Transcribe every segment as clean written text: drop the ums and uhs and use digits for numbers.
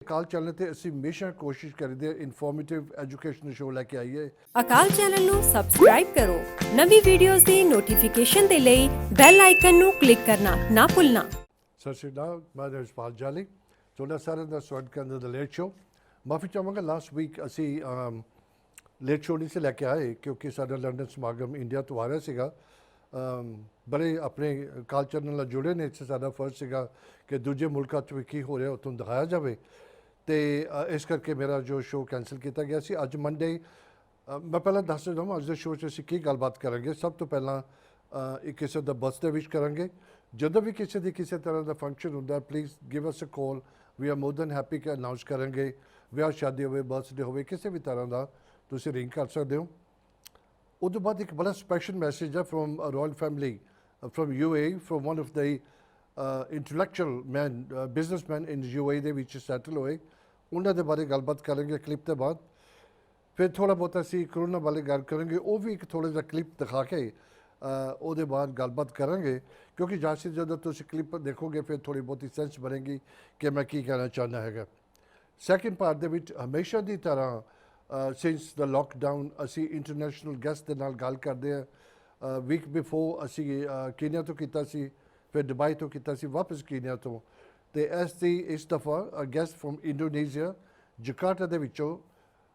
ਅਕਾਲ channel ਤੇ ਅਸੀਂ ਹਮੇਸ਼ਾ ਕੋਸ਼ਿਸ਼ ਕਰਦੇ ਹਾਂ ਇਨਫੋਰਮੇਟਿਵ ਐਜੂਕੇਸ਼ਨਲ ਸ਼ੋਅ ਲੈ ਕੇ ਆਈਏ। ਅਕਾਲ ਚੈਨਲ ਨੂੰ ਸਬਸਕ੍ਰਾਈਬ ਕਰੋ। ਨਵੀਂ ਵੀਡੀਓਜ਼ ਦੀ ਨੋਟੀਫਿਕੇਸ਼ਨ ਦੇ ਲਈ ਬੈਲ ਆਈਕਨ ਨੂੰ ਕਲਿੱਕ ਕਰਨਾ ਨਾ ਭੁੱਲਣਾ। ਸਤਿ ਸ਼੍ਰੀ ਅਕਾਲ, ਮੈਂ ਰਜਪਾਲ ਜਾਲੀ, ਤੁਹਾਡਾ ਸਾਰਿਆਂ ਦਾ ਸਵਾਗਤ ਕਰਨ ਦਾ ਲੇਟ ਸ਼ੋਅ। ਮਾਫੀ ਚਾਹਾਂਗਾ, ਲਾਸਟ ਵੀਕ ਅਸੀਂ ਲੇਟ ਸ਼ੋਅ ਨਹੀਂ ਸੀ ਲੈ ਕੇ ਆਏ ਕਿਉਂਕਿ ਸਾਡਾ ਲੰਡਨ ਸਮਾਗਮ ਇੰਡੀਆ ਤੋਂ ਆ ਰਿਹਾ ਸੀਗਾ। ਬੜੇ ਆਪਣੇ ਅਕਾਲ ਚੈਨਲ ਨਾਲ ਜੁੜੇ ਨੇ, ਇੱਥੇ ਸਾਡਾ ਫਰਜ਼ ਸੀਗਾ ਕਿ ਦੂਜੇ ਮੁਲਕਾਂ 'ਚ ਵੀ ਕੀ ਹੋ ਰਿਹਾ ਉੱਥੋਂ ਦਿਖਾਇਆ ਜਾਵੇ, ਤੇ ਇਸ ਕਰਕੇ ਮੇਰਾ ਜੋ ਸ਼ੋਅ ਕੈਂਸਲ ਕੀਤਾ ਗਿਆ ਸੀ। ਅੱਜ ਮੰਡੇ ਮੈਂ ਪਹਿਲਾਂ ਦੱਸ ਦਿੰਦਾ ਅੱਜ ਦੇ ਸ਼ੋਅ 'ਚ ਅਸੀਂ ਕੀ ਗੱਲਬਾਤ ਕਰਾਂਗੇ। ਸਭ ਤੋਂ ਪਹਿਲਾਂ ਇੱਕ ਕਿਸੇ ਦਾ ਬਰਥਡੇ ਵਿਸ਼ ਕਰਾਂਗੇ। ਜਦੋਂ ਵੀ ਕਿਸੇ ਦੀ ਕਿਸੇ ਤਰ੍ਹਾਂ ਦਾ ਫੰਕਸ਼ਨ ਹੁੰਦਾ, please give us a call, we are more than happy ਕਿ ਅਨਾਊਂਸ ਕਰਾਂਗੇ। ਵਿਆਹ ਸ਼ਾਦੀ ਹੋਵੇ, ਬਰਥਡੇ ਹੋਵੇ, ਕਿਸੇ ਵੀ ਤਰ੍ਹਾਂ ਦਾ ਤੁਸੀਂ ਰਿੰਗ ਕਰ ਸਕਦੇ ਹੋ। ਉਹ ਤੋਂ ਬਾਅਦ ਇੱਕ ਬੜਾ ਸਪੈਸ਼ਲ ਮੈਸੇਜ ਹੈ from royal family from UAE, from one of the intellectual man, businessman in UAE ਦੇ ਵਿੱਚ ਸੈਟਲ ਹੋਏ। ਉਹਨਾਂ ਦੇ ਬਾਰੇ ਗੱਲਬਾਤ ਕਰਾਂਗੇ ਕਲਿੱਪ ਤੋਂ ਬਾਅਦ। ਫਿਰ ਥੋੜ੍ਹਾ ਬਹੁਤ ਅਸੀਂ ਕਰੋਨਾ ਵਾਲੇ ਗੱਲ ਕਰਾਂਗੇ, ਉਹ ਵੀ ਇੱਕ ਥੋੜ੍ਹਾ ਜਿਹਾ ਕਲਿੱਪ ਦਿਖਾ ਕੇ ਉਹਦੇ ਬਾਅਦ ਗੱਲਬਾਤ ਕਰਾਂਗੇ, ਕਿਉਂਕਿ ਜਾਸੀ ਜਦੋਂ ਤੁਸੀਂ ਕਲਿੱਪ ਦੇਖੋਗੇ ਫਿਰ ਥੋੜ੍ਹੀ ਬਹੁਤੀ ਸੈਂਸ ਬਣੇਗੀ ਕਿ ਮੈਂ ਕੀ ਕਹਿਣਾ ਚਾਹੁੰਦਾ ਹੈਗਾ। ਸੈਕਿੰਡ ਪਾਰਟ ਦੇ ਵਿੱਚ ਹਮੇਸ਼ਾ ਦੀ ਤਰ੍ਹਾਂ ਸਿੰਸ ਦਾ ਲੋਕਡਾਊਨ ਅਸੀਂ ਇੰਟਰਨੈਸ਼ਨਲ ਗੈਸਟ ਦੇ ਨਾਲ ਗੱਲ ਕਰਦੇ ਹਾਂ। ਵੀਕ ਬਿਫੋਰ ਅਸੀਂ ਕੀਨੀਆ ਤੋਂ ਕੀਤਾ ਸੀ, ਫਿਰ ਦੁਬਈ ਤੋਂ ਕੀਤਾ ਸੀ, ਵਾਪਸ ਕੀਨੀਆ ਤੋਂ। ਅਤੇ ਇਸ ਦਫਾ ਗੈਸਟ ਫਰੋਮ ਇੰਡੋਨੇਸ਼ੀਆ, ਜਕਾਰਟਾ ਦੇ ਵਿੱਚੋਂ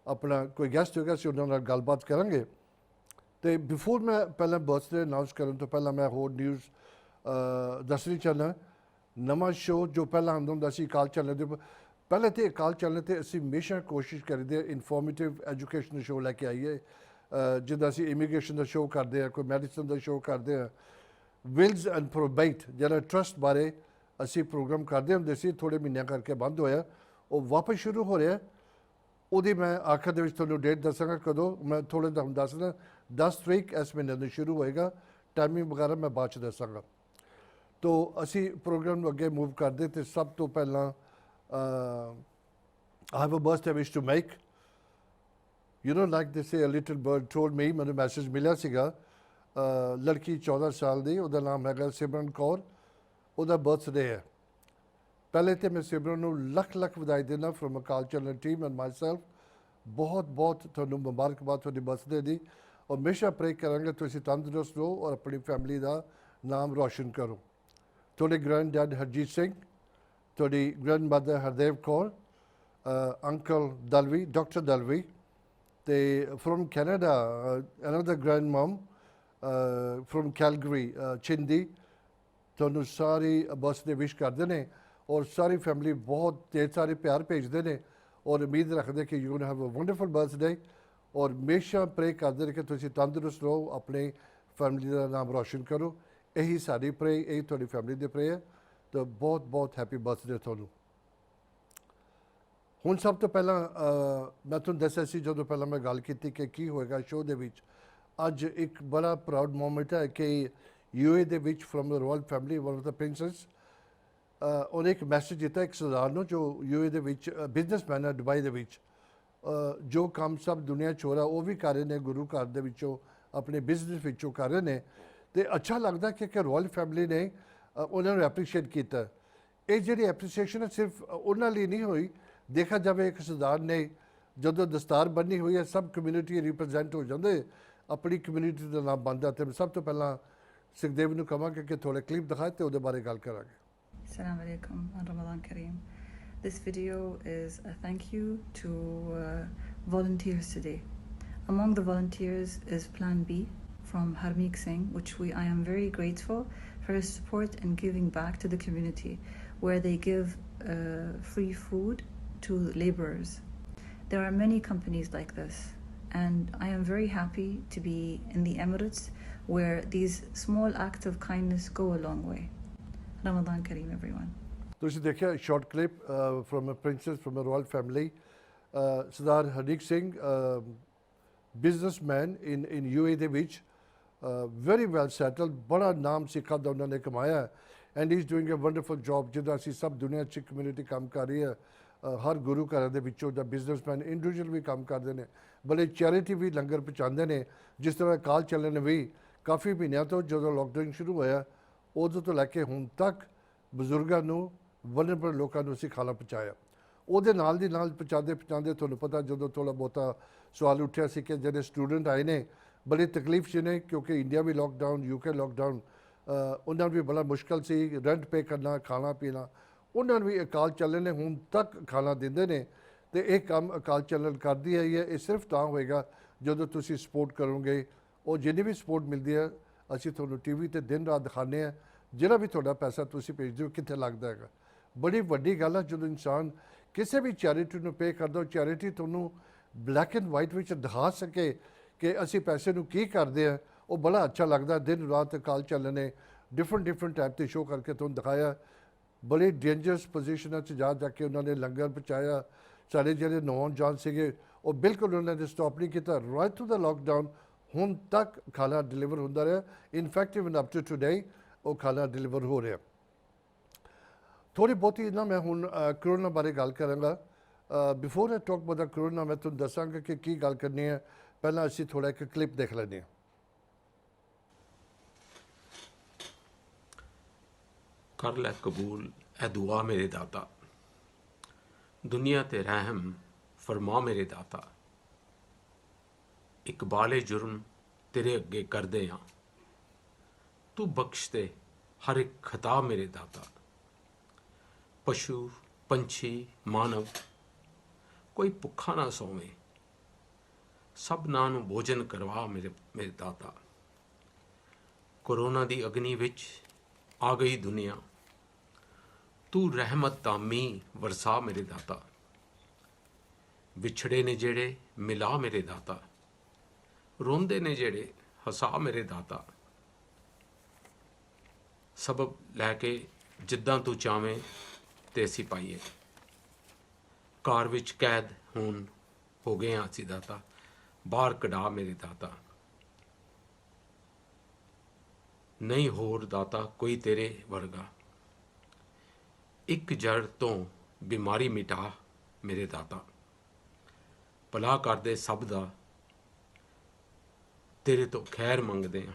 ਆਪਣਾ ਕੋਈ ਗੈਸਟ ਹੋਏਗਾ, ਅਸੀਂ ਉਹਨਾਂ ਨਾਲ ਗੱਲਬਾਤ ਕਰਾਂਗੇ। ਅਤੇ ਬਿਫੋਰ ਮੈਂ ਪਹਿਲਾਂ ਬਰਥਡੇ ਅਨਾਊਂਸ ਕਰਨ ਤੋਂ ਪਹਿਲਾਂ ਮੈਂ ਹੋਰ ਨਿਊਜ਼ ਦੱਸਣੀ ਚਾਹੁੰਦਾ। ਨਵਾਂ ਸ਼ੋਅ ਜੋ ਪਹਿਲਾਂ ਆਉਂਦਾ ਹੁੰਦਾ ਸੀ ਅਕਾਲ ਚੈਨਲ ਦੇ ਉੱਪਰ, ਪਹਿਲੇ ਤਾਂ ਅਕਾਲ ਚੈਨਲ 'ਤੇ ਅਸੀਂ ਹਮੇਸ਼ਾ ਕੋਸ਼ਿਸ਼ ਕਰਦੇ ਹਾਂ ਇਨਫੋਰਮੇਟਿਵ ਐਜੂਕੇਸ਼ਨਲ ਸ਼ੋਅ ਲੈ ਕੇ ਆਈਏ। ਜਿੱਦਾਂ ਅਸੀਂ ਇਮੀਗ੍ਰੇਸ਼ਨ ਦਾ ਸ਼ੋਅ ਕਰਦੇ ਹਾਂ, ਕੋਈ ਮੈਡੀਸਨ ਦਾ ਸ਼ੋਅ ਕਰਦੇ ਹਾਂ। ਵਿਲਸ ਐਂਡ ਪ੍ਰੋਬੇਟ ਜਿਹੜਾ ਟਰਸਟ ਬਾਰੇ ਅਸੀਂ ਪ੍ਰੋਗਰਾਮ ਕਰਦੇ ਹੁੰਦੇ ਸੀ, ਥੋੜ੍ਹੇ ਮਹੀਨਿਆਂ ਕਰਕੇ ਬੰਦ ਹੋਇਆ, ਉਹ ਵਾਪਸ ਸ਼ੁਰੂ ਹੋ ਰਿਹਾ। ਉਹਦੀ ਮੈਂ ਆਖਰ ਦੇ ਵਿੱਚ ਤੁਹਾਨੂੰ ਡੇਟ ਦੱਸਾਂਗਾ ਕਦੋਂ। ਮੈਂ ਥੋੜ੍ਹਾ ਤੁਹਾਨੂੰ ਦੱਸਦਾ 10 ਤਰੀਕ ਇਸ ਮਹੀਨੇ ਨੂੰ ਸ਼ੁਰੂ ਹੋਏਗਾ। ਟਾਈਮਿੰਗ ਵਗੈਰਾ ਮੈਂ ਬਾਅਦ 'ਚ ਦੱਸਾਂਗਾ। ਤੋ ਅਸੀਂ ਪ੍ਰੋਗਰਾਮ ਨੂੰ ਅੱਗੇ ਮੂਵ ਕਰਦੇ, ਅਤੇ ਸਭ ਤੋਂ ਪਹਿਲਾਂ I have a birthday wish to make. You know, like they say, a little bird told me, ਮੈਨੂੰ ਮੈਸੇਜ ਮਿਲਿਆ ਸੀਗਾ। ਲੜਕੀ 14 ਸਾਲ ਦੀ, ਉਹਦਾ ਨਾਮ ਹੈਗਾ ਸਿਮਰਨ ਕੌਰ, ਉਹਦਾ ਬਰਥਡੇ ਹੈ। ਪਹਿਲੇ ਤਾਂ ਮੈਂ ਸਿਮਰਨ ਨੂੰ ਲੱਖ ਲੱਖ ਵਧਾਈ ਦਿੰਦਾ from Akal channel team and my self. ਬਹੁਤ ਬਹੁਤ ਤੁਹਾਨੂੰ ਮੁਬਾਰਕਬਾਦ ਤੁਹਾਡੀ ਬਰਥਡੇ ਦੀ, ਔਰ ਹਮੇਸ਼ਾ ਪ੍ਰੇ ਕਰਾਂਗੇ ਤੁਸੀਂ ਤੰਦਰੁਸਤ ਰਹੋ ਔਰ ਆਪਣੀ ਫੈਮਿਲੀ ਦਾ ਨਾਮ ਰੋਸ਼ਨ ਕਰੋ। ਤੁਹਾਡੇ ਗ੍ਰੈਂਡ ਡੈਡ ਹਰਜੀਤ ਸਿੰਘ, ਤੁਹਾਡੀ grand mother Hardev Kaur, uncle Dalvi, doctor Dalvi, ਅਤੇ from Canada another grand mom from Calgary ਚਿੰਦੀ। ਤੁਹਾਨੂੰ ਸਾਰੀ ਬਰਥਡੇ ਵਿਸ਼ ਕਰਦੇ ਨੇ ਔਰ ਸਾਰੀ ਫੈਮਿਲੀ ਬਹੁਤ ਢੇਰ ਸਾਰੇ ਪਿਆਰ ਭੇਜਦੇ ਨੇ, ਔਰ ਉਮੀਦ ਰੱਖਦੇ ਕਿ you have a wonderful birthday. ਔਰ ਹਮੇਸ਼ਾ ਪ੍ਰੇ ਕਰਦੇ ਨੇ ਕਿ ਤੁਸੀਂ ਤੰਦਰੁਸਤ ਰਹੋ, ਆਪਣੇ ਫੈਮਿਲੀ ਦਾ ਨਾਮ ਰੋਸ਼ਨ ਕਰੋ। ਇਹੀ ਸਾਡੀ ਪ੍ਰੇ, ਇਹੀ ਤੁਹਾਡੀ ਫੈਮਿਲੀ ਦੀ ਪ੍ਰੇ ਹੈ। ਤਾਂ ਬਹੁਤ ਬਹੁਤ ਹੈਪੀ ਬਰਥਡੇ ਤੁਹਾਨੂੰ। ਹੁਣ ਸਭ ਤੋਂ ਪਹਿਲਾਂ ਮੈਂ ਤੁਹਾਨੂੰ ਦੱਸਿਆ ਸੀ ਜਦੋਂ ਪਹਿਲਾਂ ਮੈਂ ਗੱਲ ਕੀਤੀ ਕਿ ਕੀ ਹੋਏਗਾ ਸ਼ੋਅ ਦੇ ਵਿੱਚ। ਅੱਜ ਇੱਕ ਬੜਾ ਪ੍ਰਾਊਡ ਮੂਮੈਂਟ ਹੈ ਕਿ UAE ਦੇ ਵਿੱਚ from the royal family one of the princess, ਉਹਨੇ ਇੱਕ ਮੈਸੇਜ ਦਿੱਤਾ ਇੱਕ ਸਰਦਾਰ ਨੂੰ ਜੋ UAE ਦੇ ਵਿੱਚ ਬਿਜ਼ਨਸਮੈਨ ਹੈ ਦੁਬਈ ਦੇ ਵਿੱਚ। ਜੋ ਕੰਮ ਸਭ ਦੁਨੀਆ 'ਚ ਹੋ ਰਿਹਾ ਉਹ ਵੀ ਕਰ ਰਹੇ ਨੇ, ਗੁਰੂ ਘਰ ਦੇ ਵਿੱਚੋਂ ਆਪਣੇ ਬਿਜ਼ਨਸ ਵਿੱਚੋਂ ਕਰ ਰਹੇ ਨੇ। ਅਤੇ ਅੱਛਾ ਲੱਗਦਾ ਕਿ ਰਾਇਲ ਫੈਮਿਲੀ ਨੇ ਉਹਨਾਂ ਨੂੰ ਐਪਰੀਸ਼ੀਏਟ ਕੀਤਾ। ਇਹ ਜਿਹੜੀ ਐਪਰੀਸੀਏਸ਼ਨ ਹੈ ਸਿਰਫ ਉਹਨਾਂ ਲਈ ਨਹੀਂ ਹੋਈ, ਦੇਖਿਆ ਜਾਵੇ ਇੱਕ ਸਰਦਾਰ ਨੇ ਜਦੋਂ ਦਸਤਾਰ ਬੰਨੀ ਹੋਈ ਹੈ, ਸਭ ਕਮਿਊਨਿਟੀ ਰਿਪਰੈਜ਼ੈਂਟ ਹੋ ਜਾਂਦੇ, ਆਪਣੀ ਕਮਿਊਨਿਟੀ ਦਾ ਨਾਮ ਬਣਦਾ। ਅਤੇ ਸਭ ਤੋਂ ਪਹਿਲਾਂ ਸੁਖਦੇਵ ਨੂੰ ਕਹਾਂਗੇ ਕਿ ਥੋੜ੍ਹੇ ਕਲਿੱਪ ਦਿਖਾਏ ਅਤੇ ਉਹਦੇ ਬਾਰੇ ਗੱਲ ਕਰਾਂਗੇ। Assalamu alaikum and Ramadan Kareem. This video is a thank you to volunteers today. Among the volunteers is Plan B from Harmeek Singh, I am very grateful for his support and giving back to the community, where they give free food to laborers. There are many companies like this, and I am very happy to be in the Emirates, where these small acts of kindness go a long way. Ramadan Kareem, everyone. ਤੁਸੀਂ ਦੇਖਿਆ short clip from a princess from a royal family. Sardar Harneek Singh businessman in UAE ਦੇ ਵਿੱਚ, very well settle, ਬੜਾ ਨਾਮ ਸਿੱਖਾਂ ਦਾ ਉਹਨਾਂ ਨੇ ਕਮਾਇਆ, and he is doing a wonderful job. ਜਿੱਦਾਂ ਅਸੀਂ ਸਭ ਦੁਨੀਆ 'ਚ ਕਮਿਊਨਿਟੀ ਕੰਮ ਕਰ ਰਹੀ ਹੈ, ਹਰ ਗੁਰੂ ਘਰਾਂ ਦੇ ਵਿੱਚੋਂ ਦਾ ਬਿਜ਼ਨਸਮੈਨ ਇੰਡੀਵਿਜੂਅਲ ਵੀ ਕੰਮ ਕਰਦੇ ਨੇ, ਬੜੇ ਚੈਰਿਟੀ ਵੀ ਲੰਗਰ ਪਹੁੰਚਾਉਂਦੇ ਨੇ। ਜਿਸ ਤਰ੍ਹਾਂ ਅਕਾਲ ਚੈਨਲ ਨੇ ਵੀ ਕਾਫੀ ਮਹੀਨਿਆਂ ਤੋਂ ਜਦੋਂ ਲੋਕਡਾਊਨ ਸ਼ੁਰੂ ਹੋਇਆ ਉਦੋਂ ਤੋਂ ਲੈ ਕੇ ਹੁਣ ਤੱਕ ਬਜ਼ੁਰਗਾਂ ਨੂੰ, ਵਲਨਰੇਬਲ ਲੋਕਾਂ ਨੂੰ ਅਸੀਂ ਖਾਣਾ ਪਹੁੰਚਾਇਆ। ਉਹਦੇ ਨਾਲ ਦੀ ਨਾਲ ਪਹੁੰਚਾਉਂਦੇ ਤੁਹਾਨੂੰ ਪਤਾ ਜਦੋਂ ਥੋੜ੍ਹਾ ਬਹੁਤਾ ਸਵਾਲ ਉੱਠਿਆ ਸੀ ਕਿ ਜਿਹੜੇ ਸਟੂਡੈਂਟ ਆਏ ਨੇ ਬੜੀ ਤਕਲੀਫ 'ਚ ਨੇ ਕਿਉਂਕਿ ਇੰਡੀਆ ਵੀ ਲੋਕਡਾਊਨ UK ਲੋਕਡਾਊਨ ਉਹਨਾਂ ਨੂੰ ਵੀ ਬੜਾ ਮੁਸ਼ਕਲ ਸੀ ਰੈਂਟ ਪੇ ਕਰਨਾ ਖਾਣਾ ਪੀਣਾ ਉਹਨਾਂ ਨੂੰ ਵੀ ਅਕਾਲ ਚੱਲਣ ਨੇ ਹੁਣ ਤੱਕ ਖਾਣਾ ਦਿੰਦੇ ਨੇ ਤੇ ਇਹ ਕੰਮ ਅਕਾਲ ਚੱਲਣ ਕਰਦੀ ਹੈ ਇਹ ਸਿਰਫ ਤਾਂ ਹੋਏਗਾ ਜਦੋਂ ਤੁਸੀਂ ਸਪੋਰਟ ਕਰੋਗੇ ਉਹ ਜਿੰਨੀ ਵੀ ਸਪੋਰਟ ਮਿਲਦੀ ਹੈ ਅਸੀਂ ਤੁਹਾਨੂੰ TV ਤੇ ਦਿਨ ਰਾਤ ਦਿਖਾਉਂਦੇ ਹਾਂ ਜਿਹੜਾ ਵੀ ਤੁਹਾਡਾ ਪੈਸਾ ਤੁਸੀਂ ਭੇਜਦੇ ਹੋ ਕਿੱਥੇ ਲੱਗਦਾ ਹੈਗਾ ਬੜੀ ਵੱਡੀ ਗੱਲ ਹੈ ਜਦੋਂ ਇਨਸਾਨ ਕਿਸੇ ਵੀ ਚੈਰਿਟੀ ਨੂੰ ਪੇ ਕਰਦਾ ਉਹ ਚੈਰਿਟੀ ਤੁਹਾਨੂੰ ਬਲੈਕ ਐਂਡ ਵਾਈਟ ਵਿੱਚ ਦਿਖਾ ਸਕੇ ਕਿ ਅਸੀਂ ਪੈਸੇ ਨੂੰ ਕੀ ਕਰਦੇ ਆ ਉਹ ਬੜਾ ਅੱਛਾ ਲੱਗਦਾ ਦਿਨ ਰਾਤ ਅਕਾਲ ਚੱਲਣ ਨੇ ਡਿਫਰੈਂਟ ਟਾਈਪ ਦੇ ਸ਼ੋਅ ਕਰਕੇ ਤੁਹਾਨੂੰ ਦਿਖਾਇਆ ਬੜੀ ਡੇਂਜਰਸ ਪੋਜੀਸ਼ਨਾਂ 'ਚ ਜਾ ਕੇ ਉਹਨਾਂ ਨੇ ਲੰਗਰ ਪਹੁੰਚਾਇਆ ਸਾਡੇ ਜਿਹੜੇ ਨੌਜਵਾਨ ਸੀਗੇ ਉਹ ਬਿਲਕੁਲ ਉਹਨਾਂ ਨੇ ਸਟਾਪ ਨਹੀਂ ਕੀਤਾ ਰਾਈਟ ਟੂ ਦਾ ਲੋਕਡਾਊਨ ਹੁਣ ਤੱਕ ਖਾਣਾ ਡਿਲੀਵਰ ਹੁੰਦਾ ਰਿਹਾ in fact even up to today ਉਹ ਖਾਣਾ ਡਿਲੀਵਰ ਹੋ ਰਿਹਾ ਥੋੜ੍ਹੀ ਬਹੁਤੀ ਨਾ ਮੈਂ ਹੁਣ ਕਰੋਨਾ ਬਾਰੇ ਗੱਲ ਕਰਾਂਗਾ before I talk about corona ਮੈਂ ਤੁਹਾਨੂੰ ਦੱਸਾਂਗਾ ਕਿ ਕੀ ਗੱਲ ਕਰਨੀ ਹੈ ਪਹਿਲਾਂ ਅਸੀਂ ਥੋੜ੍ਹਾ ਇੱਕ ਕਲਿੱਪ ਦੇਖ ਲੈਂਦੇ ਹਾਂ ਕਰ ਲੈ ਕਬੂਲ ਇਹ ਦੁਆ ਮੇਰੇ ਦਾਤਾ ਦੁਨੀਆ ਤੇ ਰਹਿਮ ਫਰਮਾ ਮੇਰੇ ਦਾਤਾ ਇਕਬਾਲੇ ਜੁਰਮ ਤੇਰੇ ਅੱਗੇ ਕਰਦੇ ਹਾਂ ਤੂੰ ਬਖਸ਼ ਦੇ ਹਰ ਇੱਕ ਖਤਾ ਮੇਰੇ ਦਾਤਾ ਪਸ਼ੂ ਪੰਛੀ ਮਾਨਵ ਕੋਈ ਭੁੱਖਾ ਨਾ ਸੋਵੇ ਸਭਨਾਂ ਨੂੰ ਭੋਜਨ ਕਰਵਾ ਮੇਰੇ ਦਾਤਾ ਕੋਰੋਨਾ ਦੀ ਅਗਨੀ ਵਿੱਚ ਆ ਗਈ ਦੁਨੀਆ ਤੂੰ ਰਹਿਮਤ ਦਾ ਮੀਂਹ ਵਰਸਾ ਮੇਰੇ ਦਾਤਾ ਵਿਛੜੇ ਨੇ ਜਿਹੜੇ ਮਿਲਾ ਮੇਰੇ ਦਾਤਾ ਰੋਂਦੇ ਨੇ ਜਿਹੜੇ ਹਸਾ ਮੇਰੇ ਦਾਤਾ ਸਬਬ ਲੈ ਕੇ ਜਿੱਦਾਂ ਤੂੰ ਚਾਵੇਂ ਤੇ ਅਸੀਂ ਪਾਈਏ ਘਰ ਵਿੱਚ ਕੈਦ ਹੁਣ ਹੋ ਗਏ ਹਾਂ ਅਸੀਂ ਦਾਤਾ ਬਾਹਰ ਕਢਾ ਮੇਰੇ ਦਾਤਾ ਨਹੀਂ ਹੋਰ ਦਾਤਾ ਕੋਈ ਤੇਰੇ ਵਰਗਾ ਇੱਕ ਜੜ ਤੋਂ ਬਿਮਾਰੀ ਮਿਟਾ ਮੇਰੇ ਦਾਤਾ ਭਲਾ ਕਰਦੇ ਸਭ ਦਾ ਤੇਰੇ ਤੋਂ ਖੈਰ ਮੰਗਦੇ ਹਾਂ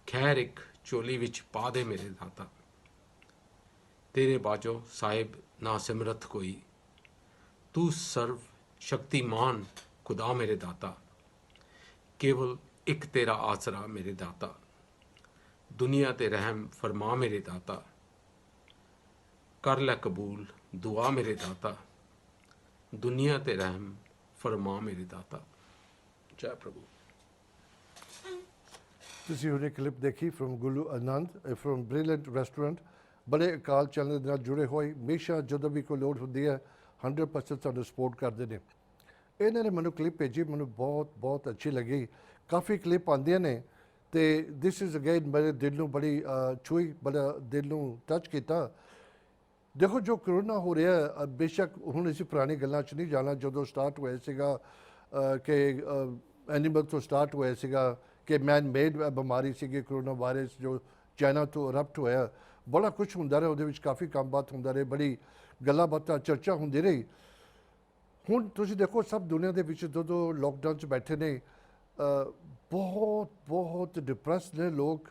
ਖੈਰ ਇੱਕ ਚੋਲੀ ਵਿੱਚ ਪਾ ਦੇ ਮੇਰੇ ਦਾਤਾ ਤੇਰੇ ਬਾਝੋਂ ਸਾਹਿਬ ਨਾ ਸਿਮਰਤ ਕੋਈ ਤੂੰ ਸਰਵ ਸ਼ਕਤੀਮਾਨ ਖੁਦਾ ਮੇਰੇ ਦਾਤਾ ਕੇਵਲ ਇੱਕ ਤੇਰਾ ਆਸਰਾ ਮੇਰੇ ਦਾਤਾ ਦੁਨੀਆ ਤੇ ਰਹਿਮ ਫਰਮਾ ਮੇਰੇ ਦਾਤਾ ਕਰ ਲੈ ਕਬੂਲ ਦੁਆ ਮੇਰੇ ਦਾਤਾ ਦੁਨੀਆ ਤੇ ਰਹਿਮ ਫਰਮਾ ਮੇਰੇ ਦਾਤਾ ਜੈ ਪ੍ਰਭੂ ਤੁਸੀਂ ਹੁਣੇ ਕਲਿੱਪ ਦੇਖੀ from Guru Anand from brilliant restaurant ਬੜੇ ਅਕਾਲ ਚੈਨਲ ਦੇ ਨਾਲ ਜੁੜੇ ਹੋਏ ਹਮੇਸ਼ਾ ਜਦੋਂ ਵੀ ਕੋਈ ਲੋੜ ਹੁੰਦੀ ਹੈ 100% ਤੁਹਾਨੂੰ ਸਪੋਰਟ ਕਰਦੇ ਨੇ ਇਹਨਾਂ ਨੇ ਮੈਨੂੰ ਕਲਿੱਪ ਭੇਜੀ ਮੈਨੂੰ ਬਹੁਤ ਅੱਛੀ ਲੱਗੀ ਕਾਫੀ ਕਲਿੱਪ ਆਉਂਦੀਆਂ ਨੇ ਤੇ ਦਿਸ ਇਜ਼ ਅਗੇਨ ਮੇਰੇ ਦਿਲ ਨੂੰ ਬੜੀ ਛੂਈ ਬੜਾ ਦਿਲ ਨੂੰ ਟੱਚ ਕੀਤਾ ਦੇਖੋ ਜੋ ਕਰੋਨਾ ਹੋ ਰਿਹਾ ਬੇਸ਼ੱਕ ਹੁਣ ਅਸੀਂ ਪੁਰਾਣੀ ਗੱਲਾਂ 'ਚ ਨਹੀਂ ਜਾਣਾ ਜਦੋਂ ਸਟਾਰਟ ਹੋਇਆ ਸੀਗਾ ਕਿ ਐਨੀਮਲ ਤੋਂ ਸਟਾਰਟ ਹੋਇਆ ਸੀਗਾ ਕਿ ਮੈਨ ਮੇਡ ਬਿਮਾਰੀ ਸੀਗੀ ਕਰੋਨਾ ਵਾਇਰਸ ਜੋ ਚਾਈਨਾ ਤੋਂ ਅਰਪਟ ਹੋਇਆ ਬੜਾ ਕੁਛ ਹੁੰਦਾ ਰਿਹਾ ਉਹਦੇ ਵਿੱਚ ਕਾਫੀ ਕੰਮ ਬਾਤ ਹੁੰਦਾ ਰਿਹਾ ਬੜੀ ਗੱਲਾਂ ਬਾਤਾਂ ਚਰਚਾ ਹੁੰਦੀ ਰਹੀ ਹੁਣ ਤੁਸੀਂ ਦੇਖੋ ਸਭ ਦੁਨੀਆ ਦੇ ਵਿੱਚ ਜਦੋਂ ਲੋਕਡਾਊਨ 'ਚ ਬੈਠੇ ਨੇ ਬਹੁਤ ਡਿਪਰੈਸ ਨੇ ਲੋਕ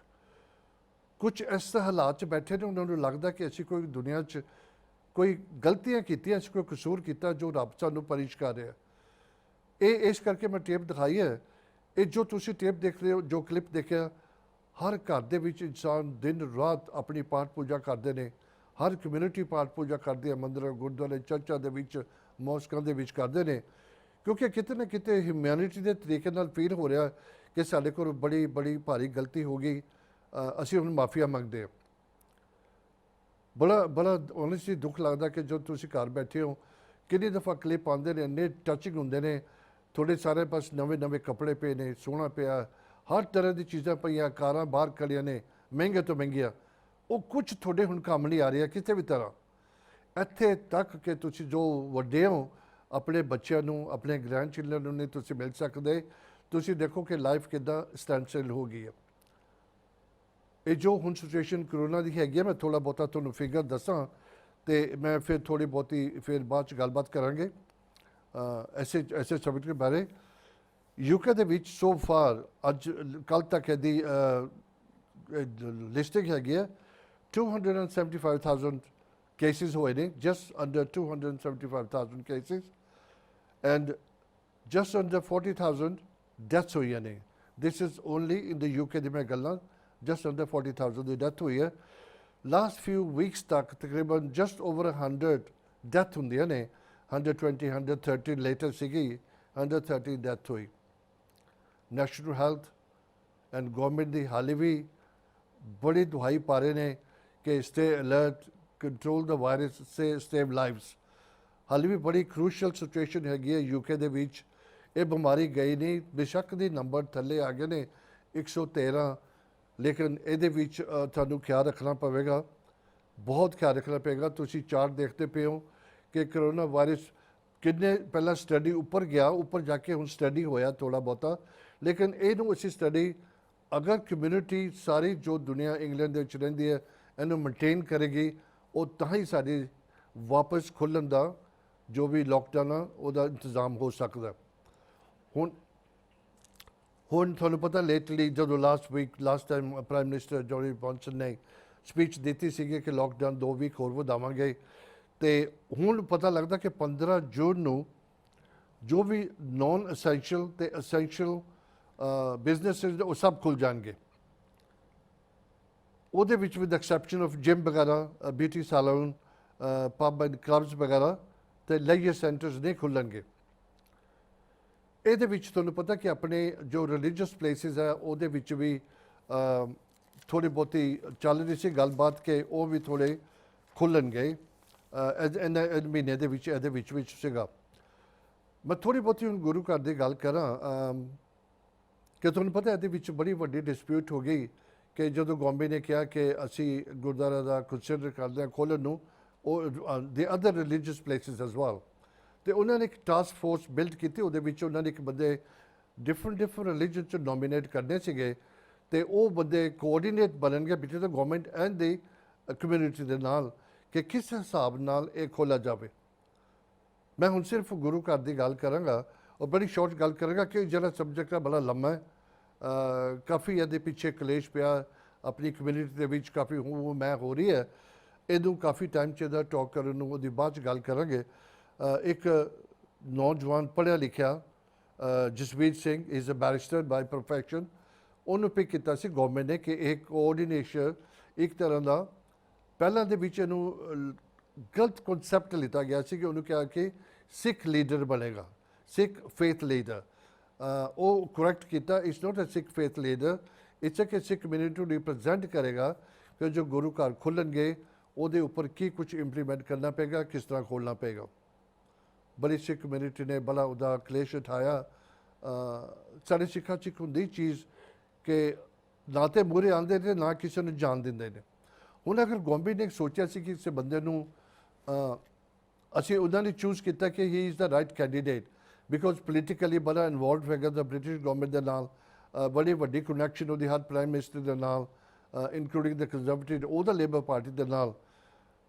ਕੁਝ ਇਸ ਹਾਲਾਤ 'ਚ ਬੈਠੇ ਨੇ ਉਹਨਾਂ ਨੂੰ ਲੱਗਦਾ ਕਿ ਅਸੀਂ ਕੋਈ ਦੁਨੀਆ 'ਚ ਕੋਈ ਗਲਤੀਆਂ ਕੀਤੀਆਂ ਅਸੀਂ ਕੋਈ ਕਸੂਰ ਕੀਤਾ ਜੋ ਰੱਬ ਸਾਨੂੰ ਪਰਿਸ਼ ਕਰ ਰਿਹਾ ਇਹ ਇਸ ਕਰਕੇ ਮੈਂ ਟੇਪ ਦਿਖਾਈ ਹੈ ਇਹ ਜੋ ਤੁਸੀਂ ਟੇਪ ਦੇਖ ਰਹੇ ਹੋ ਜੋ ਕਲਿੱਪ ਦੇਖਿਆ ਹਰ ਘਰ ਦੇ ਵਿੱਚ ਇਨਸਾਨ ਦਿਨ ਰਾਤ ਆਪਣੀ ਪਾਠ ਪੂਜਾ ਕਰਦੇ ਨੇ ਹਰ ਕਮਿਊਨਿਟੀ ਪਾਠ ਪੂਜਾ ਕਰਦੀ ਹੈ ਮੰਦਿਰ ਗੁਰਦੁਆਰੇ ਚਰਚਾਂ ਦੇ ਵਿੱਚ ਮੌਸਕਾਂ ਦੇ ਵਿੱਚ ਕਰਦੇ ਨੇ ਕਿਉਂਕਿ ਕਿਤੇ ਨਾ ਕਿਤੇ ਹਿਊਮੈਨਿਟੀ ਦੇ ਤਰੀਕੇ ਨਾਲ ਫੀਲ ਹੋ ਰਿਹਾ ਕਿ ਸਾਡੇ ਕੋਲ ਬੜੀ ਭਾਰੀ ਗਲਤੀ ਹੋ ਗਈ ਅਸੀਂ ਹੁਣ ਮਾਫੀਆ ਮੰਗਦੇ ਹਾਂ ਬੜਾ ਓਨੈਸਟਲੀ ਦੁੱਖ ਲੱਗਦਾ ਕਿ ਜੋ ਤੁਸੀਂ ਘਰ ਬੈਠੇ ਹੋ ਕਿੰਨੀ ਦਫਾ ਕਲਿੱਪ ਆਉਂਦੇ ਨੇ ਇੰਨੇ ਟੱਚਿੰਗ ਹੁੰਦੇ ਨੇ ਤੁਹਾਡੇ ਸਾਰੇ ਪਾਸ ਨਵੇਂ ਕੱਪੜੇ ਪਏ ਨੇ ਸੋਹਣਾ ਪਿਆ ਹਰ ਤਰ੍ਹਾਂ ਦੀ ਚੀਜ਼ਾਂ ਪਈਆਂ ਕਾਰਾਂ ਬਾਹਰ ਖੜੀਆਂ ਨੇ ਮਹਿੰਗੇ ਤੋਂ ਮਹਿੰਗੀਆਂ ਉਹ ਕੁਝ ਤੁਹਾਡੇ ਹੁਣ ਕੰਮ ਨਹੀਂ ਆ ਰਿਹਾ ਕਿਸੇ ਵੀ ਤਰ੍ਹਾਂ ਇੱਥੇ ਤੱਕ ਕਿ ਤੁਸੀਂ ਜੋ ਵੱਡੇ ਹੋ ਆਪਣੇ ਬੱਚਿਆਂ ਨੂੰ ਆਪਣੇ ਗ੍ਰੈਂਡ ਚਿਲਡਰਨ ਨੂੰ ਨਹੀਂ ਤੁਸੀਂ ਮਿਲ ਸਕਦੇ ਤੁਸੀਂ ਦੇਖੋ ਕਿ ਲਾਈਫ ਕਿੱਦਾਂ ਸਟੈਂਡ ਸਟਿਲ ਹੋ ਗਈ ਹੈ ਇਹ ਜੋ ਹੁਣ ਸਿਚੁਏਸ਼ਨ ਕਰੋਨਾ ਦੀ ਹੈਗੀ ਹੈ ਮੈਂ ਥੋੜ੍ਹਾ ਬਹੁਤਾ ਤੁਹਾਨੂੰ ਫਿਗਰ ਦੱਸਾਂ ਅਤੇ ਮੈਂ ਫਿਰ ਥੋੜ੍ਹੀ ਬਹੁਤੀ ਫਿਰ ਬਾਅਦ 'ਚ ਗੱਲਬਾਤ ਕਰਾਂਗੇ ਐਸੇ ਸਬਜੈਕਟ ਦੇ ਬਾਰੇ UK ਦੇ ਵਿੱਚ ਸੋ ਫਾਰ ਅੱਜ ਕੱਲ੍ਹ ਤੱਕ ਇਹਦੀ ਲਿਸਟਿੰਗ ਹੈਗੀ ਹੈ 275,000 cases ਹੋਏ ਨੇ, just under 275,000 cases and just under 40,000 deaths ਹੋਈਆਂ ਨੇ। This is only in the UK ਦੀ ਮੈਂ ਗੱਲਾਂ, just under 40,000 ਦੀ ਡੈਥ ਹੋਈ ਹੈ। ਲਾਸਟ ਫਿਊ ਵੀਕਸ ਤੱਕ ਤਕਰੀਬਨ just over 100 ਡੈਥ ਹੁੰਦੀਆਂ ਨੇ, 120, 130 ਲੇਟਰ ਸੀਗੀ, 130 ਡੈਥ ਹੋਈ। ਨੈਸ਼ਨਲ ਹੈਲਥ ਐਂਡ ਗੌਰਮੈਂਟ ਦੀ ਹਾਲੇ ਵੀ ਬੜੀ ਦੁਹਾਈ ਪਾ ਰਹੇ ਨੇ ਕਿ ਸਟੇ ਅਲਰਟ, ਕੰਟਰੋਲ ਦਾ ਵਾਇਰਸ, ਸੇਵ ਲਾਈਵਸ। ਹਾਲੇ ਵੀ ਬੜੀ ਕਰੂਸ਼ਲ ਸਿਚੁਏਸ਼ਨ ਹੈਗੀ ਹੈ ਯੂਕੇ ਦੇ ਵਿੱਚ। ਇਹ ਬਿਮਾਰੀ ਗਈ ਨਹੀਂ, ਬੇਸ਼ੱਕ ਦੀ ਨੰਬਰ ਥੱਲੇ ਆ ਗਏ ਨੇ 113, ਲੇਕਿਨ ਇਹਦੇ ਵਿੱਚ ਤੁਹਾਨੂੰ ਖਿਆਲ ਰੱਖਣਾ ਪਵੇਗਾ, ਬਹੁਤ ਖਿਆਲ ਰੱਖਣਾ ਪਵੇਗਾ। ਤੁਸੀਂ ਚਾਰਟ ਦੇਖਦੇ ਪਏ ਹੋ ਕਿ ਕਰੋਨਾ ਵਾਇਰਸ ਕਿੰਨੇ ਪਹਿਲਾਂ ਸਟੱਡੀ ਉੱਪਰ ਗਿਆ, ਉੱਪਰ ਜਾ ਕੇ ਹੁਣ ਸਟੱਡੀ ਹੋਇਆ ਥੋੜ੍ਹਾ ਬਹੁਤਾ, ਲੇਕਿਨ ਇਹਨੂੰ ਅਸੀਂ ਸਟੱਡੀ ਅਗਰ ਕਮਿਊਨਿਟੀ ਸਾਰੀ ਜੋ ਦੁਨੀਆ ਇੰਗਲੈਂਡ ਦੇ ਵਿੱਚ ਰਹਿੰਦੀ ਹੈ ਇਹਨੂੰ ਮੇਨਟੇਨ ਕਰੇਗੀ, ਉਹ ਤਾਂ ਹੀ ਸਾਡੀ ਵਾਪਸ ਖੁੱਲ੍ਹਣ ਦਾ ਜੋ ਵੀ ਲੋਕਡਾਊਨ ਆ ਉਹਦਾ ਇੰਤਜ਼ਾਮ ਹੋ ਸਕਦਾ। ਹੁਣ ਤੁਹਾਨੂੰ ਪਤਾ ਲੇਟਲੀ ਜਦੋਂ ਲਾਸਟ ਟਾਈਮ ਪ੍ਰਾਈਮ ਮਿਨਿਸਟਰ ਜੋਰੀ ਜੌਨਸਨ ਨੇ ਸਪੀਚ ਦਿੱਤੀ ਸੀਗੀ ਕਿ ਲੋਕਡਾਊਨ 2 ਵੀਕ ਹੋਰ ਵਧਾਵਾਂਗੇ, ਅਤੇ ਹੁਣ ਪਤਾ ਲੱਗਦਾ ਕਿ 15 ਜੂਨ ਨੂੰ ਜੋ ਵੀ ਨੋਨ ਅਸੈਂਸ਼ੀਅਲ ਅਤੇ ਅਸੈਂਸ਼ੀਅਲ ਬਿਜ਼ਨਸਿਸ ਉਹ ਸਭ ਖੁੱਲ੍ਹ ਜਾਣਗੇ। ਉਹਦੇ ਵਿੱਚ ਵਿਦ ਐਕਸੈਪਸ਼ਨ ਆਫ ਜਿਮ ਵਗੈਰਾ, beauty salon, pub and clubs ਵਗੈਰਾ ਅਤੇ ਲੇਜਰ ਸੈਂਟਰਸ ਨਹੀਂ ਖੁੱਲ੍ਹਣਗੇ। ਇਹਦੇ ਵਿੱਚ ਤੁਹਾਨੂੰ ਪਤਾ ਕਿ ਆਪਣੇ ਜੋ ਰਿਲੀਜੀਅਸ ਪਲੇਸਿਸ ਹੈ ਉਹਦੇ ਵਿੱਚ ਵੀ ਥੋੜ੍ਹੀ ਬਹੁਤੀ ਚੱਲ ਰਹੀ ਸੀ ਗੱਲਬਾਤ ਕਿ ਉਹ ਵੀ ਥੋੜ੍ਹੇ ਖੁੱਲ੍ਹਣਗੇ ਇਹਨਾਂ ਮਹੀਨੇ ਦੇ ਵਿੱਚ, ਇਹਦੇ ਵਿੱਚ ਸੀਗਾ। ਮੈਂ ਥੋੜ੍ਹੀ ਬਹੁਤੀ ਹੁਣ ਗੁਰੂ ਘਰ ਦੀ ਗੱਲ ਕਰਾਂ ਕਿ ਤੁਹਾਨੂੰ ਪਤਾ ਇਹਦੇ ਵਿੱਚ ਬੜੀ ਵੱਡੀ ਡਿਸਪਿਊਟ ਹੋ ਗਈ ਕਿ ਜਦੋਂ ਗੌਂਬੇ ਨੇ ਕਿਹਾ ਕਿ ਅਸੀਂ ਗੁਰਦੁਆਰਾ ਦਾ ਕੰਸੀਡਰ ਕਰਦੇ ਹਾਂ ਖੋਲ੍ਹਣ ਨੂੰ, ਉਹ the other religious places as well, ਅਤੇ ਉਹਨਾਂ ਨੇ ਇੱਕ ਟਾਸਕ ਫੋਰਸ ਬਿਲਡ ਕੀਤੀ। ਉਹਦੇ ਵਿੱਚ ਉਹਨਾਂ ਨੇ ਇੱਕ ਬੰਦੇ ਡਿਫਰੈਂਟ ਰਿਲੀਜਨ 'ਚ ਨੋਮੀਨੇਟ ਕਰਨੇ ਸੀਗੇ, ਅਤੇ ਉਹ ਬੰਦੇ ਕੋਆਰਡੀਨੇਟ ਬਣਨਗੇ between the government and the community ਦੇ ਨਾਲ ਕਿ ਕਿਸ ਹਿਸਾਬ ਨਾਲ ਇਹ ਖੋਲ੍ਹਿਆ ਜਾਵੇ। ਮੈਂ ਹੁਣ ਸਿਰਫ ਗੁਰੂ ਘਰ ਦੀ ਗੱਲ ਕਰਾਂਗਾ ਔਰ ਬੜੀ ਸ਼ਾਰਟ ਗੱਲ ਕਰਾਂਗਾ ਕਿ ਜਿਹੜਾ ਸਬਜੈਕਟ ਹੈ ਬੜਾ ਲੰਮਾ ਹੈ, ਕਾਫੀ ਇਹਦੇ ਪਿੱਛੇ ਕਲੇਸ਼ ਪਿਆ ਆਪਣੀ ਕਮਿਊਨਿਟੀ ਦੇ ਵਿੱਚ, ਕਾਫੀ ਮੈਂ ਹੋ ਰਹੀ ਹੈ, ਇਹਨੂੰ ਕਾਫੀ ਟਾਈਮ ਚਾਹੀਦਾ ਟਾਕ ਕਰਨ ਨੂੰ, ਉਹਦੀ ਬਾਅਦ 'ਚ ਗੱਲ ਕਰਾਂਗੇ। ਇੱਕ ਨੌਜਵਾਨ ਪੜ੍ਹਿਆ ਲਿਖਿਆ Jasvir Singh is a barrister by profession, ਉਹਨੂੰ ਪਿਕ ਕੀਤਾ ਸੀ ਗੌਰਮੈਂਟ ਨੇ ਕਿ ਇਹ ਕੋਆਰਡੀਨੇਸ਼ਨ ਇੱਕ ਤਰ੍ਹਾਂ ਦਾ ਪਹਿਲਾਂ ਦੇ ਵਿੱਚ ਇਹਨੂੰ ਗਲਤ ਕਨਸੈਪਟ ਲਿੱਤਾ ਗਿਆ ਸੀ ਕਿ ਉਹਨੂੰ ਕਿਹਾ ਕਿ ਸਿੱਖ ਲੀਡਰ ਬਣੇਗਾ, ਸਿੱਖ ਫੇਥ ਲੀਡਰ। ਉਹ ਕਰੈਕਟ ਕੀਤਾ, it's not a Sikh faith leader, it's a ਕਿ ਸਿੱਖ ਕਮਿਊਨਿਟੀ ਨੂੰ ਰਿਪਰੈਜ਼ੈਂਟ ਕਰੇਗਾ ਕਿ ਜੋ ਗੁਰੂ ਘਰ ਖੁੱਲ੍ਹਣਗੇ ਉਹਦੇ ਉੱਪਰ ਕੀ ਕੁਝ ਇੰਪਲੀਮੈਂਟ ਕਰਨਾ ਪਏਗਾ, ਕਿਸ ਤਰ੍ਹਾਂ ਖੋਲ੍ਹਣਾ ਪਏਗਾ। ਬੜੀ ਸਿੱਖ ਕਮਿਊਨਿਟੀ ਨੇ ਬੜਾ ਉਹਦਾ ਕਲੇਸ਼ ਉਠਾਇਆ। ਸਾਡੇ ਸਿੱਖਾਂ 'ਚ ਇੱਕ ਹੁੰਦੀ ਚੀਜ਼ ਕਿ ਨਾ ਤਾਂ ਮੂਹਰੇ ਆਉਂਦੇ ਨੇ ਨਾ ਕਿਸੇ ਨੂੰ ਜਾਣ ਦਿੰਦੇ ਨੇ। ਹੁਣ ਅਗਰ ਗੌਂਬੀ ਨੇ ਸੋਚਿਆ ਸੀ ਕਿ ਕਿਸੇ ਬੰਦੇ ਨੂੰ ਅਸੀਂ ਉਹਨਾਂ ਨੇ ਚੂਜ਼ ਕੀਤਾ ਕਿ ਹੀ is the right candidate because politically ਬੜਾ ਇਨਵੋਲਵ ਹੈਗਾ ਦਾ ਬ੍ਰਿਟਿਸ਼ ਗੌਰਮੈਂਟ ਦੇ ਨਾਲ, ਬੜੀ ਵੱਡੀ ਕਨੈਕਸ਼ਨ ਉਹਦੀ ਹਰ ਪ੍ਰਾਈਮ ਮਿਨਿਸਟਰ ਦੇ ਨਾਲ, ਇਨਕਲੂਡਿੰਗ ਦ ਕੰਜ਼ਰਵੇਟਿਵ, ਉਹਦਾ ਲੇਬਰ ਪਾਰਟੀ ਦੇ ਨਾਲ,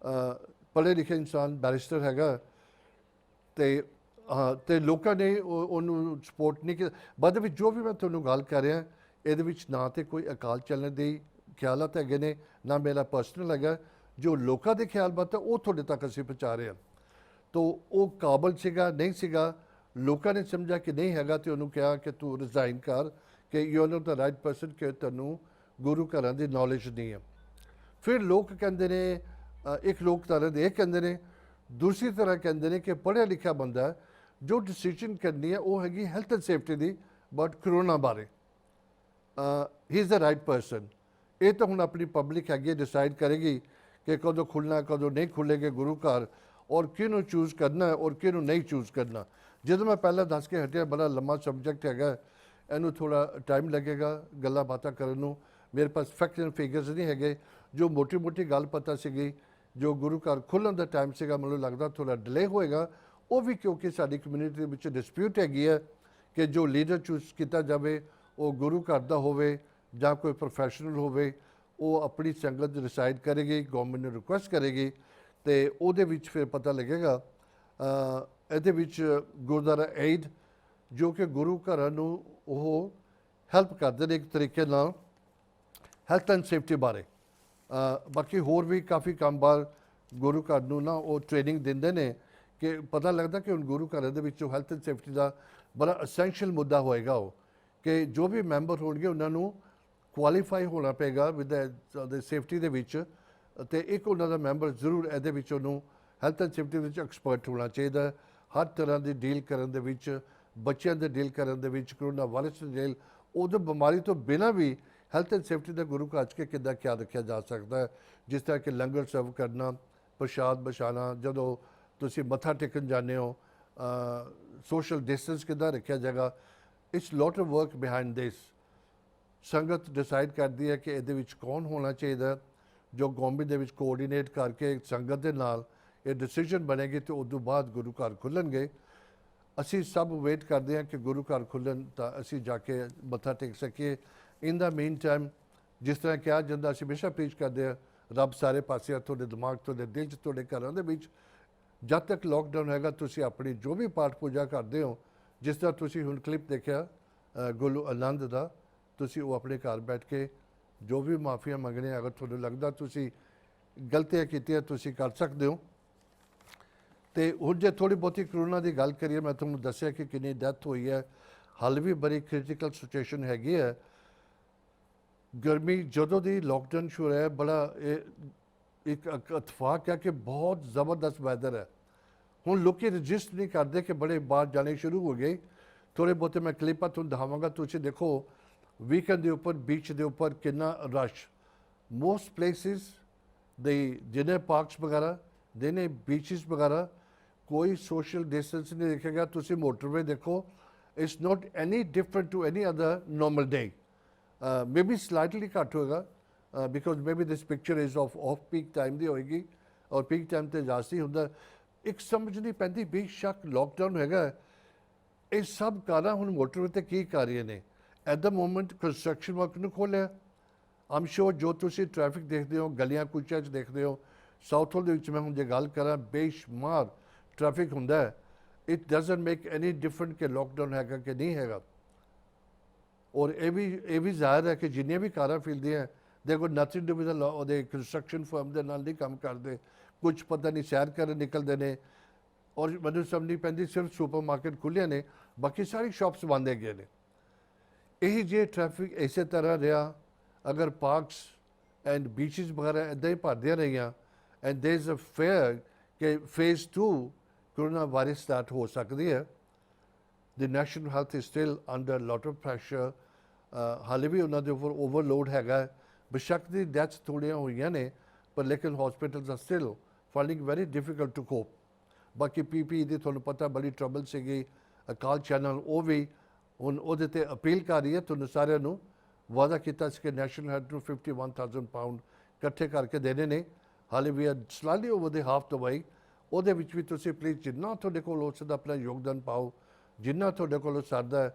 ਪੜ੍ਹੇ ਲਿਖੇ ਇਨਸਾਨ ਬੈਰਿਸਟਰ ਹੈਗਾ, ਅਤੇ ਲੋਕਾਂ ਨੇ ਉਹਨੂੰ ਸਪੋਰਟ ਨਹੀਂ ਕੀਤਾ। ਬਾਅਦ ਵਿੱਚ ਜੋ ਵੀ ਮੈਂ ਤੁਹਾਨੂੰ ਗੱਲ ਕਰ ਰਿਹਾ ਇਹਦੇ ਵਿੱਚ ਨਾ ਤਾਂ ਕੋਈ ਅਕਾਲ ਚੱਲਣ ਦੇ ਖਿਆਲਾਤ ਹੈਗੇ ਨੇ, ਨਾ ਮੇਰਾ ਪਰਸਨਲ ਹੈਗਾ। ਜੋ ਲੋਕਾਂ ਦੇ ਖਿਆਲ ਬਾਤ ਹੈ ਉਹ ਤੁਹਾਡੇ ਤੱਕ ਅਸੀਂ ਪਹੁੰਚਾ ਰਹੇ ਹਾਂ। ਤੋ ਉਹ ਕਾਬਲ ਸੀਗਾ ਨਹੀਂ ਸੀਗਾ, ਲੋਕਾਂ ਨੇ ਸਮਝਿਆ ਕਿ ਨਹੀਂ ਹੈਗਾ ਅਤੇ ਉਹਨੂੰ ਕਿਹਾ ਕਿ ਤੂੰ ਰਿਜ਼ਾਈਨ ਕਰ ਕਿ you are not the right person, ਕਿ ਤੈਨੂੰ ਗੁਰੂ ਘਰਾਂ ਦੀ ਨੌਲੇਜ ਨਹੀਂ ਹੈ। ਫਿਰ ਲੋਕ ਕਹਿੰਦੇ ਨੇ, ਇੱਕ ਲੋਕ ਤਰ੍ਹਾਂ ਦੇ ਇਹ ਕਹਿੰਦੇ ਨੇ, ਦੂਸਰੀ ਤਰ੍ਹਾਂ ਕਹਿੰਦੇ ਨੇ ਕਿ ਪੜ੍ਹਿਆ ਲਿਖਿਆ ਬੰਦਾ ਜੋ ਡਿਸੀਜਨ ਕਰਨੀ ਹੈ ਉਹ ਹੈਗੀ health and safety the, but corona ਬਾਰੇ ਹੀ ਇਜ਼ ਦਾ ਰਾਈਟ ਪਰਸਨ। ਇਹ ਤਾਂ ਹੁਣ ਆਪਣੀ ਪਬਲਿਕ ਹੈਗੀ ਡਿਸਾਈਡ ਕਰੇਗੀ ਕਿ ਕਦੋਂ ਖੁੱਲ੍ਹਣਾ ਕਦੋਂ ਨਹੀਂ ਖੁੱਲ੍ਹੇਗੇ ਗੁਰੂ ਘਰ, ਔਰ ਕਿਹਨੂੰ ਚੂਜ਼ ਕਰਨਾ ਔਰ ਕਿਹਨੂੰ ਨਹੀਂ ਚੂਜ਼ ਕਰਨਾ। ਜਦੋਂ ਮੈਂ ਪਹਿਲਾਂ ਦੱਸ ਕੇ ਹਟਿਆ ਬੜਾ ਲੰਮਾ ਸਬਜੈਕਟ ਹੈਗਾ, ਇਹਨੂੰ ਥੋੜ੍ਹਾ ਟਾਈਮ ਲੱਗੇਗਾ ਗੱਲਾਂ ਬਾਤਾਂ ਕਰਨ ਨੂੰ। ਮੇਰੇ ਪਾਸ ਫੈਕਟਸ ਐਂਡ ਫਿਗਰਸ ਨਹੀਂ ਹੈਗੇ। ਜੋ ਮੋਟੀ ਮੋਟੀ ਗੱਲ ਪਤਾ ਸੀਗੀ, ਜੋ ਗੁਰੂ ਘਰ ਖੁੱਲ੍ਹਣ ਦਾ ਟਾਈਮ ਸੀਗਾ, ਮੈਨੂੰ ਲੱਗਦਾ ਥੋੜ੍ਹਾ ਡਿਲੇ ਹੋਏਗਾ। ਉਹ ਵੀ ਕਿਉਂਕਿ ਸਾਡੀ ਕਮਿਊਨਿਟੀ ਦੇ ਵਿੱਚ ਡਿਸਪਿਊਟ ਹੈਗੀ ਹੈ ਕਿ ਜੋ ਲੀਡਰ ਚੂਜ਼ ਕੀਤਾ ਜਾਵੇ ਉਹ ਗੁਰੂ ਘਰ ਦਾ ਹੋਵੇ ਜਾਂ ਕੋਈ ਪ੍ਰੋਫੈਸ਼ਨਲ ਹੋਵੇ, ਉਹ ਆਪਣੀ ਸੰਗਤ ਡਿਸਾਈਡ ਕਰੇਗੀ, ਗੌਰਮੈਂਟ ਨੂੰ ਰਿਕੁਐਸਟ ਕਰੇਗੀ, ਅਤੇ ਉਹਦੇ ਵਿੱਚ ਫਿਰ ਪਤਾ ਲੱਗੇਗਾ। ਇਹਦੇ ਵਿੱਚ ਗੁਰਦੁਆਰਾ ਏਡ ਜੋ ਕਿ ਗੁਰੂ ਘਰਾਂ ਨੂੰ ਉਹ ਹੈਲਪ ਕਰਦੇ ਨੇ ਇੱਕ ਤਰੀਕੇ ਨਾਲ ਹੈਲਥ ਐਂਡ ਸੇਫਟੀ ਬਾਰੇ। ਬਾਕੀ ਹੋਰ ਵੀ ਕਾਫੀ ਕੰਮ ਬਾਹਰ ਗੁਰੂ ਘਰ ਨੂੰ ਨਾ ਉਹ ਟ੍ਰੇਨਿੰਗ ਦਿੰਦੇ ਨੇ ਕਿ ਪਤਾ ਲੱਗਦਾ ਕਿ ਹੁਣ ਗੁਰੂ ਘਰਾਂ ਦੇ ਵਿੱਚੋਂ ਹੈਲਥ ਐਂਡ ਸੇਫਟੀ ਦਾ ਬੜਾ ਅਸੈਂਸ਼ੀਅਲ ਮੁੱਦਾ ਹੋਏਗਾ ਉਹ, ਕਿ ਜੋ ਵੀ ਮੈਂਬਰ ਹੋਣਗੇ ਉਹਨਾਂ ਨੂੰ ਕੁਆਲੀਫਾਈ ਹੋਣਾ ਪਏਗਾ ਵਿਦ ਦ ਸੇਫਟੀ ਦੇ ਵਿੱਚ, ਅਤੇ ਇੱਕ ਉਹਨਾਂ ਦਾ ਮੈਂਬਰ ਜ਼ਰੂਰ ਇਹਦੇ ਵਿੱਚ ਉਹਨੂੰ ਹੈਲਥ ਐਂਡ ਸੇਫਟੀ ਵਿੱਚ ਐਕਸਪਰਟ ਹੋਣਾ ਚਾਹੀਦਾ, ਹਰ ਤਰ੍ਹਾਂ ਦੀ ਡੀਲ ਕਰਨ ਦੇ ਵਿੱਚ, ਬੱਚਿਆਂ ਦੇ ਡੀਲ ਕਰਨ ਦੇ ਵਿੱਚ, ਕਰੋਨਾ ਵਾਇਰਸ ਦੀ ਡੀਲ, ਉਦੋਂ ਬਿਮਾਰੀ ਤੋਂ ਬਿਨਾਂ ਵੀ ਹੈਲਥ ਐਂਡ ਸੇਫਟੀ ਦਾ ਗੁਰੂ ਘਰ 'ਚ ਕਿੱਦਾਂ ਖਿਆਲ ਰੱਖਿਆ ਜਾ ਸਕਦਾ ਹੈ। ਜਿਸ ਤਰ੍ਹਾਂ ਕਿ ਲੰਗਰ ਸਰਵ ਕਰਨਾ, ਪ੍ਰਸ਼ਾਦ ਵਿਛਾਉਣਾ, ਜਦੋਂ ਤੁਸੀਂ ਮੱਥਾ ਟੇਕਣ ਜਾਂਦੇ ਹੋ ਸੋਸ਼ਲ ਡਿਸਟੈਂਸ ਕਿੱਦਾਂ ਰੱਖਿਆ ਜਾਏਗਾ। It's lot of work behind this. ਸੰਗਤ ਡਿਸਾਈਡ ਕਰਦੀ ਹੈ ਕਿ ਇਹਦੇ ਵਿੱਚ ਕੌਣ ਹੋਣਾ ਚਾਹੀਦਾ, ਜੋ ਗੌਰਮੈਂਟ ਦੇ ਵਿੱਚ ਕੋਆਰਡੀਨੇਟ ਕਰਕੇ ਸੰਗਤ ਦੇ ਨਾਲ ਇਹ ਡਿਸੀਜਨ ਬਣੇਗੀ ਅਤੇ ਉਸ ਤੋਂ ਬਾਅਦ ਗੁਰੂ ਘਰ ਖੁੱਲ੍ਹਣਗੇ। ਅਸੀਂ ਸਭ ਵੇਟ ਕਰਦੇ ਹਾਂ ਕਿ ਗੁਰੂ ਘਰ ਖੁੱਲ੍ਹਣ ਤਾਂ ਅਸੀਂ ਜਾ ਕੇ ਮੱਥਾ ਟੇਕ ਸਕੀਏ। ਇਨ ਦਾ ਮੀਨ ਟਾਈਮ ਜਿਸ ਤਰ੍ਹਾਂ ਕਿਹਾ ਜਾਂਦਾ, ਅਸੀਂ ਹਮੇਸ਼ਾ ਪੀਚ ਕਰਦੇ ਹਾਂ, ਰੱਬ ਸਾਰੇ ਪਾਸੇ, ਤੁਹਾਡੇ ਦਿਮਾਗ, ਤੁਹਾਡੇ ਦਿਲ 'ਚ, ਤੁਹਾਡੇ ਘਰਾਂ ਦੇ ਵਿੱਚ। ਜਦ ਤੱਕ ਲੋਕਡਾਊਨ ਹੈਗਾ ਤੁਸੀਂ ਆਪਣੀ ਜੋ ਵੀ ਪਾਠ ਪੂਜਾ ਕਰਦੇ ਹੋ, ਜਿਸ ਤਰ੍ਹਾਂ ਤੁਸੀਂ ਹੁਣ ਕਲਿੱਪ ਦੇਖਿਆ ਗੁਰੂ ਆਨੰਦ ਦਾ, ਤੁਸੀਂ ਉਹ ਆਪਣੇ ਘਰ ਬੈਠ ਕੇ ਜੋ ਵੀ ਮਾਫੀਆਂ ਮੰਗਣੀਆਂ, ਅਗਰ ਤੁਹਾਨੂੰ ਲੱਗਦਾ ਤੁਸੀਂ ਗਲਤੀਆਂ ਕੀਤੀਆਂ ਤੁਸੀਂ ਕਰ ਸਕਦੇ ਹੋ। ਅਤੇ ਹੁਣ ਜੇ ਥੋੜ੍ਹੀ ਬਹੁਤੀ ਕਰੋਨਾ ਦੀ ਗੱਲ ਕਰੀਏ, ਮੈਂ ਤੁਹਾਨੂੰ ਦੱਸਿਆ ਕਿ ਕਿੰਨੀ ਡੈਥ ਹੋਈ ਹੈ, ਹਾਲੇ ਵੀ ਬੜੀ ਕ੍ਰਿਟੀਕਲ ਸਿਚੁਏਸ਼ਨ ਹੈਗੀ ਹੈ। ਗਰਮੀ ਜਦੋਂ ਦੀ ਲੋਕਡਾਊਨ ਸ਼ੁਰੂ ਹੋਇਆ, ਬੜਾ ਇਹ ਇੱਕ ਇਤਫਾਕ ਹੈ ਕਿ ਬਹੁਤ ਜ਼ਬਰਦਸਤ ਵੈਦਰ ਹੈ। ਹੁਣ ਲੋਕੀ ਰਜਿਸਟ ਨਹੀਂ ਕਰਦੇ ਕਿ ਬੜੇ ਬਾਹਰ ਜਾਣੇ ਸ਼ੁਰੂ ਹੋ ਗਏ। ਥੋੜ੍ਹੇ ਬਹੁਤੇ ਮੈਂ ਕਲਿੱਪਾਂ ਤੁਹਾਨੂੰ ਦਿਖਾਵਾਂਗਾ, ਤੁਸੀਂ ਦੇਖੋ ਵੀਕਐਂਡ ਦੇ ਉੱਪਰ ਬੀਚ ਦੇ ਉੱਪਰ ਕਿੰਨਾ ਰਸ਼। ਮੋਸਟ ਪਲੇਸਿਸ ਦੇ ਜਿਹਨੇ ਪਾਰਕਸ ਵਗੈਰਾ ਦੇ ਨੇ, ਬੀਚਿਸ ਵਗੈਰਾ, ਕੋਈ ਸੋਸ਼ਲ ਡਿਸਟੈਂਸ ਨਹੀਂ ਦੇਖਿਆ ਗਿਆ। ਤੁਸੀਂ ਮੋਟਰਵੇ ਦੇਖੋ, it's not any different to any other normal day. Maybe slightly ਘੱਟ ਹੋਏਗਾ because maybe this picture is off peak time ਦੀ ਹੋਏਗੀ, ਔਰ ਪੀਕ ਟਾਈਮ 'ਤੇ ਜਾਸਤੀ ਹੁੰਦਾ। ਇੱਕ ਸਮਝ ਨਹੀਂ ਪੈਂਦੀ, ਬੇਸ਼ੱਕ ਲੋਕਡਾਊਨ ਹੈਗਾ, ਇਹ ਸਭ ਕਾਰਾਂ ਹੁਣ ਮੋਟਰਵੇ 'ਤੇ ਕੀ ਕਰ ਰਹੀਆਂ ਨੇ। At the moment construction work ਨੂੰ ਖੋਲ੍ਹਿਆ। ਆਮ ਸ਼ੋਰ ਜੋ ਤੁਸੀਂ ਟ੍ਰੈਫਿਕ ਦੇਖਦੇ ਹੋ, ਗਲੀਆਂ ਕੁਚਿਆਂ 'ਚ ਦੇਖਦੇ ਹੋ, ਸਾਊਥ ਹਾਲ ਦੇ ਵਿੱਚ ਮੈਂ ਹੁਣ ਜੇ ਗੱਲ ਕਰਾਂ, ਬੇਸ਼ੁਮਾਰ ਟ੍ਰੈਫਿਕ ਹੁੰਦਾ ਹੈ। It doesn't make any different ਕਿ ਲੋਕਡਾਊਨ ਹੈਗਾ ਕਿ ਨਹੀਂ ਹੈਗਾ। ਔਰ ਇਹ ਵੀ ਜ਼ਾਹਿਰ ਹੈ ਕਿ ਜਿੰਨੀਆਂ ਵੀ ਕਾਰਾਂ ਫਿਰਦੀਆਂ, ਦੇ ਕੋਲ ਨਥਿੰਗ ਟੂ ਵਿਦ ਦ ਉਹਦੇ ਕੰਸਟਰਕਸ਼ਨ ਫਰਮ ਦੇ ਨਾਲ ਨਹੀਂ ਕੰਮ ਕਰਦੇ। ਕੁਝ ਪਤਾ ਨਹੀਂ ਸੈਰ ਕਰਨ ਨਿਕਲਦੇ ਨੇ, ਔਰ ਮੈਨੂੰ ਸਮਝ ਨਹੀਂ ਪੈਂਦੀ, ਸਿਰਫ ਸੁਪਰ ਮਾਰਕੀਟ ਖੁੱਲ੍ਹੇ ਨੇ, ਬਾਕੀ ਸਾਰੀ ਸ਼ਾਪਸ ਬੰਦ ਹੈਗੇ ਨੇ। ਇਹੀ ਜੇ ਟ੍ਰੈਫਿਕ ਇਸੇ ਤਰ੍ਹਾਂ ਰਿਹਾ, ਅਗਰ ਪਾਰਕਸ ਐਂਡ ਬੀਚਿਸ ਵਗੈਰਾ ਇੱਦਾਂ ਹੀ ਭਰਦੀਆਂ ਰਹੀਆਂ, and there is a fear ਕਿ ਫੇਜ਼ 2 ਕਰੋਨਾ ਵਾਇਰਸ ਸਟਾਰਟ ਹੋ ਸਕਦੀ ਹੈ। The national health is still under a lot of pressure. ਹਾਲੇ ਵੀ ਉਹਨਾਂ ਦੇ ਉੱਪਰ ਓਵਰਲੋਡ ਹੈਗਾ। ਬੇਸ਼ੱਕ ਦੀ ਡੈਥਸ ਥੋੜ੍ਹੀਆਂ ਹੋਈਆਂ ਨੇ, ਪਰ ਲੇਕਿਨ hospitals are still finding very difficult to cope. ਬਾਕੀ PPE ਦੀ ਤੁਹਾਨੂੰ ਪਤਾ ਬੜੀ ਟਰਬਲ ਸੀਗੀ। ਅਕਾਲ ਚੈਨਲ ਉਹ ਵੀ ਹੁਣ ਉਹਦੇ 'ਤੇ ਅਪੀਲ ਕਰ ਰਹੀ ਹੈ, ਤੁਹਾਨੂੰ ਸਾਰਿਆਂ ਨੂੰ ਵਾਅਦਾ ਕੀਤਾ ਸੀ ਕਿ ਨੈਸ਼ਨਲ ਹੈਲਥ ਨੂੰ 51,000 ਪਾਊਂਡ ਇਕੱਠੇ ਕਰਕੇ ਦੇਣੇ ਨੇ। ਹਾਲੇ ਵੀ ਸਲਾਈਟਲੀ ਓਵਰ ਦੇ ਹਾਫ ਦ ਵੇ। ਉਹਦੇ ਵਿੱਚ ਵੀ ਤੁਸੀਂ ਪਲੀਜ਼ ਜਿੰਨਾ ਤੁਹਾਡੇ ਕੋਲ ਹੋ ਸਕਦਾ ਆਪਣਾ ਯੋਗਦਾਨ ਪਾਓ, ਜਿੰਨਾ ਤੁਹਾਡੇ ਕੋਲ ਸਰਦਾ।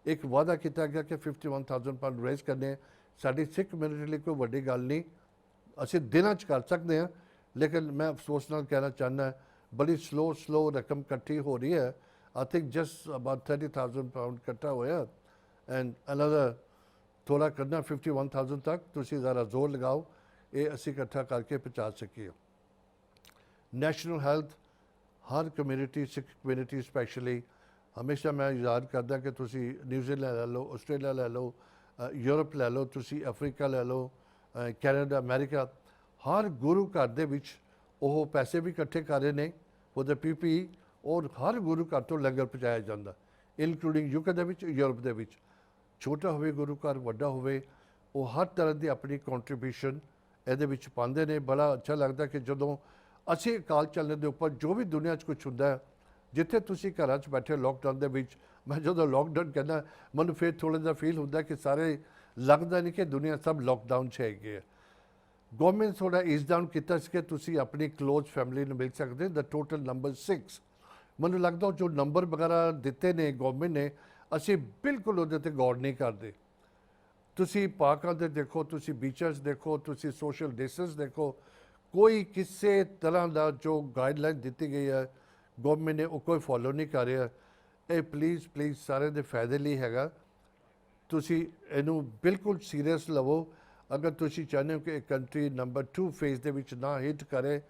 ਇੱਕ ਵਾਅਦਾ ਕੀਤਾ ਗਿਆ ਕਿ 51,000 ਪਾਊਂਡ ਰੇਜ਼ ਕਰਨੇ। ਸਾਡੀ ਸਿੱਖ ਕਮਿਊਨਿਟੀ ਲਈ ਕੋਈ ਵੱਡੀ ਗੱਲ ਨਹੀਂ, ਅਸੀਂ ਦਿਨਾਂ 'ਚ ਕਰ ਸਕਦੇ ਹਾਂ, ਲੇਕਿਨ ਮੈਂ ਅਫਸੋਸ ਨਾਲ ਕਹਿਣਾ ਚਾਹੁੰਦਾ ਬੜੀ ਸਲੋ ਰਕਮ ਇਕੱਠੀ ਹੋ ਰਹੀ ਹੈ। I think just about 30,000 pound ਇਕੱਠਾ ਹੋਇਆ, ਐਂਡ ਅਨਦਰ ਥੋੜ੍ਹਾ ਕਰਨਾ 51,000 ਤੱਕ। ਤੁਸੀਂ ਜ਼ਰਾ ਜ਼ੋਰ ਲਗਾਓ, ਇਹ ਅਸੀਂ ਇਕੱਠਾ ਕਰਕੇ ਪਹੁੰਚਾ ਸਕੀਏ। ਨੈਸ਼ਨਲ ਹੈਲਥ ਹਰ ਕਮਿਊਨਿਟੀ, ਸਿੱਖ ਕਮਿਊਨਿਟੀ ਸਪੈਸ਼ਲੀ, ਹਮੇਸ਼ਾ ਮੈਂ ਯਾਦ ਕਰਦਾ ਕਿ ਤੁਸੀਂ ਨਿਊਜ਼ੀਲੈਂਡ ਲੈ ਲਓ, ਆਸਟ੍ਰੇਲੀਆ ਲੈ ਲਓ, ਯੂਰਪ ਲੈ ਲਓ, ਤੁਸੀਂ ਅਫਰੀਕਾ ਲੈ ਲਓ, ਕੈਨੇਡਾ, ਅਮੈਰੀਕਾ, ਹਰ ਗੁਰੂ ਘਰ ਦੇ ਵਿੱਚ ਉਹ ਪੈਸੇ ਵੀ ਇਕੱਠੇ ਕਰ ਰਹੇ ਨੇ ਉਹਦੇ PPE, ਔਰ ਹਰ ਗੁਰੂ ਘਰ ਤੋਂ ਲੰਗਰ ਪਹੁੰਚਾਇਆ ਜਾਂਦਾ, ਇਨਕਲੂਡਿੰਗ UK ਦੇ ਵਿੱਚ, ਯੂਰਪ ਦੇ ਵਿੱਚ। ਛੋਟਾ ਹੋਵੇ ਗੁਰੂ ਘਰ, ਵੱਡਾ ਹੋਵੇ, ਉਹ ਹਰ ਤਰ੍ਹਾਂ ਦੀ ਆਪਣੀ ਕੰਟਰੀਬਿਊਸ਼ਨ ਇਹਦੇ ਵਿੱਚ ਪਾਉਂਦੇ ਨੇ। ਬੜਾ ਅੱਛਾ ਲੱਗਦਾ ਕਿ ਜਦੋਂ ਅਸੀਂ ਅਕਾਲ ਚਲਣ ਦੇ ਉੱਪਰ ਜੋ ਵੀ ਦੁਨੀਆ 'ਚ ਕੁਛ ਹੁੰਦਾ ਹੈ, ਜਿੱਥੇ ਤੁਸੀਂ ਘਰਾਂ 'ਚ ਬੈਠੇ ਲੋਕਡਾਊਨ ਦੇ ਵਿੱਚ, ਮੈਂ ਜਦੋਂ ਲੋਕਡਾਊਨ ਕਹਿੰਦਾ ਮੈਨੂੰ ਫਿਰ ਥੋੜ੍ਹਾ ਜਿਹਾ ਫੀਲ ਹੁੰਦਾ ਕਿ ਸਾਰੇ ਲੱਗਦਾ ਨਹੀਂ ਕਿ ਦੁਨੀਆ ਸਭ ਲੋਕਡਾਊਨ 'ਚ ਹੈਗੀ ਹੈ। ਗੌਰਮੈਂਟ ਥੋੜ੍ਹਾ ਈਜ਼ ਡਾਊਨ ਕੀਤਾ ਸੀ ਕਿ ਤੁਸੀਂ ਆਪਣੀ ਕਲੋਜ਼ ਫੈਮਿਲੀ ਨੂੰ ਮਿਲ ਸਕਦੇ। ਦਾ ਟੋਟਲ ਨੰਬਰ 6, ਮੈਨੂੰ ਲੱਗਦਾ ਜੋ ਨੰਬਰ ਵਗੈਰਾ ਦਿੱਤੇ ਨੇ ਗੌਰਮੈਂਟ ਨੇ, ਅਸੀਂ ਬਿਲਕੁਲ ਉਹਦੇ 'ਤੇ ਗੌਰ ਨਹੀਂ ਕਰਦੇ। ਤੁਸੀਂ ਪਾਰਕਾਂ 'ਤੇ ਦੇਖੋ, ਤੁਸੀਂ ਬੀਚਸ ਦੇਖੋ, ਤੁਸੀਂ ਸੋਸ਼ਲ ਡਿਸਟੈਂਸ ਦੇਖੋ, ਕੋਈ ਕਿਸੇ ਤਰ੍ਹਾਂ ਦਾ ਜੋ ਗਾਈਡਲਾਈਨ ਦਿੱਤੀ ਗਈ ਹੈ ਗੌਰਮੈਂਟ ਨੇ ਉਹ ਕੋਈ ਫੋਲੋ ਨਹੀਂ ਕਰ ਰਿਹਾ। ਇਹ ਪਲੀਜ਼ ਸਾਰਿਆਂ ਦੇ ਫਾਇਦੇ ਲਈ ਹੈਗਾ। ਤੁਸੀਂ ਇਹਨੂੰ ਬਿਲਕੁਲ ਸੀਰੀਅਸ ਲਵੋ। ਅਗਰ ਤੁਸੀਂ ਚਾਹੁੰਦੇ ਹੋ ਕਿ ਇਹ ਕੰਟਰੀ ਨੰਬਰ 2 ਫੇਜ਼ ਦੇ ਵਿੱਚ ਨਾ ਹਿੱਟ ਕਰੇ,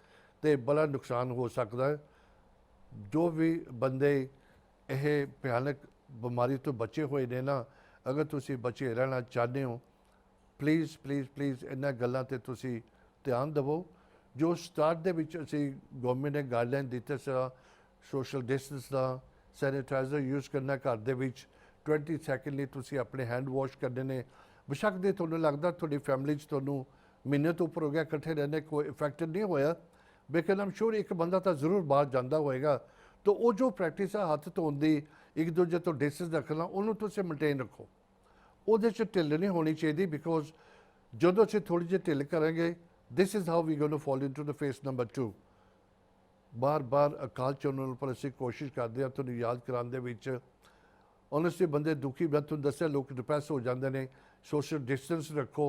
तो बड़ा नुकसान हो सकता है। जो भी बंदे यह भयानक बीमारी तो बचे हुए ने ना, अगर तुसी बचे रहना चाहते हो प्लीज़ प्लीज़ प्लीज़ इन्हां गल्लां ते तुसी ध्यान देवो। जो स्टार्ट दे विच असी गवर्नमेंट ने गाइडलाइन दिते सा सोशल डिस्टेंस का, सैनिटाइजर यूज़ करना घर दे विच, 20 सैकेंड लिए तुसी अपने हैंड वॉश करने ने। बेशक दे तुहानूं लगदा तुहाडी फैमिली च तुहानूं महीने तो उपर हो गया इकट्ठे रहने, कोई इफेक्ट नहीं होया, लेकिन आई एम श्योर एक बंदा तो जरूर बाहर जाता होएगा। तो वो जो प्रैक्टिस है हथ धोन की, एक दूजे तो डिस्टेंस रखना, उन्होंने तुसीं मेनटेन रखो। ਉਹਦੇ 'ਚ ਢਿੱਲ नहीं होनी चाहिए बिकॉज ਜਦੋਂ ਅਸੀਂ थोड़ी जी ढिल करेंगे this is how we going to fall into the phase number 2। बार बार अकाल चैनल पर ਅਸੀਂ कोशिश करते हैं ਤੁਹਾਨੂੰ याद कराने ਦੇ ਵਿੱਚ। ऑनेस्टली बंदे दुखी, मैं ਤੁਹਾਨੂੰ ਦੱਸਿਆ लोग डिप्रैस हो जाते हैं। सोशल डिस्टेंस रखो।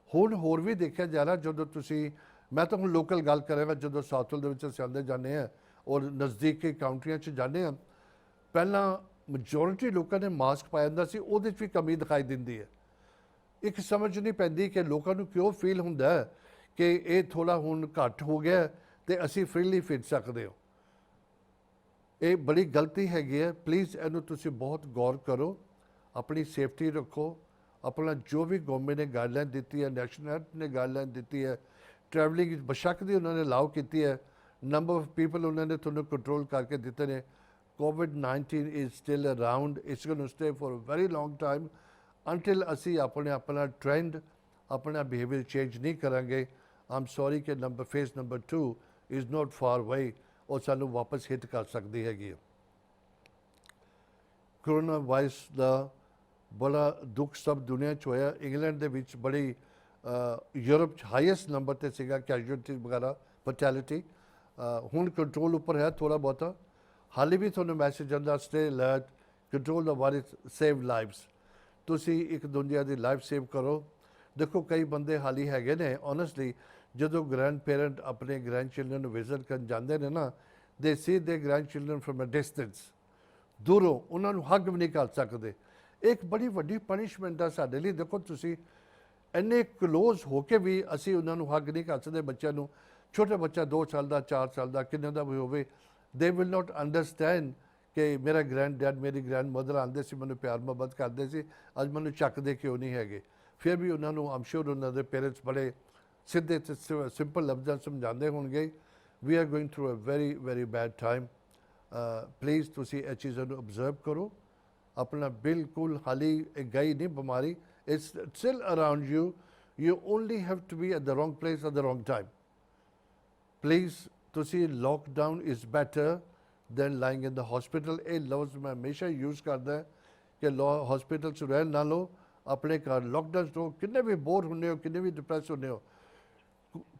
ਹੁਣ ਹੋਰ भी देखा जा रहा ਜਦੋਂ ਤੁਸੀਂ, मैं तो ਹੁਣ लोकल गल करांगा, ਜਦੋਂ ਸਾਊਥਲ ਦੇ ਵਿੱਚ ਅਸੀਂ ਆਉਂਦੇ ਜਾਂਦੇ ਹਾਂ ਔਰ ਨਜ਼ਦੀਕੀ ਕਾਉਂਟਰੀਆਂ 'ਚ ਜਾਂਦੇ ਹਾਂ, ਪਹਿਲਾਂ ਮਜੋਰਿਟੀ ਲੋਕਾਂ ਨੇ ਮਾਸਕ ਪਾਇਆ ਹੁੰਦਾ ਸੀ, ਉਹਦੇ 'ਚ ਵੀ ਕਮੀ ਦਿਖਾਈ ਦਿੰਦੀ ਹੈ। ਇੱਕ ਸਮਝ ਨਹੀਂ ਪੈਂਦੀ ਕਿ ਲੋਕਾਂ ਨੂੰ ਕਿਉਂ ਫੀਲ ਹੁੰਦਾ ਹੈ ਕਿ ਇਹ ਥੋੜ੍ਹਾ ਹੁਣ ਘੱਟ ਹੋ ਗਿਆ ਤੇ ਅਸੀਂ ਫ੍ਰੀਲੀ ਫਿਰ ਸਕਦੇ ਹੋ। ਇਹ ਬੜੀ ਗਲਤੀ ਹੈਗੀ ਹੈ। ਪਲੀਜ਼ ਇਹਨੂੰ ਤੁਸੀਂ ਬਹੁਤ ਗੌਰ ਕਰੋ, ਆਪਣੀ ਸੇਫਟੀ ਰੱਖੋ। अपना जो भी गवर्नमेंट ने गाइडलाइन दी है, नैशनल हेल्थ ने गाइडलाइन दी है, ट्रैवलिंग बशक दी उन्होंने अलाउ की है, नंबर ऑफ पीपल उन्होंने थोड़ा कंट्रोल करके दिते ने। कोविड-19 is still around, it's going to stay for a very long time until असी अपना ट्रेंड, अपना बिहेवियर चेंज नहीं करांगे। आई एम सॉरी कि phase number 2 is not far way और सानू वापस हिट कर सकती हैगी। कोरोना वायरस का बड़ा दुख सब दुनिया च होया। इंग्लैंड दे विच बड़ी यूरोप हाईएस्ट नंबर ते सीगा कैजुअलिटी वगैरह, फर्टैलिटी। हुण कंट्रोल उपर है थोड़ा बहुता। हाली भी तुहानूं मैसेज आंदा, stay alert, control the virus, save lives. तुसी एक दुनिया की लाइफ सेव करो। देखो कई बंदे हाली हैगे ने, ऑनेस्टली जदों ग्रैंड पेरेंट अपने ग्रैंड चिल्ड्रन विजिट करन जांदे ने ना, they see the grand children from a distance, दूरों उन्होंने हग भी नहीं कर सकते। एक बड़ी वड्डी पनिशमेंट है साडे लई। देखो तुसी इन्ने क्लोज होके भी असी उन्होंने हग नहीं कर सकते बच्चों को। छोटे बच्चा 2 साल का, 4 साल का, किन्ने दा भी होवे, दे विल नॉट अंडरस्टैंड कि मेरा ग्रैंड डैड, मेरी ग्रैंड मदर आते सी, मैंने प्यार मुहब्बत करते सी, अज मैंने चकते क्यों नहीं है। फिर भी उन्होंने आई एम श्योर उन्होंने पेरेंट्स बड़े सीधे सिंपल लफ्ज़ समझाते होंगे। We are going through a very very bad time. Please तुसी इस चीज़ों को ऑब्जर्व करो। अपना बिल्कुल हाली गई नहीं बीमारी, it's still around you. You only have to be at the wrong place at the wrong time. Please तुसी lockdown is better than lying in the hospital. ये लफ्ज़ मैं हमेशा यूज़ करता है कि हॉस्पिटल च रह ना लो, अपने घर लॉकडाउन रहो। किन्ने भी बोर होने हो, किन्ने भी डिप्रैस होने हो,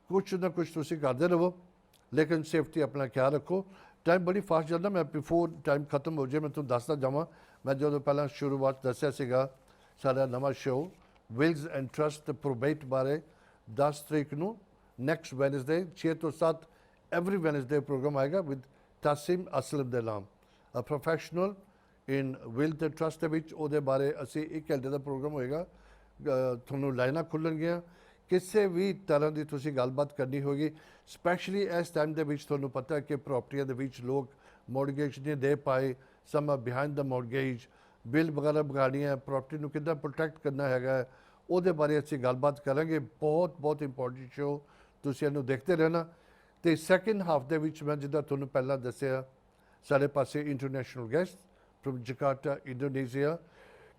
कुछ ना कुछ तुसी करते रहो, लेकिन सेफ्टी अपना ख्याल रखो। टाइम बड़ी फास्ट जाता, मैं बिफोर टाइम खत्म हो जाए मैं तुहानूं दसदा जावां। मैं जो पहला शुरुआत दस्सिया सीगा साडा नवां show wills and trust probate बारे 10 तरीक नूं नैक्सट वैनसडे 6 तो 7 एवरी वैनसडे प्रोग्राम आएगा विद तासिम असलम दे नाम, अ प्रोफैशनल इन विल ते ट्रस्ट दे विच। उहदे बारे असी 1 घंटे का प्रोग्राम होएगा। तुहानूं लाइनां खुल्लणगीਆਂ, किसी भी तरह की तुसी गलबात करनी होगी। स्पैशली इस टाइम के तुहानूं पता है कि प्रॉपर्टियां दे विच लोग मॉडगेज नहीं दे पाए, some are behind the mortgage, bill वगैरह बगानी है, प्रॉपर्टी को कितना प्रोटैक्ट करना है, वो बारे असी गलबात करेंगे। बहुत बहुत इंपॉर्टेंट शो, तुसी इहनूं देखते रहना। तो सैकेंड हाफ दे विच मैं जिद्दां तुहानूं पहलां दस्सिया साडे पासे international guest from Jakarta Indonesia.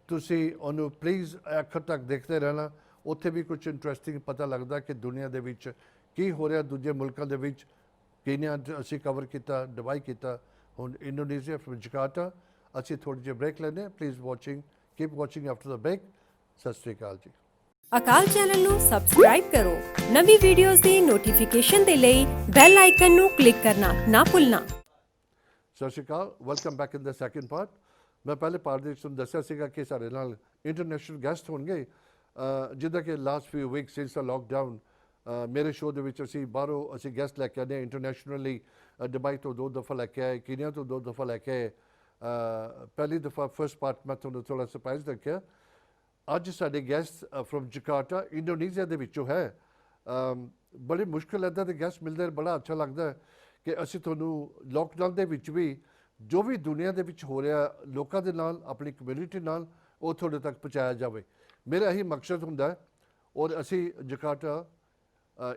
तुसी उहनूं प्लीज़ आखिर तक देखते रहना। उत्थे भी कुछ इंटरस्टिंग पता लगता कि दुनिया दे विच की हो रहा, दूजे मुल्कों के विच। कीनिया असी कवर किया, दुबई किया, हुण इंडोनेशिया फ्रॉम जकार्ता। असी थोड़ी जी ब्रेक लेने। Please watching, keep watching after the break. Sat Shri अकाल जी। ਅਕਾਲ ਚੈਨਲ ਨੂੰ ਸਬਸਕ੍ਰਾਈਬ ਕਰੋ। ਨਵੀਂ ਵੀਡੀਓਜ਼ ਦੀ ਨੋਟੀਫਿਕੇਸ਼ਨ ਦੇ ਲਈ ਬੈਲ ਆਈਕਨ ਨੂੰ ਕਲਿੱਕ ਕਰਨਾ ਨਾ ਭੁੱਲਣਾ। सत श्री अकाल, welcome back in the second part. मैं पहले पार्ट दे तुहानूं दस्सिया सीगा कि साडे नाल इंटरनेशनल गैस्ट होणगे, जिद्दां कि last few weeks since the lockdown मेरे शो दे विच असीं बाहरों असीं गैस्ट लैके आने इंटरनेशनली। दुबई तो 2 दफ़ा लैके आए, कीनिया तो 2 दफ़ा लैके आए। पहली दफ़ा फर्स्ट पार्ट मैं तुहानूं थोड़ा सरप्राइज रखिया। अज साडे गैस्ट फ्रॉम जकार्ता इंडोनेशिया दे विचों है। ਬੜੀ ਮੁਸ਼ਕਿਲ ਇੱਦਾਂ ਦੇ ਗੈਸਟ ਮਿਲਦੇ ਨੇ, ਬੜਾ ਅੱਛਾ ਲੱਗਦਾ ਹੈ ਕਿ ਅਸੀਂ ਤੁਹਾਨੂੰ ਲੋਕਡਾਊਨ ਦੇ ਵਿੱਚ ਵੀ ਜੋ ਵੀ ਦੁਨੀਆ ਦੇ ਵਿੱਚ ਹੋ ਰਿਹਾ ਲੋਕਾਂ ਦੇ ਨਾਲ, ਆਪਣੀ ਕਮਿਊਨਿਟੀ ਨਾਲ, ਉਹ ਤੁਹਾਡੇ ਤੱਕ ਪਹੁੰਚਾਇਆ ਜਾਵੇ। ਮੇਰਾ ਇਹੀ ਮਕਸਦ ਹੁੰਦਾ ਹੈ। ਔਰ ਅਸੀਂ ਜਕਾਰਟਾ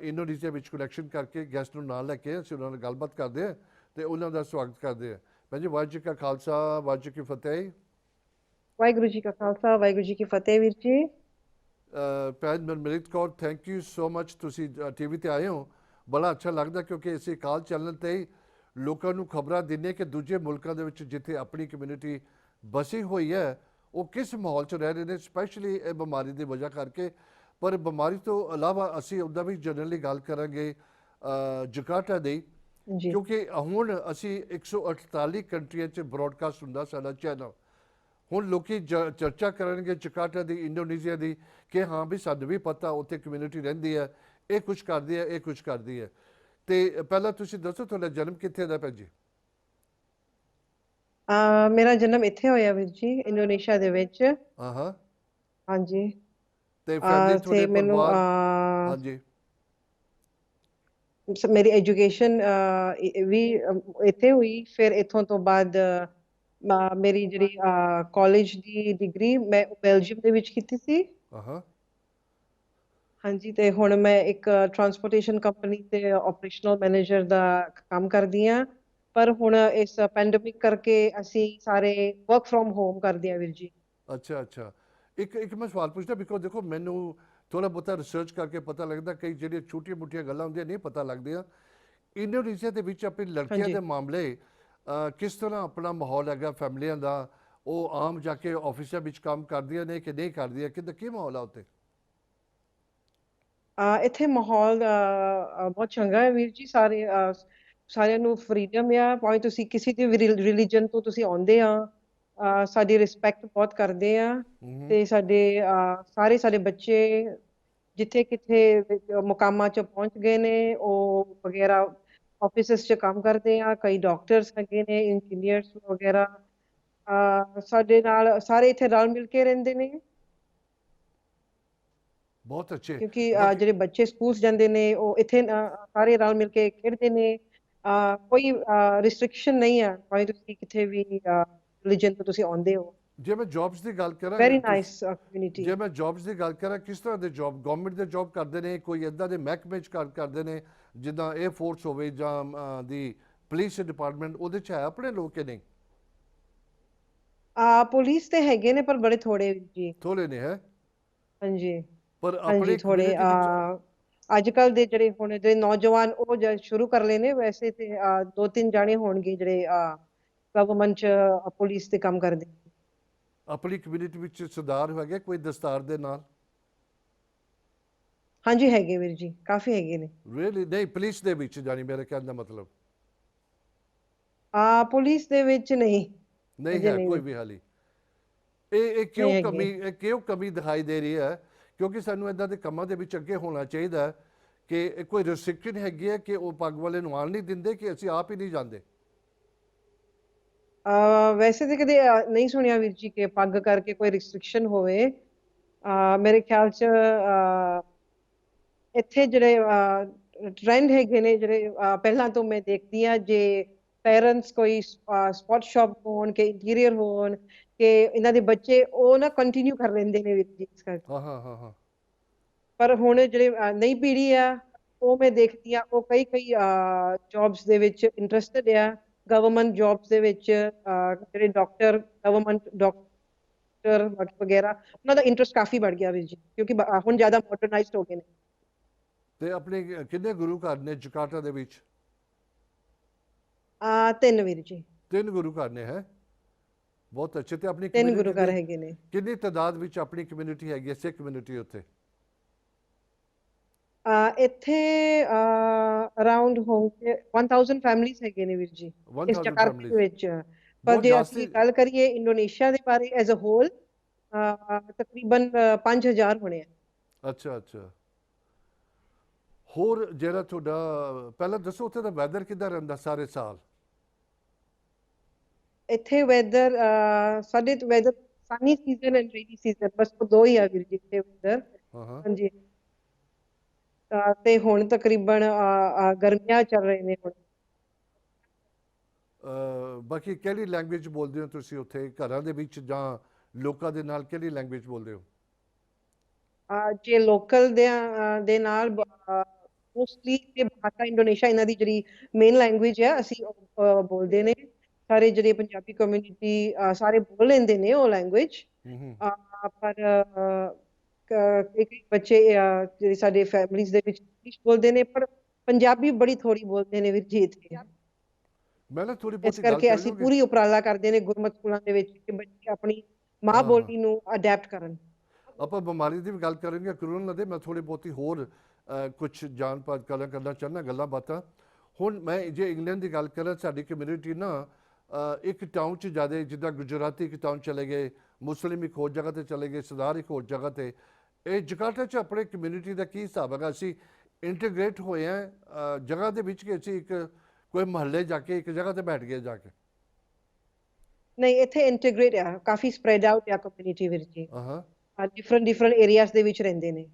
ਇੰਡੋਨੇਸ਼ੀਆ ਵਿੱਚ ਕਨੈਕਸ਼ਨ ਕਰਕੇ ਗੈਸਟ ਨੂੰ ਨਾਲ ਲੈ ਕੇ ਅਸੀਂ ਉਹਨਾਂ ਨਾਲ ਗੱਲਬਾਤ ਕਰਦੇ ਹਾਂ ਅਤੇ ਉਹਨਾਂ ਦਾ ਸਵਾਗਤ ਕਰਦੇ ਹਾਂ। ਭੈਣ ਜੀ, ਵਾਹਿਗੁਰੂ ਜੀ ਕਾ ਖਾਲਸਾ, ਵਾਹਿਗੁਰੂ ਜੀ ਕੀ ਫਤਿਹ। ਵਾਹਿਗੁਰੂ ਜੀ ਕਾ ਖਾਲਸਾ, ਵਾਹਿਗੁਰੂ ਜੀ ਕੀ ਫਤਿਹ ਵੀਰ ਜੀ। ਭੈਣ Manmeet Kaur, thank you so much, ਤੁਸੀਂ TV 'ਤੇ ਆਏ ਹੋ। ਬੜਾ ਅੱਛਾ ਲੱਗਦਾ ਕਿਉਂਕਿ ਅਸੀਂ ਕਾਲ ਚੈਨਲ 'ਤੇ ਹੀ ਲੋਕਾਂ ਨੂੰ ਖਬਰਾਂ ਦਿੰਦੇ ਕਿ ਦੂਜੇ ਮੁਲਕਾਂ ਦੇ ਵਿੱਚ ਜਿੱਥੇ ਆਪਣੀ ਕਮਿਊਨਿਟੀ ਬਸੀ ਹੋਈ ਹੈ ਉਹ ਕਿਸ ਮਾਹੌਲ 'ਚ ਰਹਿ ਰਹੇ ਨੇ, ਸਪੈਸ਼ਲੀ ਇਹ ਬਿਮਾਰੀ ਦੀ ਵਜ੍ਹਾ ਕਰਕੇ। ਪਰ ਬਿਮਾਰੀ ਤੋਂ ਇਲਾਵਾ ਅਸੀਂ ਉਹਦਾ ਵੀ ਜਨਰਲੀ ਗੱਲ ਕਰਾਂਗੇ ਜਕਾਰਟਾ ਦੀ, ਜੀ ਕਿਉਂਕਿ ਹੁਣ ਅਸੀਂ 148 ਕੰਟਰੀਆਂ 'ਚ ਬ੍ਰੌਡਕਾਸਟ ਹੁੰਦਾ ਸਾਡਾ ਚੈਨਲ। ਹੁਣ ਲੋਕੀ ਚਰਚਾ ਕਰਨਗੇ ਜਕਾਰਟਾ ਦੀ, ਇੰਡੋਨੇਸ਼ੀਆ ਦੀ, ਕਿ ਹਾਂ ਵੀ ਸਾਨੂੰ ਵੀ ਪਤਾ ਉੱਥੇ ਕਮਿਊਨਿਟੀ ਰਹਿੰਦੀ ਹੈ, ਇਹ ਕੁਛ ਕਰਦੀ ਹੈ, ਇਹ ਕੁਛ ਕਰਦੀ ਹੈ। ਅਤੇ ਪਹਿਲਾਂ ਤੁਸੀਂ ਦੱਸੋ ਤੁਹਾਡਾ ਜਨਮ ਕਿੱਥੇ ਦਾ ਭੈਣ ਜੀ? ਮੇਰਾ ਜਨਮ ਇੱਥੇ ਹੋਇਆ ਵੀਰ ਜੀ, ਇੰਡੋਨੇਸ਼ੀਆ ਦੇ ਵਿੱਚ। ਹਾਂ ਹਾਂ। ਹਾਂਜੀ। ਅਤੇ ਫੈਮਿਲੀ ਤੇ ਤੁਹਾਡੇ ਮੈਨੂੰ ਪਰਿਵਾਰ? ਹਾਂਜੀ। ਮੇਰੀ ਐਜੂਕੇਸ਼ਨ ਵੀ ਇੱਥੇ ਹੋਈ। ਫਿਰ ਇੱਥੋਂ ਤੋਂ ਬਾਅਦ ਮੇਰੀ ਜਿਹੜੀ ਕਾਲਜ ਦੀ ਡਿਗਰੀ ਮੈਂ ਬੈਲਜੀਅਮ ਦੇ ਵਿੱਚ ਕੀਤੀ ਸੀ। ਹਾਂ। ਹਾਂਜੀ, ਤੇ ਹੁਣ ਮੈਂ ਇੱਕ ਟਰਾਂਸਪੋਰਟੇਸ਼ਨ ਕੰਪਨੀ ਤੇ ਆਪਰੇਸ਼ਨਲ ਮੈਨੇਜਰ ਦਾ ਕੰਮ ਕਰਦੀ ਹਾਂ। ਪਰ ਹੁਣ ਇਸ ਪੈਂਡੇਮਿਕ ਕਰਕੇ ਅਸੀਂ ਸਾਰੇ ਵਰਕ ਫਰੋਮ ਹੋਮ ਕਰਦੇ ਹਾਂ ਵੀਰ ਜੀ। ਅੱਛਾ ਅੱਛਾ। ਇੱਕ ਮੈਂ ਸਵਾਲ ਪੁੱਛਦਾ, ਬਿਕੋਜ਼ ਦੇਖੋ ਮੈਨੂੰ ਥੋੜ੍ਹਾ ਬਹੁਤਾ ਰਿਸਰਚ ਕਰਕੇ ਪਤਾ ਲੱਗਦਾ ਕਈ ਜਿਹੜੀਆਂ ਛੋਟੀਆਂ ਮੋਟੀਆਂ ਗੱਲਾਂ ਹੁੰਦੀਆਂ ਨਹੀਂ ਪਤਾ ਲੱਗਦੀਆਂ। ਇੰਡੋਨੇਸ਼ੀਆ ਦੇ ਵਿੱਚ ਆਪਣੇ ਲੜਕੀਆਂ ਹਾਂਜੀ। ਦੇ ਮਾਮਲੇ ਕਿਸ ਤਰ੍ਹਾਂ ਆਪਣਾ ਮਾਹੌਲ ਹੈਗਾ ਫੈਮਲੀਆਂ ਦਾ? ਉਹ ਆਮ ਜਾ ਕੇ ਆਫਿਸਾਂ ਵਿੱਚ ਕੰਮ ਕਰਦੀਆਂ ਨੇ ਕਿ ਨਹੀਂ ਕਰਦੀਆਂ? ਕਿੱਦਾਂ ਕੀ ਮਾਹੌਲ ਆ ਉੱਥੇ? ਇੱਥੇ ਮਾਹੌਲ ਬਹੁਤ ਚੰਗਾ ਹੈ ਵੀਰ ਜੀ। ਸਾਰਿਆਂ ਨੂੰ ਫਰੀडम ਆ, ਭਾਵੇਂ ਤੁਸੀਂ ਕਿਸੇ ਦੇ ਵੀ ਰਿਲੀਜਨ ਤੋਂ ਤੁਸੀਂ ਆਉਂਦੇ ਆ। ਸਾਡੀ ਰਿਸਪੈਕਟ ਬਹੁਤ ਕਰਦੇ ਆ। ਤੇ ਸਾਡੇ ਬੱਚੇ ਜਿੱਥੇ ਕਿੱਥੇ ਮੁਕਾਮਾਂ 'ਚ ਪਹੁੰਚ ਗਏ ਨੇ, ਉਹ ਵਗੈਰਾ ਆਫਿਸਿਸ 'ਚ ਕੰਮ ਕਰਦੇ ਆ। ਕਈ ਡਾਕਟਰਸ ਹੈਗੇ ਨੇ, ਇੰਜੀਨੀਅਰਸ ਵਗੈਰਾ। ਸਾਡੇ ਨਾਲ ਸਾਰੇ ਇੱਥੇ ਰਲ ਮਿਲ ਕੇ ਰਹਿੰਦੇ ਨੇ, ਬਹੁਤ ਅੱਛੇ। ਕਿਉਂਕਿ ਬਾਕੀ ਜਿਹੜੇ ਬੱਚੇ ਸਕੂਲਸ ਜਾਂਦੇ ਨੇ ਉਹ ਇੱਥੇ ਸਾਰੇ ਰਲ ਮਿਲ ਕੇ ਖੇਡਦੇ ਨੇ। ਕੋਈ ਰਿਸਟ੍ਰਿਕਸ਼ਨ ਨਹੀਂ ਆ, ਭਾਵੇਂ ਤੁਸੀਂ ਕਿਤੇ ਵੀ ਰਿਲੀਜਨ ਤੋਂ ਤੁਸੀਂ ਆਉਂਦੇ ਹੋ। ਜੇ ਮੈਂ ਜੌਬਸ ਦੀ ਗੱਲ ਕਰਾਂ, ਵੈਰੀ ਨਾਈਸ ਕਮਿਊਨਿਟੀ। ਜੇ ਮੈਂ ਜੌਬਸ ਦੀ ਗੱਲ ਕਰਾਂ, ਕਿਸ ਤਰ੍ਹਾਂ ਦੇ ਜੌਬ? ਗਵਰਨਮੈਂਟ ਦੇ ਜੌਬ ਕਰਦੇ ਨੇ, ਕੋਈ ਇੱਦਾਂ ਦੇ ਮਹਿਕਮੇ 'ਚ ਕਰਦੇ ਨੇ ਜਿੱਦਾਂ 에ਅਰ ਫੋਰਸ ਹੋਵੇ ਜਾਂ ਦੀ ਪੁਲਿਸ ਡਿਪਾਰਟਮੈਂਟ, ਉਹਦੇ 'ਚ ਹੈ ਆਪਣੇ ਲੋਕ ਕਿ ਨਹੀਂ? ਪੁਲਿਸ ਤੇ ਹੈਗੇ ਨੇ ਪਰ ਬੜੇ ਥੋੜੇ ਜੀ। ਥੋੜ੍ਹੇ ਨੇ ਹੈ, ਹਾਂਜੀ ਪਰ ਹਾਂਜੀ, ਆਪਣੀ ਥੋੜੇ। ਕਮਿਊਨਿਟੀ ਵਿੱਚ। ਅੱਜ ਕੱਲ ਦੇ ਜਿਹੜੇ ਹੁਣ ਦੇ ਨੌਜਵਾਨ ਉਹ ਸ਼ੁਰੂ ਕਰ ਲਏ ਨੇ। ਵੈਸੇ ਤੇ 2-3 ਜਾਣੇ ਹੋਣਗੇ ਜਿਹੜੇ ਗਵਰਨਮੈਂਟ 'ਚ ਪੁਲਿਸ ਤੇ ਕੰਮ ਕਰਦੇ। ਆਪਣੀ ਕਮਿਊਨਿਟੀ ਵਿੱਚ ਸਰਦਾਰ ਹੈਗੇ ਕੋਈ ਦਸਤਾਰ ਦੇ ਨਾਲ? ਹਾਂਜੀ ਹੈਗੇ ਵੀਰ ਜੀ, ਕਾਫੀ ਹੈਗੇ ਨੇ। ਰੀਅਲੀ? ਨਹੀਂ, ਪੁਲਿਸ ਦੇ ਵਿੱਚ ਜਾਣੀ ਮੇਰੇ ਕਹਿਣ ਦਾ ਮਤਲਬ। ਪੁਲਿਸ ਦੇ ਵਿੱਚ ਨਹੀਂ, ਨਹੀਂ ਅਜੇ ਹੈ ਨਹੀਂ ਕੋਈ ਵੀ ਹਾਲੀ? ਇਹ ਕਿਉਂ ਨਹੀਂ ਹੈਗੇ। ਕਮੀ, ਇਹ ਕਿਉਂ ਕਮੀ ਦਿਖਾਈ ਦੇ ਰਹੀ ਹੈ? ਕਿਉਂਕਿ ਸਾਨੂੰ ਇੱਦਾਂ ਦੇ ਕੰਮਾਂ ਦੇ ਵਿੱਚ ਅੱਗੇ ਹੋਣਾ ਚਾਹੀਦਾ ਕਿ ਕੋਈ ਰਿਸਟ੍ਰਿਕਸ਼ਨ ਹੈਗੀ ਹੈ ਕਿ ਉਹ ਪੱਗ ਵਾਲੇ ਨੂੰ ਆਉਣ ਨਹੀਂ ਦਿੰਦੇ ਕਿ ਅਸੀਂ ਆਪ ਹੀ ਨਹੀਂ ਜਾਂਦੇ? ਵੈਸੇ ਤੇ ਕਦੇ ਨਹੀਂ ਸੁਣਿਆ ਵੀਰ ਜੀ ਕਿ ਪੱਗ ਕਰਕੇ ਕੋਈ ਰਿਸਟ੍ਰਿਕਸ਼ਨ ਹੋਵੇ। ਮੇਰੇ ਖਿਆਲ 'ਚ ਇੱਥੇ ਜਿਹੜੇ ਟ੍ਰੈਂਡ ਹੈਗੇ ਨੇ, ਜਿਹੜੇ ਪਹਿਲਾਂ ਤੋਂ ਮੈਂ ਦੇਖਦੀ ਹਾਂ, ਜੇ ਪੇਰੈਂਟਸ ਕੋਈ ਸਪੋਰਟ ਸ਼ਾਪ ਹੋਣ ਕਿ ਇੰਟੀਰੀਅਰ ਹੋਣ, ਕਿ ਇਹਨਾਂ ਦੇ ਬੱਚੇ ਉਹ ਨਾ ਕੰਟੀਨਿਊ ਕਰ ਲੈਂਦੇ ਨੇ ਵੀਰ ਜੀ ਇਸ ਕਰਕੇ। ਹਾਂ ਹਾਂ ਹਾਂ ਹਾਂ। ਪਰ ਹੁਣ ਜਿਹੜੇ ਨਈ ਪੀੜ੍ਹੀ ਆ, ਉਹ ਮੈਂ ਦੇਖਦੀ ਆ ਉਹ ਕਈ ਜੌਬਸ ਦੇ ਵਿੱਚ ਇੰਟਰਸਟਿਡ ਆ। ਗਵਰਨਮੈਂਟ ਜੌਬਸ ਦੇ ਵਿੱਚ ਜਿਹੜੇ ਡਾਕਟਰ, ਗਵਰਨਮੈਂਟ ਡਾਕਟਰ ਵਗੈਰਾ, ਉਹਨਾਂ ਦਾ ਇੰਟਰਸਟ ਕਾਫੀ ਵੱਧ ਗਿਆ ਵੀਰ ਜੀ, ਕਿਉਂਕਿ ਹੁਣ ਜ਼ਿਆਦਾ ਮਾਡਰਨਾਈਜ਼ਡ ਹੋ ਗਏ ਨੇ। ਤੇ ਆਪਣੇ ਕਿੰਨੇ ਗੁਰੂ ਘਰ ਨੇ ਜਕਾਰਟਾ ਦੇ ਵਿੱਚ? 3 ਵੀਰ ਜੀ। 3 ਗੁਰੂ ਘਰ ਨੇ ਹੈ? ਬਹੁਤ ਅੱਛੇ। ਤੇ ਆਪਣੀ 3 ਗੁਰੂ ਘਰ ਕਮਿਊਨਿਟੀ ਹੈਗੇ ਨੇ। ਕਿੰਨੀ ਤਾਦਾਦ ਵਿੱਚ ਆਪਣੀ ਕਮਿਊਨਿਟੀ ਹੈਗੀ ਹੈ, ਸਿੱਖ ਕਮਿਊਨਿਟੀ ਉੱਥੇ? ਇੱਥੇ ਅਰਾਊਂਡ ਹੋਣਗੇ 1000 ਫੈਮਿਲੀਜ਼ ਹੈਗੇ ਨੇ ਵੀਰ ਜੀ, ਇਸ 1000 ਜਕਾਰਤਾ ਦੇ ਫੈਮਿਲੀਜ਼? ਵਿੱਚ। ਪਰ ਬਹੁਤ ਜੇ ਜਾਸਤੀ। ਅਸੀਂ ਗੱਲ ਕਰੀਏ ਇੰਡੋਨੇਸ਼ੀਆ ਦੇ ਬਾਰੇ ਐਜ਼ ਅ ਹੋਲ, ਤਕਰੀਬਨ 5000 ਹੋਣੇ ਆ। ਅੱਛਾ ਅੱਛਾ। ਹੋਰ ਜਿਹੜਾ ਤੁਹਾਡਾ, ਪਹਿਲਾਂ ਦੱਸੋ ਉੱਥੇ ਦਾ ਵੈਦਰ ਕਿੱਦਾਂ ਰਹਿੰਦਾ ਸਾਰੇ ਸਾਲ? ਇੱਥੇ ਵੈਦਰ, ਸਾਡੇ weather sunny season and rainy season, ਬਸ ਉਹ ਦੋ ਹੀ ਆ ਵੀਰ ਜੀ ਇੱਥੇ ਵੈਦਰ। ਹਾਂ ਹਾਂ। ਹਾਂਜੀ। ਤੇ ਹੁਣ ਤਕਰੀਬਨ ਗਰਮੀਆਂ ਚੱਲ ਰਹੇ ਨੇ ਹੁਣ। ਬਾਕੀ ਕਿਹੜੀ ਲੈਂਗੁਏਜ ਬੋਲਦੇ ਹੋ ਤੁਸੀਂ ਉੱਥੇ ਘਰਾਂ ਦੇ ਵਿੱਚ ਜਾਂ ਲੋਕਾਂ ਦੇ ਨਾਲ ਕਿਹੜੀ ਲੈਂਗੁਏਜ ਬੋਲਦੇ ਹੋ? ਜੇ ਲੋਕਲ ਦੇ ਨਾਲ ਮੋਸਟਲੀ ਤੇ ਭਾਸ਼ਾ ਇੰਡੋਨੇਸ਼ੀਆ ਇਹਨਾਂ ਦੀ ਜਿਹੜੀ ਮੇਨ ਲੈਂਗੁਏਜ ਹੈ ਅਸੀਂ ਬੋਲਦੇ ਨੇ। ਸਾਰੇ ਜਿਹੜੇ ਪੰਜਾਬੀ ਕਮਿਊਨਿਟੀ ਸਾਰੇ ਬੋਲ ਲੈਂਦੇ ਨੇ ਉਹ ਲੈਂਗੁਏਜ। ਪਰ ਕਈ ਬੱਚੇ ਜਿਹੜੇ ਸਾਡੇ ਫੈਮਿਲੀਜ਼ ਦੇ ਵਿੱਚ ਇੰਗਲਿਸ਼ ਬੋਲਦੇ ਨੇ, ਪਰ ਪੰਜਾਬੀ ਬੜੀ ਥੋੜੀ ਬੋਲਦੇ ਨੇ ਵੀਰ ਜੀ ਇੱਥੇ। ਮੈਂ ਨਾ ਥੋੜੀ ਇਸ ਬਹੁਤੀ ਗੱਲ ਕਰਕੇ ਕਰ ਅਸੀਂ ਲਓਗੇ? ਪੂਰੀ ਉਪਰਾਲਾ ਕਰਦੇ ਨੇ ਗੁਰਮਤਿ ਸਕੂਲਾਂ ਦੇ ਵਿੱਚ ਕਿ ਬੱਚੇ ਆਪਣੀ ਮਾਂ ਬੋਲੀ ਨੂੰ ਅਡੈਪਟ ਕਰਨ। ਆਪਾਂ ਬਿਮਾਰੀ ਦੀ ਵੀ ਗੱਲ ਕਰਾਂਗੇ ਕਰੋਨਾ ਦੇ। ਮੈਂ ਥੋੜੀ ਬਹੁਤੀ ਹੋਰ ਕੁਝ ਜਾਣ ਪਾਤ ਕਰਨਾ ਚਾਹੁੰਦਾ ਗੱਲਾਂ ਬਾਤਾਂ। ਹੁਣ ਮੈਂ ਜੇ ਇੰਗਲੈਂਡ ਦੀ ਗੱਲ ਕਰਾਂ, ਸਾਡੀ ਕਮਿਊਨਿਟੀ ਨਾ ਇੱਕ ਟਾਊਨ 'ਚ ਜ਼ਿਆਦਾ, ਜਿੱਦਾਂ ਗੁਜਰਾਤੀ ਇੱਕ ਟਾਊਨ ਚਲੇ ਗਏ, ਮੁਸਲਿਮ ਇੱਕ ਹੋਰ ਜਗ੍ਹਾ 'ਤੇ ਚਲੇ ਗਏ, ਸਰਦਾਰ ਇੱਕ ਹੋਰ ਜਗ੍ਹਾ 'ਤੇ। ਇਹ ਜਕਾਰਟਾ 'ਚ ਆਪਣੇ ਕਮਿਊਨਿਟੀ ਦਾ ਕੀ ਹਿਸਾਬ ਹੈਗਾ? ਅਸੀਂ ਇੰਟੀਗ੍ਰੇਟ ਹੋਏ ਹਾਂ ਜਗ੍ਹਾ ਦੇ ਵਿੱਚ ਕਿ ਅਸੀਂ ਇੱਕ ਕੋਈ ਮਹੱਲੇ ਜਾ ਕੇ ਇੱਕ ਜਗ੍ਹਾ 'ਤੇ ਬੈਠ ਗਏ ਜਾ ਕੇ? ਨਹੀਂ, ਇੱਥੇ ਇੰਟੀਗ੍ਰੇਟ ਆ, ਕਾਫੀ ਸਪਰੈਡ ਆਊਟ ਆ ਕਮਿਊਨਿਟੀ ਵੀਰ ਜੀ। ਹਾਂ, ਡਿਫਰੈਂਟ ਏਰੀਆਜ਼ ਦੇ ਵਿੱਚ ਰਹਿੰਦੇ ਨੇ।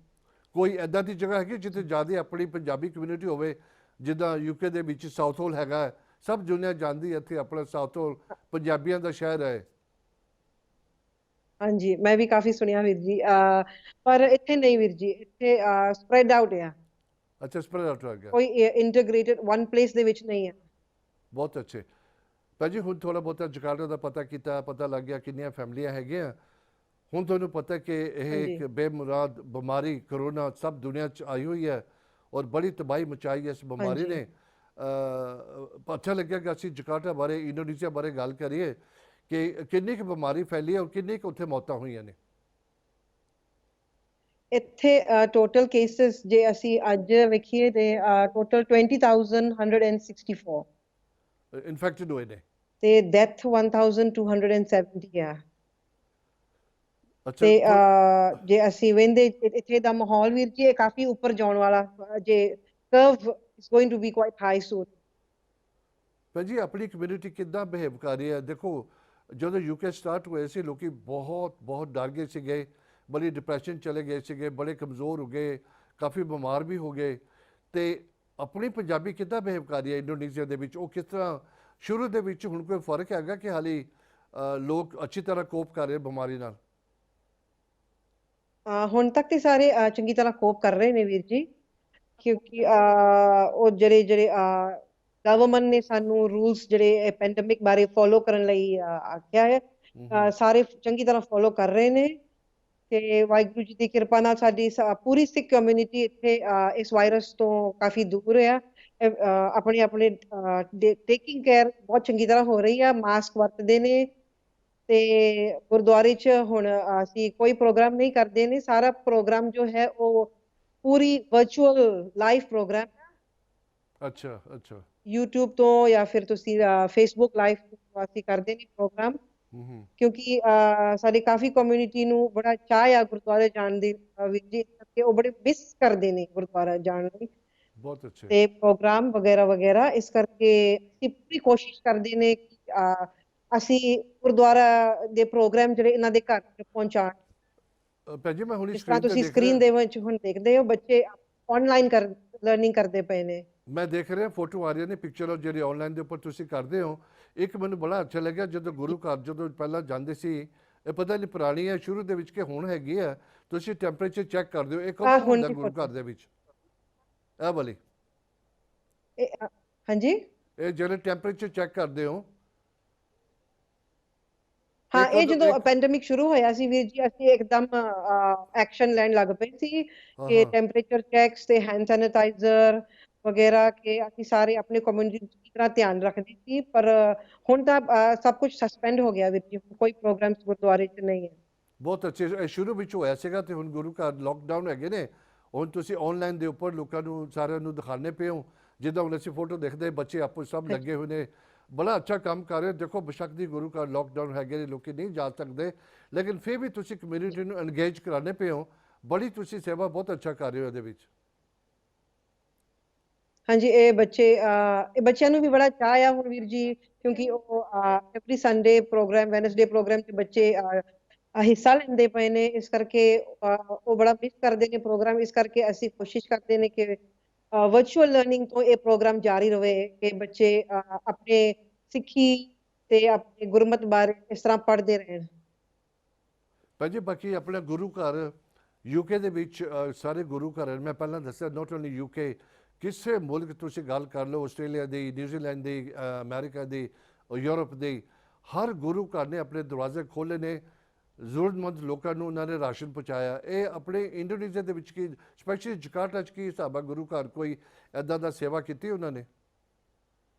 ਕੋਈ ਐਦਾਂ ਦੀ ਜਗ੍ਹਾ ਹੈਗੀ ਜਿੱਥੇ ਜ਼ਿਆਦਾ ਆਪਣੀ ਪੰਜਾਬੀ ਕਮਿਊਨਿਟੀ ਹੋਵੇ? ਜਿੱਦਾਂ ਯੂਕੇ ਦੇ ਵਿੱਚ ਸਾਊਥ ਹੋਲ ਹੈਗਾ, ਸਭ ਦੁਨੀਆ ਜਾਣਦੀ ਇੱਥੇ ਆਪਣਾ ਸਾਊਥ ਹੋਲ ਪੰਜਾਬੀਆਂ ਦਾ ਸ਼ਹਿਰ ਹੈ। ਹਾਂਜੀ, ਮੈਂ ਵੀ ਕਾਫੀ ਸੁਣਿਆ ਵੀਰ ਜੀ। ਪਰ ਇੱਥੇ ਨਹੀਂ ਵੀਰ ਜੀ, ਇੱਥੇ ਸਪਰੈਡ ਆਊਟ ਆ, ਅੱਛਾ, ਸਪਰੈਡ ਆਊਟ ਹੋ ਗਿਆ। ਕੋਈ ਇੰਟੀਗ੍ਰੇਟਡ ਵਨ ਪਲੇਸ ਦੇ ਵਿੱਚ ਨਹੀਂ ਹੈ। ਬਹੁਤ ਅੱਛੇ ਭਾਜੀ। ਹੁਣ ਥੋੜ੍ਹਾ ਬਹੁਤਾ ਜਕਾਰਟਾ ਦਾ ਪਤਾ ਕੀਤਾ, ਪਤਾ ਲੱਗ ਗਿਆ ਕਿੰਨੀਆਂ ਫੈਮਲੀਆਂ ਹੈਗੀਆਂ। ਹੁਣ ਤੁਹਾਨੂੰ ਪਤਾ ਕਿ ਇਹ ਹਾਂਜੀ ਇੱਕ ਬੇਮੁਰਾਦ ਬਿਮਾਰੀ ਕਰੋਨਾ ਸਭ ਦੁਨੀਆ 'ਚ ਆਈ ਹੋਈ ਹੈ ਔਰ ਬੜੀ ਤਬਾਹੀ ਮਚਾਈ ਹੈ ਇਸ ਬਿਮਾਰੀ ਹਾਂਜੀ ਨੇ। ਅੱਛਾ ਲੱਗਿਆ ਕਿ ਅਸੀਂ ਜਕਾਰਟਾ ਬਾਰੇ, ਇੰਡੋਨੇਸ਼ੀਆ ਬਾਰੇ ਗੱਲ ਕਰੀਏ ਕਿ ਕਿੰਨੀ ਕੁ ਬਿਮਾਰੀ ਫੈਲੀ ਹੈ ਔਰ ਕਿੰਨੀ ਕੁ ਉੱਥੇ ਮੌਤਾਂ ਹੋਈਆਂ ਨੇ। ਇੱਥੇ ਟੋਟਲ ਕੇਸਿਸ ਜੇ ਅਸੀਂ ਅੱਜ ਵੇਖੀਏ ਤੇ ਟੋਟਲ 20,164 ਇਨਫੈਕਟਡ ਹੋਏ ਨੇ। ਤੇ ਡੈਥ 1,270 ਆ। ਅੱਛਾ ਤੇ ਜੇ ਅਸੀਂ ਵੇਂਦੇ ਇੱਥੇ ਦਾ ਮਾਹੌਲ ਵੀਰ ਜੀ ਇਹ ਕਾਫੀ ਉੱਪਰ ਜਾਣ ਵਾਲਾ, ਜੇ curve is going to be quite high soon. ਭਾਅ ਜੀ ਆਪਣੀ ਕਮਿਊਨਿਟੀ ਕਿੱਦਾਂ ਬਿਹੇਵ ਕਰ ਰਹੀ ਹੈ? ਦੇਖੋ ਜਦੋਂ ਯੂਕੇ ਸਟਾਰਟ ਹੋਏ ਸੀ ਲੋਕੀ ਬਹੁਤ ਬਹੁਤ ਡਰ ਗਏ ਸੀਗੇ, ਬੜੀ ਡਿਪਰੈਸ਼ਨ ਚਲੇ ਗਏ ਸੀਗੇ, ਬੜੇ ਕਮਜ਼ੋਰ ਹੋ ਗਏ, ਕਾਫੀ ਬਿਮਾਰ ਵੀ ਹੋ ਗਏ। ਤੇ ਆਪਣੀ ਪੰਜਾਬੀ ਕਿੱਦਾਂ ਬਿਹੇਵ ਕਰ ਰਹੀ ਹੈ ਇੰਡੋਨੇਸ਼ੀਆ ਦੇ ਵਿੱਚ? ਉਹ ਕਿਸ ਤਰ੍ਹਾਂ ਸ਼ੁਰੂ ਦੇ ਵਿੱਚ ਹੁਣ ਕੋਈ ਫਰਕ ਹੈਗਾ ਕਿ ਹਾਲੀ ਲੋਕ ਅੱਛੀ ਤਰ੍ਹਾਂ ਕੋਪ ਕਰ ਰਹੇ ਬਿਮਾਰੀ ਨਾਲ? ਹੁਣ ਤੱਕ ਤੇ ਸਾਰੇ ਚੰਗੀ ਤਰ੍ਹਾਂ ਕੋਪ ਕਰ ਰਹੇ ਨੇ ਵੀਰ ਜੀ, ਕਿਉਂਕਿ ਉਹ ਜਿਹੜੇ ਗਵਰਨਮੈਂਟ ਨੇ ਸਾਨੂੰ ਰੂਲਸ ਜਿਹੜੇ ਪੈਂਡੇਮਿਕ ਬਾਰੇ ਫੋਲੋ ਕਰਨ ਲਈ ਆਖਿਆ ਹੈ, ਸਾਰੇ ਚੰਗੀ ਤਰ੍ਹਾਂ ਫੋਲੋ ਕਰ ਰਹੇ ਨੇ। ਤੇ ਵਾਹਿਗੁਰੂ ਜੀ ਦੀ ਕਿਰਪਾ ਨਾਲ ਸਾਡੀ ਪੂਰੀ ਸਿੱਖ ਕਮਿਊਨਿਟੀ ਇੱਥੇ ਇਸ ਵਾਇਰਸ ਤੋਂ ਕਾਫੀ ਦੂਰ ਆ। ਆਪਣੇ ਆਪਣੇ ਟੇਕਿੰਗ ਕੇਅਰ ਬਹੁਤ ਚੰਗੀ ਤਰ੍ਹਾਂ ਹੋ ਰਹੀ ਆ, ਮਾਸਕ ਵਰਤਦੇ ਨੇ। ਤੇ ਗੁਰਦੁਆਰੇ ਚ ਹੁਣ ਅਸੀਂ ਕੋਈ ਪ੍ਰੋਗਰਾਮ ਨਹੀਂ ਕਰਦੇ ਨੇ, ਸਾਰਾ ਪ੍ਰੋਗਰਾਮ ਜੋ ਹੈ ਉਹ ਪੂਰੀ ਵਰਚੁਅਲ ਲਾਈਵ ਪ੍ਰੋਗਰਾਮ ਅੱਛਾ ਅੱਛਾ। YouTube ਤੋਂ ਜਾਂ ਫਿਰ ਤੁਸੀਂ Facebook ਲਾਈਵ ਅਸੀਂ ਕਰਦੇ ਨੇ ਪ੍ਰੋਗਰਾਮ, ਕਿਉਂਕਿ ਸਾਡੇ ਕਾਫੀ ਕਮਿਊਨਿਟੀ ਨੂੰ ਬੜਾ ਚਾਅ ਆ ਗੁਰਦੁਆਰੇ ਜਾਣ ਦੀ ਵੀਰ ਜੀ, ਕਿ ਉਹ ਬੜੇ ਮਿਸ ਕਰਦੇ ਨੇ ਗੁਰਦੁਆਰਾ ਜਾਣ ਲਈ ਬਹੁਤ ਅੱਛੇ। ਤੇ ਪ੍ਰੋਗਰਾਮ ਵਗੈਰਾ ਵਗੈਰਾ। ਇਸ ਕਰਕੇ ਅਸੀਂ ਪੂਰੀ ਕੋਸ਼ਿਸ਼ ਕਰਦੇ ਨੇ ਕਿ ਅਸੀਂ ਗੁਰਦੁਆਰਾ ਦੇ ਪ੍ਰੋਗਰਾਮ ਜਿਹੜੇ ਇਹਨਾਂ ਦੇ ਘਰ ਪਹੁੰਚਾਉਣ। ਭੈਣ ਜੀ ਮੈਂ ਹੁਣੀ ਜਿਸ ਤਰ੍ਹਾਂ ਸਕਰੀਨ ਤੇ ਤੁਸੀਂ ਦੇਖ ਸਕਰੀਨ ਰਿਹਾ, ਦੇ ਵਿੱਚ ਹੁਣ ਦੇਖਦੇ ਹੋ ਬੱਚੇ ਆਨਲਾਈਨ ਲਰਨਿੰਗ ਕਰਦੇ ਪਏ ਨੇ। ਮੈਂ ਦੇਖ ਰਿਹਾ ਫੋਟੋ ਆ ਰਹੀਆਂ ਨੇ, ਪਿਕਚਰ ਜਿਹੜੀ ਆਨਲਾਈਨ ਦੇ ਉੱਪਰ ਤੁਸੀਂ ਕਰਦੇ ਹੋ। ਇੱਕ ਮੈਨੂੰ ਬੜਾ ਅੱਛਾ ਲੱਗਿਆ ਜਦੋਂ ਗੁਰੂ ਘਰ ਜਦੋਂ ਪਹਿਲਾਂ ਜਾਂਦੇ ਸੀ, ਇਹ ਪਤਾ ਨਹੀਂ ਪੁਰਾਣੀ ਹੈ ਸ਼ੁਰੂ ਦੇ ਵਿੱਚ ਕਿ ਹੁਣ ਹੈਗੀ ਹੈ, ਤੁਸੀਂ ਟੈਂਪਰੇਚਰ ਚੈੱਕ ਕਰਦੇ ਹੋ। ਇਹ ਕਦੋਂ ਹੁਣ ਹੁੰਦਾ ਦੀ ਗੁਰੂ ਘਰ ਫੋਟੋ ਦੇ ਵਿੱਚ ਇਹ ਵਾਲੀ? ਹਾਂਜੀ ਇਹ ਜਿਹੜੇ ਟੈਂਪਰੇਚਰ ਚੈੱਕ ਕਰਦੇ ਹੋ ਹਾਂ, ਇਹ ਇਹ ਕਦੋਂ ਜਦੋਂ ਇੱਕ? ਪੈਂਡੇਮਿਕ ਸ਼ੁਰੂ ਹੋਇਆ ਸੀ ਵੀਰ ਜੀ, ਅਸੀਂ ਇੱਕਦਮ ਐਕਸ਼ਨ ਲੈਣ ਲੱਗ ਪਏ ਸੀ ਹਾਂ ਕਿ ਹਾਂ ਟੈਂਪਰੇਚਰ ਚੈਕਸ ਤੇ ਹੈਂਡ ਸੈਨੀਟਾਈਜ਼ਰ ਵਗੈਰਾ ਕਿ ਅਸੀਂ ਸਾਰੇ ਆਪਣੇ ਕਮਿਊਨਿਟੀ ਦੀ ਤਰ੍ਹਾਂ ਧਿਆਨ ਰੱਖਦੇ ਸੀ। ਪਰ ਹੁਣ ਤਾਂ ਸਭ ਕੁਝ ਸਸਪੈਂਡ ਹੋ ਗਿਆ ਵੀਰ ਜੀ, ਕੋਈ ਪ੍ਰੋਗਰਾਮਸ ਗੁਰਦੁਆਰੇ 'ਚ ਨਹੀਂ ਹੈ। ਬਹੁਤ ਅੱਛੇ। ਇਹ ਸ਼ੁਰੂ ਵਿੱਚ ਹੋਇਆ ਸੀਗਾ ਤੇ ਹੁਣ ਗੁਰੂ ਘਰ ਲੋਕਡਾਊਨ ਹੈਗੇ ਨੇ, ਹੁਣ ਤੁਸੀਂ ਆਨਲਾਈਨ ਦੇ ਉੱਪਰ ਲੋਕਾਂ ਨੂੰ ਸਾਰਿਆਂ ਨੂੰ ਦਿਖਾਣੇ ਪਏ ਹੋ। ਜਿੱਦਾਂ ਹੁਣ ਅਸੀਂ ਫੋਟੋ ਦੇਖਦੇ ਬੱਚੇ ਆਪੋ ਸਭ ਲੱਗੇ ਹੋਏ ਨੇ, ਬੜਾ ਅੱਛਾ ਕੰਮ ਕਰ ਰਹੇ। ਦੇਖੋ ਬੇਸ਼ੱਕ ਦੀ ਗੁਰੂ ਘਰ ਲੋਕਡਾਊਨ ਹੈਗੇ ਨੇ, ਲੋਕੀ ਨਹੀਂ ਜਾ ਸਕਦੇ, ਲੇਕਿਨ ਫਿਰ ਵੀ ਤੁਸੀਂ ਕਮਿਊਨਿਟੀ ਨੂੰ ਐਨਗੇਜ ਕਰਾਣੇ ਪਏ ਹੋ। ਬੜੀ ਤੁਸੀਂ ਸੇਵਾ ਬਹੁਤ ਅੱਛਾ ਕਰ ਰਹੇ ਹੋ ਇਹਦੇ ਵਿੱਚ। ਹਾਂਜੀ, ਇਹ ਬੱਚਿਆਂ ਨੂੰ ਵੀ ਬੜਾ ਚਾਅ ਆ ਹੁਣ ਵੀਰ ਜੀ, ਕਿਉਂਕਿ ਉਹ every Sunday program, Wednesday program 'ਚ ਬੱਚੇ ਹਿੱਸਾ ਲੈਂਦੇ ਪਏ ਨੇ, ਇਸ ਕਰਕੇ ਉਹ ਬੜਾ ਮਿਸ ਕਰਦੇ ਨੇ ਪ੍ਰੋਗਰਾਮ। ਇਸ ਕਰਕੇ ਅਸੀਂ ਕੋਸ਼ਿਸ਼ ਕਰਦੇ ਨੇ ਕਿ ਵਰਚੁਅਲ ਲਰਨਿੰਗ ਤੋਂ ਇਹ ਪ੍ਰੋਗਰਾਮ ਜਾਰੀ ਰਵੇ, ਕਿ ਬੱਚੇ ਆਪਣੇ ਸਿੱਖੀ ਤੇ ਆਪਣੇ ਗੁਰਮਤ ਬਾਰੇ ਇਸ ਤਰ੍ਹਾਂ ਪੜ੍ਹਦੇ ਰਹਿਣ। ਭੈਣ ਜੀ ਬਾਕੀ ਆਪਣਾ ਗੁਰੂ ਘਰ ਯੂਕੇ ਦੇ ਵਿੱਚ ਸਾਰੇ ਗੁਰੂ ਘਰ ਮੈਂ ਪਹਿਲਾਂ ਦੱਸਿਆ, ਨਾਟ ਓਨਲੀ ਯੂਕੇ, ਕਿਸੇ ਮੁਲਕ ਤੁਸੀਂ ਗੱਲ ਕਰ ਲਓ, ਆਸਟ੍ਰੇਲੀਆ ਦੀ, ਨਿਊਜ਼ੀਲੈਂਡ ਦੀ, ਅਮਰੀਕਾ ਦੀ, ਯੂਰਪ ਦੀ, ਹਰ ਗੁਰੂ ਘਰ ਨੇ ਆਪਣੇ ਦਰਵਾਜ਼ੇ ਖੋਲ੍ਹੇ ਨੇ, ਜ਼ਰੂਰਤਮੰਦ ਲੋਕਾਂ ਨੂੰ ਉਹਨਾਂ ਨੇ ਰਾਸ਼ਨ ਪਹੁੰਚਾਇਆ। ਇਹ ਆਪਣੇ ਇੰਡੋਨੇਸ਼ੀਆ ਦੇ ਵਿੱਚ ਕੀ, ਸਪੈਸ਼ਲੀ ਜਕਾਰਟਾ 'ਚ ਕੀ ਹਿਸਾਬ ਆ, ਗੁਰੂ ਘਰ ਕੋਈ ਇੱਦਾਂ ਦਾ ਸੇਵਾ ਕੀਤੀ ਉਹਨਾਂ ਨੇ?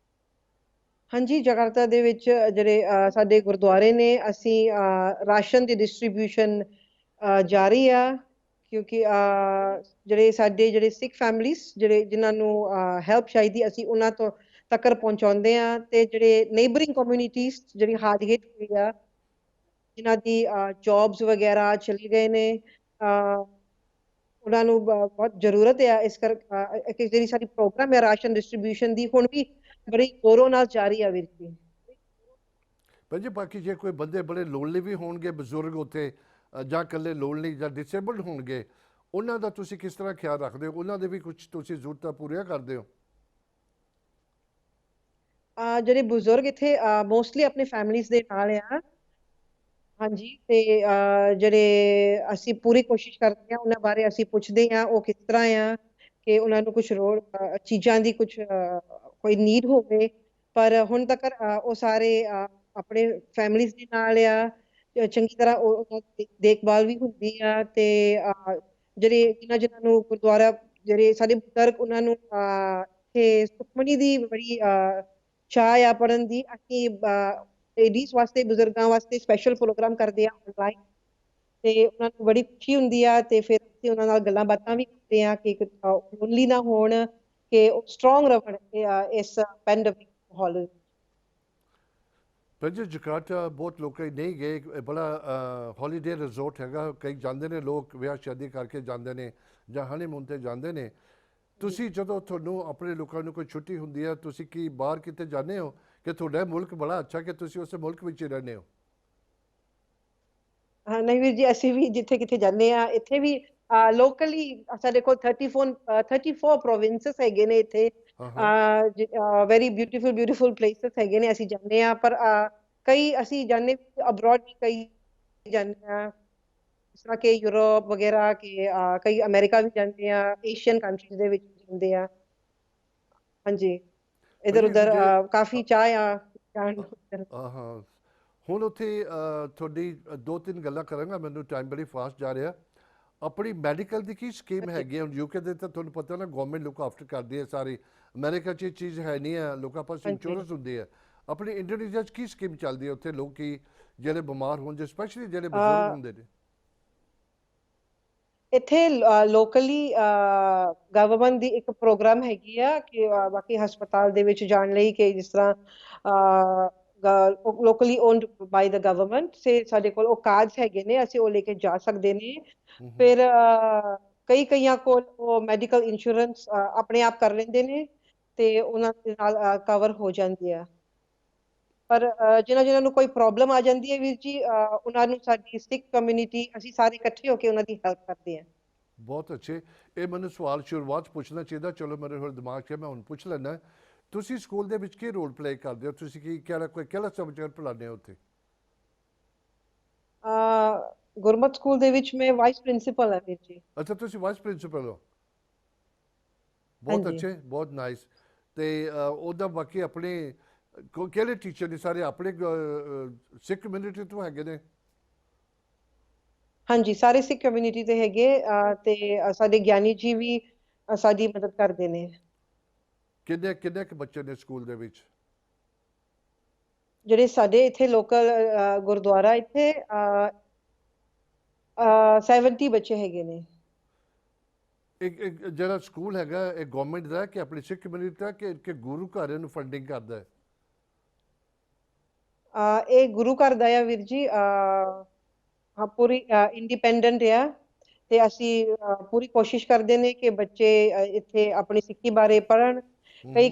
ਹਾਂਜੀ, ਜਕਾਰਤਾ ਦੇ ਵਿੱਚ ਜਿਹੜੇ ਸਾਡੇ ਗੁਰਦੁਆਰੇ ਨੇ, ਅਸੀਂ ਰਾਸ਼ਨ ਦੀ ਡਿਸਟ੍ਰੀਬਿਊਸ਼ਨ ਜਾਰੀ ਆ, ਕਿਉਂਕਿ ਜਿਹੜੇ ਸਾਡੇ ਜਿਹੜੇ ਸਿੱਖ ਫੈਮਲੀਜ਼ ਜਿਨ੍ਹਾਂ ਨੂੰ ਹੈਲਪ ਚਾਹੀਦੀ, ਅਸੀਂ ਉਹਨਾਂ ਤੋਂ ਤੱਕ ਪਹੁੰਚਾਉਂਦੇ ਆ। ਤੇ ਜਿਹੜੇ ਨੇਬਰਿੰਗ ਕਮਿਊਨਿਟੀਜ਼ ਜਿਹੜੀ ਹਾਰਡ ਹਿੱਟ ਹੋਈ ਆ, ਜਿਨ੍ਹਾਂ ਦੀ ਜੌਬਸ ਵਗੈਰਾ ਚਲੇ ਗਏ ਨੇ, ਉਹਨਾਂ ਨੂੰ ਬਹੁਤ ਜ਼ਰੂਰਤ ਆ। ਇਸ ਕਰਕੇ ਜਿਹੜੀ ਸਾਡੀ ਪ੍ਰੋਗਰਾਮ ਹੈ ਰਾਸ਼ਨ ਡਿਸਟ੍ਰੀਬਿਊਸ਼ਨ ਦੀ, ਹੁਣ ਵੀ ਬੜੀ ਗੌਰਵ ਨਾਲ ਜਾਰੀ ਆ ਵੀਰ ਜੀ। ਭੈਣ ਜੀ ਬਾਕੀ ਜੇ ਕੋਈ ਬੰਦੇ ਬੜੇ ਲੋਨਲੀ ਵੀ ਹੋਣਗੇ, ਬਜ਼ੁਰਗ ਉੱਥੇ ਜਾਂ ਇਕੱਲੇ ਲੋਨਲੀ ਜਾਂ ਡਿਸੇਬਲਡ ਹੋਣਗੇ, ਉਹਨਾਂ ਦਾ ਤੁਸੀਂ ਕਿਸ ਤਰ੍ਹਾਂ ਖਿਆਲ ਰੱਖਦੇ ਹੋ? ਉਹਨਾਂ ਦੇ ਵੀ ਕੁਝ ਤੁਸੀਂ ਜ਼ਰੂਰਤਾਂ ਪੂਰੀਆਂ ਕਰਦੇ ਹੋ? ਜਿਹੜੇ ਬਜ਼ੁਰਗ ਇੱਥੇ ਮੋਸਟਲੀ ਆਪਣੇ ਫੈਮਲੀਜ਼ ਦੇ ਨਾਲ ਆ। ਹਾਂਜੀ, ਤੇ ਜਿਹੜੇ ਅਸੀਂ ਪੂਰੀ ਕੋਸ਼ਿਸ਼ ਕਰਦੇ ਆ, ਉਹਨਾਂ ਬਾਰੇ ਅਸੀਂ ਪੁੱਛਦੇ ਆ ਉਹ ਕਿਸ ਤਰ੍ਹਾਂ ਆ, ਕਿ ਉਹਨਾਂ ਨੂੰ ਕੁਝ ਚੀਜ਼ਾਂ ਦੀ ਕੁਝ ਕੋਈ ਨੀਡ ਹੋਵੇ। ਪਰ ਹੁਣ ਤੱਕ ਉਹ ਸਾਰੇ ਆਪਣੇ ਫੈਮਲੀਜ਼ ਦੇ ਨਾਲ ਆ, ਚੰਗੀ ਤਰ੍ਹਾਂ ਉਹਨਾਂ ਦੀ ਦੇਖਭਾਲ ਵੀ ਹੁੰਦੀ ਆ। ਤੇ ਜਿਹੜੇ ਜਿਨ੍ਹਾਂ ਨੂੰ ਗੁਰਦੁਆਰਾ, ਜਿਹੜੇ ਸਾਡੇ ਬਜ਼ੁਰਗ, ਉਹਨਾਂ ਨੂੰ ਇੱਥੇ ਸੁਖਮਨੀ ਦੀ ਬੜੀ ਚਾਹ ਆ ਪੜ੍ਹਨ ਦੀ। ਅਸੀਂ ਲੇਡੀਜ਼ ਵਾਸਤੇ, ਬਜ਼ੁਰਗਾਂ ਵਾਸਤੇ ਸਪੈਸ਼ਲ ਪ੍ਰੋਗਰਾਮ ਕਰਦੇ ਆ ਆਨਲਾਈਨ, ਤੇ ਉਹਨਾਂ ਨੂੰ ਬੜੀ ਖੁਸ਼ੀ ਹੁੰਦੀ ਆ। ਤੇ ਫਿਰ ਅਸੀਂ ਉਹਨਾਂ ਨਾਲ ਗੱਲਾਂ ਬਾਤਾਂ ਵੀ ਕਰਦੇ ਆ ਕਿ ਲੋਨਲੀ ਨਾ ਹੋਣ, ਕਿ ਉਹ ਸਟਰੋਂਗ ਰਹਿਣ ਇਸ ਪੈਂਡੇਮਿਕ ਮਾਹੌਲ। ਭੈਣ ਜੀ ਜਕਾਰਟਾ ਬਹੁਤ ਲੋਕ ਨਹੀਂ ਗਏ, ਬੜਾ ਹੌਲੀਡੇ ਰਿਜ਼ੋਰਟ ਹੈਗਾ, ਕਈ ਜਾਂਦੇ ਨੇ ਲੋਕ, ਵਿਆਹ ਸ਼ਾਦੀ ਕਰਕੇ ਜਾਂਦੇ ਨੇ ਜਾਂ ਹਨੀਮੂਨ 'ਤੇ ਜਾਂਦੇ ਨੇ। ਤੁਸੀਂ ਜਦੋਂ ਤੁਹਾਨੂੰ ਆਪਣੇ ਲੋਕਾਂ ਨੂੰ ਕੋਈ ਛੁੱਟੀ ਹੁੰਦੀ ਹੈ, ਤੁਸੀਂ ਕੀ ਬਾਹਰ ਕਿਤੇ ਜਾਂਦੇ ਹੋ, ਕਿ ਤੁਹਾਡਾ ਮੁਲਕ ਬੜਾ ਅੱਛਾ ਕਿ ਤੁਸੀਂ ਉਸ ਮੁਲਕ ਵਿੱਚ ਹੀ ਰਹਿੰਦੇ ਹੋ? ਹਾਂ ਨਹੀਂ ਵੀਰ ਜੀ, ਅਸੀਂ ਵੀ ਜਿੱਥੇ ਕਿਤੇ ਜਾਂਦੇ ਆ, ਇੱਥੇ ਵੀ ਲੋਕਲੀ ਸਾਡੇ ਕੋਲ 34 ਪ੍ਰੋਵਿੰਸਸ ਹੈਗੇ ਨੇ ਇੱਥੇ, ਹਾਂ ਹਾਂ ਵੈਰੀ ਬਿਊਟੀਫੁਲ ਪਲੇਸਸ ਹੈਗੇ ਨੇ, ਅਸੀਂ ਜਾਂਦੇ ਆ। ਪਰ ਕਈ ਅਸੀਂ ਜਾਂਦੇ ਅਬਰੋਡ ਵੀ, ਕਈ ਜਾਂਦੇ ਆ ਜਿਸ ਤਰ੍ਹਾਂ ਕਿ ਯੂਰਪ ਵਗੈਰਾ, ਕਿ ਕਈ ਅਮਰੀਕਾ ਵੀ ਜਾਂਦੇ ਆ, ਏਸ਼ੀਅਨ ਕੰਟਰੀਜ਼ ਦੇ ਵਿੱਚ ਜਾਂਦੇ ਆ। ਹਾਂਜੀ, ਭੈਣ ਇੱਧਰ ਜੀ ਉੱਧਰ ਜੇ ਕਾਫੀ ਚਾਹ ਆ ਜਾਣ ਨੂੰ ਉੱਧਰ। ਹਾਂ ਹੁਣ ਉੱਥੇ ਤੁਹਾਡੀ ਦੋ ਤਿੰਨ ਗੱਲਾਂ ਕਰਾਂਗਾ, ਮੈਨੂੰ ਟਾਈਮ ਬੜੀ ਫਾਸਟ ਜਾ ਰਿਹਾ। ਆਪਣੀ ਮੈਡੀਕਲ ਦੀ ਕੀ ਸਕੀਮ ਹਾਂਜੀ ਹੈਗੀ ਹੈ? ਹੁਣ ਯੂਕੇ ਦੇ ਤਾਂ ਤੁਹਾਨੂੰ ਪਤਾ ਨਾ, ਗਵਰਨਮੈਂਟ ਲੁੱਕ ਆਫਟਰ ਕਰਦੀ ਹੈ ਸਾਰੀ। ਅਮਰੀਕਾ 'ਚ ਇਹ ਚੀਜ਼ ਹੈ ਨਹੀਂ ਹੈ, ਲੋਕਾਂ ਪਾਸ ਹਾਂਜੀ ਇੰਸ਼ੋਰੈਂਸ ਹੁੰਦੀ ਹੈ। ਆਪਣੀ ਇੰਡੋਨੇਸ਼ੀਆ 'ਚ ਕੀ ਸਕੀਮ ਚੱਲਦੀ ਹੈ ਉੱਥੇ? ਲੋਕੀ ਜਿਹੜੇ ਬਿਮਾਰ ਹੁੰਦੇ, ਸਪੈਸ਼ਲੀ ਜਿਹੜੇ ਬਜ਼ੁਰਗ ਹੁੰਦੇ ਨੇ? ਇੱਥੇ ਲੋਕਲੀ ਗਵਰਨਮੈਂਟ ਦੀ ਇੱਕ ਪ੍ਰੋਗਰਾਮ ਹੈਗੀ ਆ, ਕਿ ਬਾਕੀ ਹਸਪਤਾਲ ਦੇ ਵਿੱਚ ਜਾਣ ਲਈ, ਕਿ ਜਿਸ ਤਰ੍ਹਾਂ ਲੋਕਲੀ ਓਨਡ ਬਾਈ ਦਾ ਗਵਰਨਮੈਂਟ, ਸੇ ਸਾਡੇ ਕੋਲ ਉਹ ਕਾਰਡਸ ਹੈਗੇ ਨੇ, ਅਸੀਂ ਉਹ ਲੈ ਕੇ ਜਾ ਸਕਦੇ ਨੇ। ਫਿਰ ਕਈਆਂ ਕੋਲ ਉਹ ਮੈਡੀਕਲ ਇੰਸ਼ੋਰੈਂਸ ਆਪਣੇ ਆਪ ਕਰ ਲੈਂਦੇ ਨੇ, ਤੇ ਉਹਨਾਂ ਦੇ ਨਾਲ ਕਵਰ ਹੋ ਜਾਂਦੀ ਆ। ਪਰ ਜਿਨ੍ਹਾਂ ਨੂੰ ਕੋਈ ਪ੍ਰੋਬਲਮ ਆ ਜਾਂਦੀ ਹੈ ਵੀਰ ਜੀ, ਉਹਨਾਂ ਨੂੰ ਸਾਡੀ ਸਿੱਖ ਕਮਿਊਨਿਟੀ, ਅਸੀਂ ਸਾਰੇ ਇਕੱਠੇ ਹੋ ਕੇ ਉਹਨਾਂ ਦੀ ਹੈਲਪ ਕਰਦੇ ਹਾਂ। ਬਹੁਤ ਅੱਛੇ। ਇਹ ਮੈਨੂੰ ਸਵਾਲ ਸ਼ੁਰੂਆਤ 'ਚ ਪੁੱਛਣਾ ਚਾਹੀਦਾ, ਚਲੋ ਮੇਰੇ ਹੁਣ ਦਿਮਾਗ 'ਚ ਹੈ, ਮੈਂ ਹੁਣ ਪੁੱਛ ਲੈਂਦਾ। ਤੁਸੀਂ ਸਕੂਲ ਦੇ ਵਿੱਚ ਕੀ ਰੋਲ ਪਲੇ ਕਰਦੇ ਹੋ? ਤੁਸੀਂ ਕਿਹੜਾ ਸਬਜੈਕਟ ਪੜ੍ਹਾਉਂਦੇ ਹੋ ਉੱਥੇ? ਗੁਰਮਤ ਸਕੂਲ ਦੇ ਵਿੱਚ ਮੈਂ ਵਾਈਸ ਪ੍ਰਿੰਸੀਪਲ ਹਾਂ ਵੀਰ ਜੀ। ਅੱਛਾ, ਤੁਸੀਂ ਵਾਈਸ ਪ੍ਰਿੰਸੀਪਲ ਹੋ। ਬਹੁਤ ਹਾਂਜੀ, ਅੱਛੇ, ਬਹੁਤ ਨਾਈਸ। ਤੇ ਉਹਦਾ ਬਾਕੀ ਆਪਣੇ ਕਿਹੜੇ ਟੀਚਰ ਨੇ? ਸਾਰੇ ਆਪਣੇ ਸਿੱਖ ਕਮਿਊਨਿਟੀ ਤੋਂ ਹੈਗੇ ਨੇ? ਹਾਂਜੀ, ਸਾਰੇ ਸਿੱਖ ਕਮਿਊਨਿਟੀ ਦੇ ਹੈਗੇ, ਤੇ ਸਾਡੇ ਗਿਆਨੀ ਜੀ ਵੀ ਸਾਡੀ ਮਦਦ ਕਰਦੇ ਨੇ। ਕਿੰਨੇ ਕਿੰਨੇ ਕੁ ਬੱਚੇ ਨੇ ਸਕੂਲ ਦੇ ਵਿੱਚ? ਜਿਹੜੇ ਸਾਡੇ ਇੱਥੇ ਲੋਕਲ ਗੁਰਦੁਆਰਾ, ਇੱਥੇ 70 ਬੱਚੇ ਹੈਗੇ ਨੇ। ਇੱਕ ਜਿਹੜਾ ਸਕੂਲ ਹੈਗਾ, ਇਹ ਗਵਰਨਮੈਂਟ ਦਾ ਕਿ ਆਪਣੀ ਸਿੱਖ ਕਮਿਊਨਿਟੀ ਦਾ, ਕਿ ਗੁਰੂ ਘਰ ਨੂੰ ਫੰਡਿੰਗ ਕਰਦਾ ਹੈ? ਇਹ ਗੁਰੂ ਘਰ ਦਾ ਆ ਵੀਰ ਜੀ। ਹਾਂ, ਪੂਰੀ ਇੰਡੀਪੈਂਡੈਂਟ ਆ। ਤੇ ਅਸੀਂ ਪੂਰੀ ਕੋਸ਼ਿਸ਼ ਕਰਦੇ ਨੇ ਕਿ ਬੱਚੇ ਇੱਥੇ ਆਪਣੀ ਸਿੱਖੀ ਬਾਰੇ ਪੜ੍ਹਨ।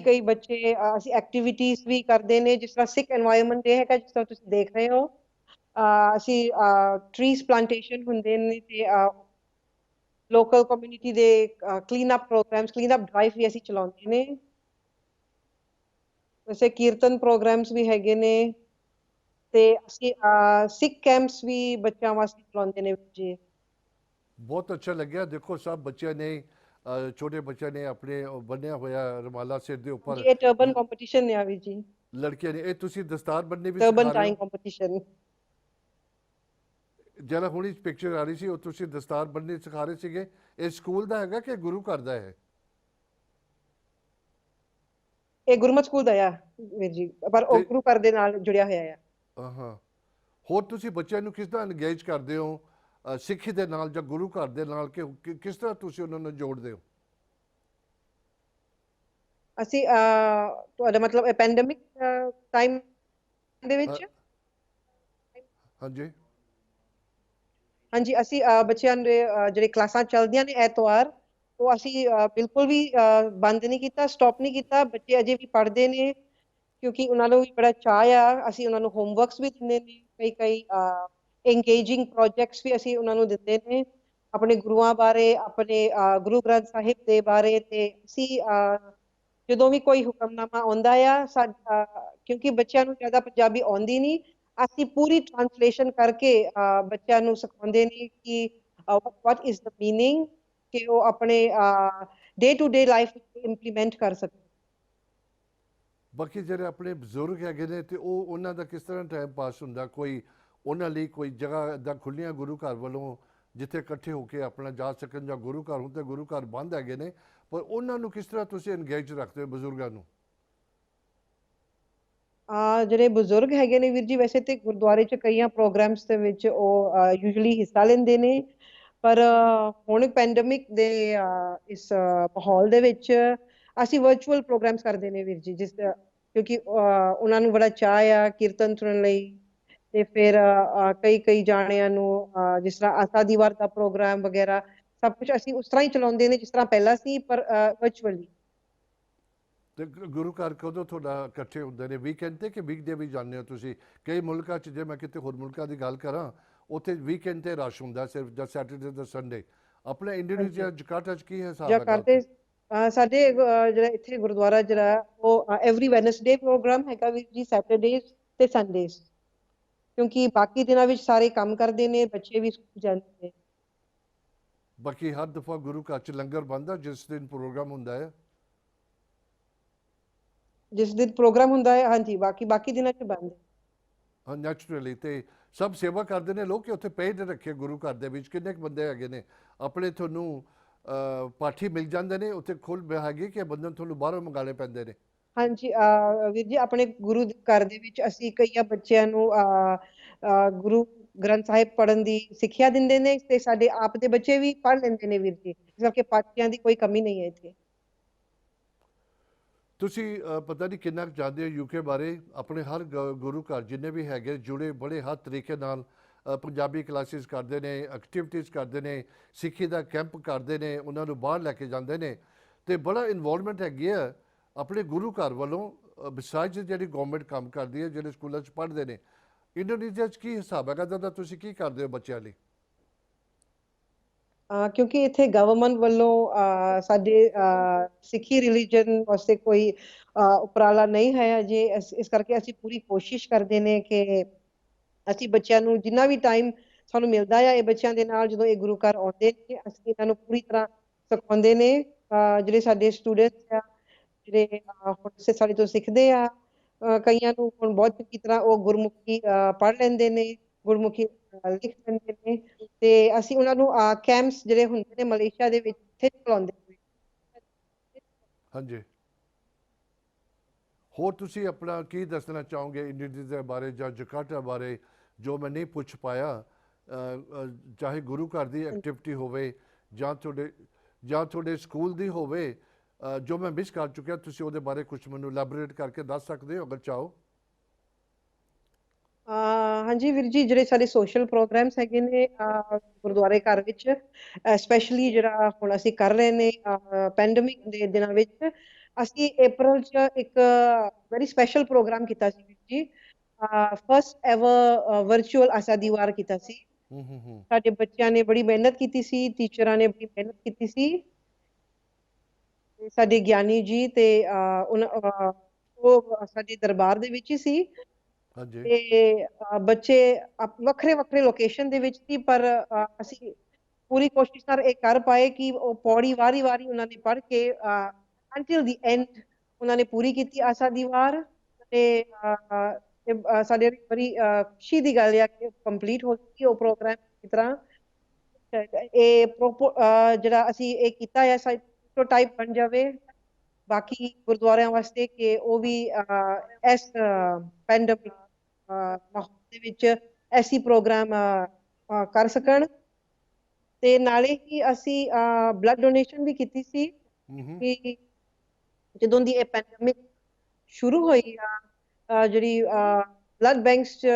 ਕਈ ਬੱਚੇ ਅਸੀਂ ਐਕਟੀਵਿਟੀਜ਼ ਵੀ ਕਰਦੇ ਨੇ, ਜਿਸ ਤਰ੍ਹਾਂ ਸਿੱਖ ਐਨਵਾਇਰਨਮੈਂਟ ਇਹ ਹੈਗਾ, ਜਿਸ ਤਰ੍ਹਾਂ ਤੁਸੀਂ ਦੇਖ ਰਹੇ ਹੋ। ਅਸੀਂ ਟਰੀਜ਼ ਪਲਾਂਟੇਸ਼ਨ ਹੁੰਦੇ ਨੇ ਤੇ ਲੋਕਲ ਕਮਿਊਨਿਟੀ ਦੇ clean up programmes, clean up drive ਵੀ ਅਸੀਂ ਚਲਾਉਂਦੇ ਨੇ। ਵੈਸੇ ਕੀਰਤਨ ਪ੍ਰੋਗਰਾਮਸ ਵੀ ਹੈਗੇ ਨੇ ਤੇ ਅਸੀਂ ਸਿੱਖ ਕੈਂਪਸ ਵੀ ਬੱਚਿਆਂ ਵਾਸਤੇ ਚਲਾਉਂਦੇ ਨੇ ਜੀ। ਬਹੁਤ ਅੱਛਾ ਲੱਗਿਆ। ਦੇਖੋ ਸਭ ਬੱਚਿਆਂ ਨੇ ਛੋਟੇ ਬੱਚਿਆਂ ਨੇ ਆਪਣੇ ਉਹ ਬੰਨਿਆ ਹੋਇਆ ਰੁਮਾਲਾ ਸਿਰ ਦੇ ਜੀ ਉੱਪਰ, ਇਹ ਟਰਬਨ ਕੰਪੀਟੀਸ਼ਨ ਨੇ ਆ ਵੀ ਜੀ, ਲੜਕੀਆਂ ਨੇ। ਇਹ ਤੁਸੀਂ ਦਸਤਾਰ ਬੰਨ੍ਹਣੀ ਵੀ ਟਰਬਨ ਸਿਖਾ ਰਹੇ ਟਾਈਂਗ ਹੋ? ਕੰਪੀਟੀਸ਼ਨ। ਜਿਹੜਾ ਹੁਣੀ ਪਿਕਚਰ ਆ ਰਹੀ ਸੀ ਉਹ ਤੁਸੀਂ ਦਸਤਾਰ ਬੰਨ੍ਹਣੀ ਸਿਖਾ ਰਹੇ ਸੀਗੇ। ਇਹ ਸਕੂਲ ਦਾ ਹੈਗਾ ਕਿ ਗੁਰੂ ਘਰ ਦਾ ਹੈ? ਇਹ ਗੁਰਮਤ ਸਕੂਲ ਦਾ ਆ ਵੀਰ ਜੀ, ਪਰ ਉਹ ਤੇ ਗੁਰੂ ਘਰ ਦੇ ਨਾਲ ਜੁੜਿਆ ਹੋਇਆ ਆ। ਹਾਂ, ਹੋਰ ਤੁਸੀਂ ਬੱਚਿਆਂ ਨੂੰ ਕਿਸ ਤਰ੍ਹਾਂ ਇੰਗੇਜ ਕਰਦੇ ਹੋ ਸਿੱਖੀ ਦੇ ਨਾਲ ਜਾਂ ਗੁਰੂ ਘਰ ਦੇ ਨਾਲ, ਕਿ ਕਿਸ ਤਰ੍ਹਾਂ ਤੁਸੀਂ ਉਹਨਾਂ ਨੂੰ ਜੋੜਦੇ ਹੋ? ਅਸੀਂ ਤੁਹਾਡਾ ਮਤਲਬ ਪੈਂਡੇਮਿਕ ਟਾਈਮ ਦੇ ਅ, ਵਿੱਚ? ਹਾਂਜੀ। ਹਾਂਜੀ, ਅਸੀਂ ਬੱਚਿਆਂ ਦੇ ਜਿਹੜੇ ਕਲਾਸਾਂ ਚੱਲਦੀਆਂ ਨੇ ਐਤਵਾਰ, ਉਹ ਅਸੀਂ ਬਿਲਕੁਲ ਵੀ ਬੰਦ ਨਹੀਂ ਕੀਤਾ, ਸਟਾਪ ਨਹੀਂ ਕੀਤਾ। ਬੱਚੇ ਅਜੇ ਵੀ ਪੜ੍ਹਦੇ ਨੇ ਕਿਉਂਕਿ ਉਹਨਾਂ ਨੂੰ ਵੀ ਬੜਾ ਚਾਅ ਆ। ਅਸੀਂ ਉਹਨਾਂ ਨੂੰ ਹੋਮਵਰਕਸ ਵੀ ਦਿੰਦੇ ਨੇ, ਕਈ ਇੰਗੇਜਿੰਗ ਪ੍ਰੋਜੈਕਟਸ ਵੀ ਅਸੀਂ ਉਹਨਾਂ ਨੂੰ ਦਿੰਦੇ ਨੇ ਆਪਣੇ ਗੁਰੂਆਂ ਬਾਰੇ, ਆਪਣੇ ਗੁਰੂ ਗ੍ਰੰਥ ਸਾਹਿਬ ਦੇ ਬਾਰੇ। ਤੇ ਅਸੀਂ ਜਦੋਂ ਵੀ ਕੋਈ ਹੁਕਮਨਾਮਾ ਆਉਂਦਾ ਆ ਸਾਡਾ, ਕਿਉਂਕਿ ਬੱਚਿਆਂ ਨੂੰ ਜ਼ਿਆਦਾ ਪੰਜਾਬੀ ਆਉਂਦੀ ਨਹੀਂ, ਅਸੀਂ ਪੂਰੀ ਟ੍ਰਾਂਸਲੇਸ਼ਨ ਕਰਕੇ ਬੱਚਿਆਂ ਨੂੰ ਸਿਖਾਉਂਦੇ ਨੇ ਕਿ ਵਾਟ ਇਜ਼ ਦ ਮੀਨਿੰਗ, ਕਿ ਉਹ ਆਪਣੇ ਡੇ ਟੂ ਡੇ ਲਾਈਫ ਵਿੱਚ ਇੰਪਲੀਮੈਂਟ ਕਰ ਸਕਣ। ਬਾਕੀ ਜਿਹੜੇ ਆਪਣੇ ਬਜ਼ੁਰਗ ਹੈਗੇ ਨੇ ਤੇ ਉਹ ਉਹਨਾਂ ਦਾ ਕਿਸ ਤਰ੍ਹਾਂ ਟਾਈਮ ਪਾਸ ਹੁੰਦਾ? ਕੋਈ ਉਹਨਾਂ ਲਈ ਕੋਈ ਜਗ੍ਹਾ ਇੱਦਾਂ ਖੁੱਲ੍ਹੀਆਂ ਗੁਰੂ ਘਰ ਵੱਲੋਂ ਜਿੱਥੇ ਇਕੱਠੇ ਹੋ ਕੇ ਆਪਣਾ ਜਾ ਸਕਣ, ਜਾਂ ਗੁਰੂ ਘਰ ਹੁਣ ਤੇ ਗੁਰੂ ਘਰ ਬੰਦ ਹੈਗੇ ਨੇ, ਪਰ ਉਹਨਾਂ ਨੂੰ ਕਿਸ ਤਰ੍ਹਾਂ ਤੁਸੀਂ ਇੰਗੇਜ ਰੱਖਦੇ ਹੋ ਬਜ਼ੁਰਗਾਂ ਨੂੰ? ਜਿਹੜੇ ਬਜ਼ੁਰਗ ਹੈਗੇ ਨੇ ਵੀਰ ਜੀ, ਵੈਸੇ ਤੇ ਗੁਰਦੁਆਰੇ 'ਚ ਕਈਆਂ ਪ੍ਰੋਗਰਾਮਸ ਦੇ ਵਿੱਚ ਉਹ ਯੂਜੂਲੀ ਹਿੱਸਾ ਲੈਂਦੇ ਨੇ, ਪਰ ਹੁਣ ਪੈਂਡੇਮਿਕ ਦੇ ਇਸ ਮਾਹੌਲ ਦੇ ਵਿੱਚ ਅਸੀਂ ਵਰਚੁਅਲ ਪ੍ਰੋਗਰਾਮਸ ਕਰਦੇ ਨੇ ਵੀਰ ਜੀ, ਕਿਉਂਕਿ ਉਹਨਾਂ ਨੂੰ ਬੜਾ ਚਾਅ ਆ ਕੀਰਤਨ ਸੁਣਨ ਲਈ। ਤੇ ਫਿਰ ਕਈ ਜਾਣਿਆਂ ਨੂੰ ਜਿਸ ਤਰ੍ਹਾਂ ਆਸਾ ਦੀ ਵਾਰ ਦਾ ਪ੍ਰੋਗਰਾਮ ਵਗੈਰਾ ਸਭ ਕੁਝ ਅਸੀਂ ਉਸ ਤਰ੍ਹਾਂ ਹੀ ਚਲਾਉਂਦੇ ਨੇ ਜਿਸ ਤਰ੍ਹਾਂ ਪਹਿਲਾਂ ਸੀ, ਪਰ ਵਰਚੁਅਲੀ। ਤੇ ਗੁਰੂ ਘਰ ਕਦੋਂ ਤੁਹਾਡਾ ਇਕੱਠੇ ਹੁੰਦੇ ਨੇ? ਵੀਕਐਂਡ ਤੇ ਕਿ ਵੀਕਡੇ ਵੀ ਜਾਂਦੇ ਹੋ ਤੁਸੀਂ? ਕਈ ਮੁਲਕਾਂ 'ਚ, ਜੇ ਮੈਂ ਕਿਤੇ ਹੋਰ ਮੁਲਕਾਂ ਦੀ ਗੱਲ ਕਰਾਂ, ਉੱਥੇ ਵੀਕਐਂਡ ਤੇ ਰਸ਼ ਹੁੰਦਾ ਸਿਰਫ, ਜਾਂ ਸੈਟਰਡੇ ਤੇ ਸੰਡੇ। ਆਪਣੇ ਇੰਡੋਨੇਸ਼ੀਆ ਜਕਾਰਤਾ 'ਚ ਕੀ ਹਿਸਾਬ ਜਾਂ ਹੈਗਾ ਕਰਦੇ ਉੱਥੇ? ਸਾਡੇ ਜਿਹੜਾ ਇੱਥੇ ਗੁਰਦੁਆਰਾ ਜਿਹੜਾ ਉਹ ਐਵਰੀ ਵੈਨਸਡੇ ਪ੍ਰੋਗਰਾਮ ਹੈਗਾ ਵੀਰ ਜੀ, ਸੈਟਰਡੇਜ਼ ਤੇ ਸੰਡੇਜ਼, ਕਿਉਂਕਿ ਬਾਕੀ ਦਿਨਾਂ ਵਿੱਚ ਸਾਰੇ ਕੰਮ ਕਰਦੇ ਨੇ, ਬੱਚੇ ਵੀ ਸਕੂਲ ਜਾਂਦੇ ਨੇ। ਬਾਕੀ ਹਰ ਦਫਾ ਗੁਰੂ ਘਰ 'ਚ ਲੰਗਰ ਬਣਦਾ ਜਿਸ ਦਿਨ ਪ੍ਰੋਗਰਾਮ ਹੁੰਦਾ ਹੈ? ਜਿਸ ਦਿਨ ਪ੍ਰੋਗਰਾਮ ਹੁੰਦਾ ਹੈ, ਹਾਂਜੀ। ਬਾਕੀ ਦਿਨਾਂ 'ਚ ਬੰਦ। ਹਾਂ, ਨੈਚੁਰਲੀ। ਤੇ ਸਭ ਸੇਵਾ ਕਰਦੇ ਨੇ ਲੋਕ ਕਿ ਉੱਥੇ ਪੇਡ ਰੱਖੇ ਗੁਰੂ ਘਰ ਦੇ ਵਿੱਚ? ਕਿੰਨੇ ਕੁ ਬੰਦੇ ਹੈਗੇ ਨੇ ਆਪਣੇ? ਤੁਹਾਨੂੰ ਪਾਠੀ ਮਿਲ ਜਾਂਦੇ ਨੇ ਉੱਥੇ ਖੁੱਲ੍ਹ ਹੈਗੀ ਕਿ ਬੰਦਨ ਤੁਹਾਨੂੰ ਬਾਹਰੋਂ ਮੰਗਾਉਣੇ ਪੈਂਦੇ ਨੇ? ਹਾਂਜੀ ਵੀਰ ਜੀ, ਆਪਣੇ ਗੁਰੂ ਘਰ ਦੇ ਵਿੱਚ ਅਸੀਂ ਕਈਆਂ ਬੱਚਿਆਂ ਨੂੰ ਗੁਰੂ ਗ੍ਰੰਥ ਸਾਹਿਬ ਪੜ੍ਹਨ ਦੀ ਸਿੱਖਿਆ ਦਿੰਦੇ ਨੇ, ਤੇ ਸਾਡੇ ਆਪ ਦੇ ਬੱਚੇ ਵੀ ਪੜ੍ਹ ਲੈਂਦੇ ਨੇ ਵੀਰ ਜੀ, ਇਸ ਕਰਕੇ ਪਾਠੀਆਂ ਦੀ ਕੋਈ ਕਮੀ ਨਹੀਂ ਹੈ ਇੱਥੇ। ਤੁਸੀਂ ਪਤਾ ਨਹੀਂ ਕਿੰਨਾ ਕੁ ਜਾਣਦੇ ਹੋ ਯੂਕੇ ਬਾਰੇ। ਆਪਣੇ ਹਰ ਗੁਰੂ ਘਰ ਜਿੰਨੇ ਵੀ ਹੈਗੇ ਜੁੜੇ ਬੜੇ ਹਰ ਤਰੀਕੇ ਨਾਲ ਪੰਜਾਬੀ ਕਲਾਸਿਸ ਕਰਦੇ ਨੇ, ਐਕਟੀਵਿਟੀਜ਼ ਕਰਦੇ ਨੇ, ਸਿੱਖੀ ਦਾ ਕੈਂਪ ਕਰਦੇ ਨੇ, ਉਹਨਾਂ ਨੂੰ ਬਾਹਰ ਲੈ ਕੇ ਜਾਂਦੇ ਨੇ, ਤੇ ਬੜਾ ਇਨਵੋਲਵਮੈਂਟ ਹੈਗੀ ਆ ਆਪਣੇ ਗੁਰੂ ਘਰ ਵੱਲੋਂ। ਬਿਸਾਈਡਸ ਜਿਹੜੀ ਗਵਰਨਮੈਂਟ ਕੰਮ ਕਰਦੀ ਹੈ, ਜਿਹੜੇ ਸਕੂਲਾਂ 'ਚ ਪੜ੍ਹਦੇ ਨੇ। ਇੰਡੋਨੇਸ਼ੀਆ 'ਚ ਕੀ ਹਿਸਾਬ ਹੈਗਾ ਦਾ? ਤੁਸੀਂ ਕੀ ਕਰਦੇ ਹੋ ਬੱਚਿਆਂ ਲਈ? ਕਿਉਂਕਿ ਇੱਥੇ ਗਵਰਨਮੈਂਟ ਵੱਲੋਂ ਸਾਡੇ ਸਿੱਖੀ ਰਿਲੀਜਨ ਵਾਸਤੇ ਕੋਈ ਉਪਰਾਲਾ ਨਹੀਂ ਹੈ ਅਜੇ, ਇਸ ਕਰਕੇ ਅਸੀਂ ਪੂਰੀ ਕੋਸ਼ਿਸ਼ ਕਰਦੇ ਨੇ ਕਿ ਅਸੀਂ ਬੱਚਿਆਂ ਨੂੰ ਜਿੰਨਾ ਵੀ ਟਾਈਮ ਸਾਨੂੰ ਮਿਲਦਾ ਆ, ਇਹ ਬੱਚਿਆਂ ਦੇ ਨਾਲ ਜਦੋਂ ਇਹ ਗੁਰੂ ਘਰ ਆਉਂਦੇ ਨੇ ਅਸੀਂ ਇਹਨਾਂ ਨੂੰ ਪੂਰੀ ਤਰ੍ਹਾਂ ਸਿਖਾਉਂਦੇ ਨੇ। ਜਿਹੜੇ ਸਾਡੇ ਸਟੂਡੈਂਟਸ ਆ, ਜਿਹੜੇ ਹੁਣ ਸਾਡੇ ਤੋਂ ਸਿੱਖਦੇ ਆ, ਕਈਆਂ ਨੂੰ ਹੁਣ ਬਹੁਤ ਚੰਗੀ ਤਰ੍ਹਾਂ ਉਹ ਗੁਰਮੁਖੀ ਪੜ੍ਹ ਲੈਂਦੇ ਨੇ, ਗੁਰਮੁਖੀ ਲਿਖ ਲੈਂਦੇ ਨੇ। ਤੇ ਅਸੀਂ ਉਹਨਾਂ ਨੂੰ ਕੈਂਪਸ ਜਿਹੜੇ ਹੁੰਦੇ ਨੇ ਮਲੇਸ਼ੀਆ ਦੇ ਵਿੱਚ ਇੱਥੇ ਚਲਾਉਂਦੇ ਨੇ। ਹਾਂਜੀ। ਹੋਰ ਤੁਸੀਂ ਆਪਣਾ ਕੀ ਦੱਸਣਾ ਚਾਹੋਗੇ ਇੰਡੋਨੇਸ਼ੀਆ ਬਾਰੇ ਜਾਂ ਜਕਾਰਤਾ ਬਾਰੇ ਜੋ ਮੈਂ ਨਹੀਂ ਪੁੱਛ ਪਾਇਆ? ਚਾਹੇ ਗੁਰੂ ਘਰ ਦੀ ਐਕਟੀਵਿਟੀ ਹੋਵੇ ਜਾਂ ਤੁਹਾਡੇ ਸਕੂਲ ਦੀ ਹੋਵੇ, ਜੋ ਮੈਂ ਮਿਸ ਕਰ ਚੁੱਕਿਆ, ਤੁਸੀਂ ਉਹਦੇ ਬਾਰੇ ਕੁਝ ਮੈਨੂੰ ਇਲੈਬੋਰੇਟ ਕਰਕੇ ਦੱਸ ਸਕਦੇ ਹੋ ਅਗਰ ਚਾਹੋ? ਹਾਂਜੀ ਵੀਰ ਜੀ, ਜਿਹੜੇ ਸਾਡੇ ਸੋਸ਼ਲ ਪ੍ਰੋਗਰਾਮਸ ਹੈਗੇ ਨੇ ਗੁਰਦੁਆਰੇ ਘਰ ਵਿੱਚ, ਸਪੈਸ਼ਲੀ ਜਿਹੜਾ ਹੁਣ ਅਸੀਂ ਕਰ ਰਹੇ ਨੇ ਪੈਂਡੇਮਿਕ ਦੇ ਦਿਨਾਂ ਵਿੱਚ, ਅਸੀਂ April 'ਚ ਇੱਕ ਵੈਰੀ ਸਪੈਸ਼ਲ ਪ੍ਰੋਗਰਾਮ ਕੀਤਾ ਸੀ ਵੀਰ ਜੀ। ਫਸਟ ਐਵਰ ਵਰਚੁਅਲ ਆਸਾ ਦੀ ਵਾਰ ਕੀਤਾ ਸੀ। ਸਾਡੇ ਬੱਚਿਆਂ ਨੇ ਬੜੀ ਮਿਹਨਤ ਕੀਤੀ ਸੀ, ਟੀਚਰਾਂ ਨੇ ਬੜੀ ਮਿਹਨਤ ਕੀਤੀ ਸੀ, ਤੇ ਸਾਡੇ ਗਿਆਨੀ ਜੀ ਤੇ ਉਹ ਸਾਡੇ ਦਰਬਾਰ ਦੇ ਵਿੱਚ ਹੀ ਸੀ। ਹਾਂਜੀ ਤੇ ਬੱਚੇ ਵੱਖਰੇ ਵੱਖਰੇ ਲੋਕੇਸ਼ਨ ਦੇ ਵਿੱਚ ਸੀ, ਪਰ ਅਸੀਂ ਪੂਰੀ ਕੋਸ਼ਿਸ਼ ਨਾਲ ਇਹ ਕਰ ਪਾਏ ਕਿ ਉਹ ਪੌੜੀ ਵਾਰੀ ਵਾਰੀ ਉਹਨਾਂ ਨੇ ਪੜ੍ਹ ਕੇ ਅੰਟਿਲ ਦੀ ਐਂਡ ਉਹਨਾਂ ਨੇ ਪੂਰੀ ਕੀਤੀ ਆਸਾ ਦੀ ਵਾਰ। ਤੇ ਸਾਡੇ ਲਈ ਬੜੀ ਖੁਸ਼ੀ ਦੀ ਗੱਲ ਹੈ ਕਿ ਕੰਪਲੀਟ ਹੋ ਚੁੱਕੀ ਉਹ ਪ੍ਰੋਗਰਾਮ ਇਸ ਤਰ੍ਹਾਂ। ਇਹ ਜਿਹੜਾ ਅਸੀਂ ਇਹ ਕੀਤਾ ਹੈ ਪ੍ਰੋਟੋਟਾਈਪ ਬਣ ਜਾਵੇ ਬਾਕੀ ਗੁਰਦੁਆਰਿਆਂ ਵਾਸਤੇ ਕਿ ਉਹ ਵੀ ਇਸ ਪੈਂਡੇਮਿਕ ਮਾਹੌਲ ਦੇ ਵਿੱਚ ਐਸੀ ਪ੍ਰੋਗਰਾਮ ਕਰ ਸਕਣ। ਤੇ ਨਾਲੇ ਹੀ ਅਸੀਂ ਬਲੱਡ ਡੋਨੇਸ਼ਨ ਵੀ ਕੀਤੀ ਸੀ ਕਿ ਜਦੋਂ ਦੀ ਇਹ ਪੈਂਡੇਮਿਕ ਸ਼ੁਰੂ ਹੋਈ ਆ ਜਿਹੜੀ ਬਲੱਡ ਬੈਂਕਸ ਚ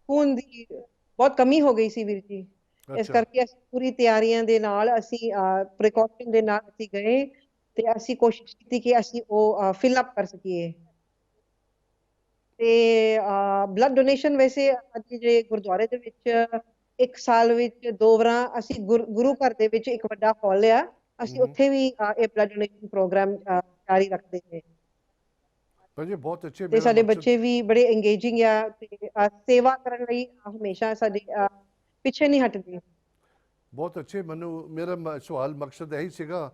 ਖੂਨ ਦੀ ਬਹੁਤ ਕਮੀ ਹੋ ਗਈ ਸੀ ਵੀਰ ਜੀ। ਇਸ ਅੱਛਾ ਕਰਕੇ ਅਸੀਂ ਪੂਰੀ ਤਿਆਰੀਆਂ ਦੇ ਨਾਲ ਅਸੀਂ ਪ੍ਰੀਕਾਸ਼ਨ ਦੇ ਨਾਲ ਅਸੀਂ ਗਏ ਤੇ ਅਸੀਂ ਕੋਸ਼ਿਸ਼ ਕੀਤੀ ਕਿ ਅਸੀਂ ਉਹ ਫਿਲ ਅਪ ਕਰ ਸਕੀਏ। ਤੇ ਬਲੱਡ ਡੋਨੇਸ਼ਨ ਵੈਸੇ ਅੱਜ ਜਿਹੜੇ ਗੁਰਦੁਆਰੇ ਦੇ ਵਿੱਚ ਇੱਕ ਸਾਲ ਵਿੱਚ 2 ਵਾਰਾਂ ਅਸੀਂ ਗੁਰੂ ਘਰ ਦੇ ਵਿੱਚ ਇੱਕ ਵੱਡਾ ਹਾਲ ਆ, ਅਸੀਂ ਉੱਥੇ ਵੀ ਇਹ ਬਲੱਡ ਡੋਨੇਸ਼ਨ ਪ੍ਰੋਗਰਾਮ ਜਾਰੀ ਰੱਖਦੇ ਨੇ। ਭਾਜੀ ਬਹੁਤ ਅੱਛੇ। ਤੇ ਮੇਰਾ ਸਾਡੇ ਮਕਸਦ ਬੱਚੇ ਵੀ ਬੜੇ ਇੰਗੇਜਿੰਗ ਆ ਤੇ ਸੇਵਾ ਕਰਨ ਲਈ ਹਮੇਸ਼ਾ ਸਾਡੇ ਪਿੱਛੇ ਨਹੀਂ ਹਟਦੇ। ਬਹੁਤ ਅੱਛੇ। ਮੈਨੂੰ ਮੇਰਾ ਸਵਾਲ ਮਕਸਦ ਇਹੀ ਸੀਗਾ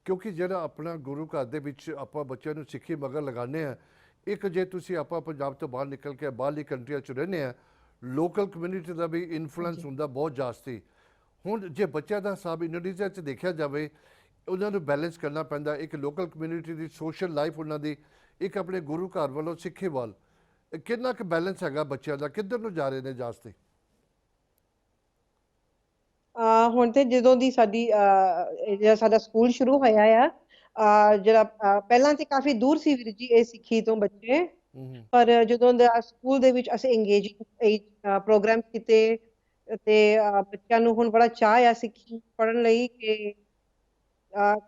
ਕਿਉਂਕਿ ਜਿਹੜਾ ਆਪਣਾ ਗੁਰੂ ਘਰ ਦੇ ਵਿੱਚ ਆਪਾਂ ਬੱਚਿਆਂ ਨੂੰ ਸਿੱਖੀ ਮਗਰ ਲਗਾਉਂਦੇ ਆ, ਇੱਕ ਜੇ ਤੁਸੀਂ ਆਪਾਂ ਪੰਜਾਬ ਤੋਂ ਬਾਹਰ ਨਿਕਲ ਕੇ ਬਾਹਰਲੀ ਕੰਟਰੀਆਂ 'ਚ ਰਹਿੰਦੇ ਆ, ਲੋਕਲ ਕਮਿਊਨਿਟੀ ਦਾ ਵੀ ਇਨਫਲੂਐਂਸ ਹੁੰਦਾ ਬਹੁਤ ਜਾਸਤੀ। ਹੁਣ ਜੇ ਬੱਚਿਆਂ ਦਾ ਹਿਸਾਬ ਇੰਡੋਨੇਸ਼ੀਆ 'ਚ ਦੇਖਿਆ ਜਾਵੇ, ਉਹਨਾਂ ਨੂੰ ਬੈਲੈਂਸ ਕਰਨਾ ਪੈਂਦਾ, ਇੱਕ ਲੋਕਲ ਕਮਿਊਨਿਟੀ ਦੀ ਸੋਸ਼ਲ ਲਾਈਫ ਉਹਨਾਂ ਦੀ, ਇੱਕ ਆਪਣੇ ਗੁਰੂ ਘਰ ਵੱਲੋਂ ਸਿੱਖੀ ਵੱਲ, ਕਿੰਨਾ ਕੁ ਬੈਲੈਂਸ ਹੈਗਾ ਬੱਚਿਆਂ ਦਾ, ਕਿੱਧਰ ਨੂੰ ਜਾ ਰਹੇ ਨੇ ਜਾਸਤੀ? ਹੁਣ ਤੇ ਜਦੋਂ ਦੀ ਸਾਡੀ ਜਿਹੜਾ ਸਾਡਾ ਸਕੂਲ ਸ਼ੁਰੂ ਹੋਇਆ ਆ ਜਿਹੜਾ ਪਹਿਲਾਂ ਤੇ ਕਾਫੀ ਦੂਰ ਸੀ ਵੀਰ ਜੀ ਇਹ ਸਿੱਖੀ ਤੋਂ ਬੱਚੇ, ਪਰ ਜਦੋਂ ਦਾ ਸਕੂਲ ਦੇ ਵਿੱਚ ਅਸੀਂ ਇੰਗੇਜਿੰਗ ਪ੍ਰੋਗਰਾਮ ਕੀਤੇ ਤੇ ਬੱਚਿਆਂ ਨੂੰ ਹੁਣ ਬੜਾ ਚਾਅ ਆ ਸਿੱਖੀ ਪੜ੍ਹਨ ਲਈ ਕਿ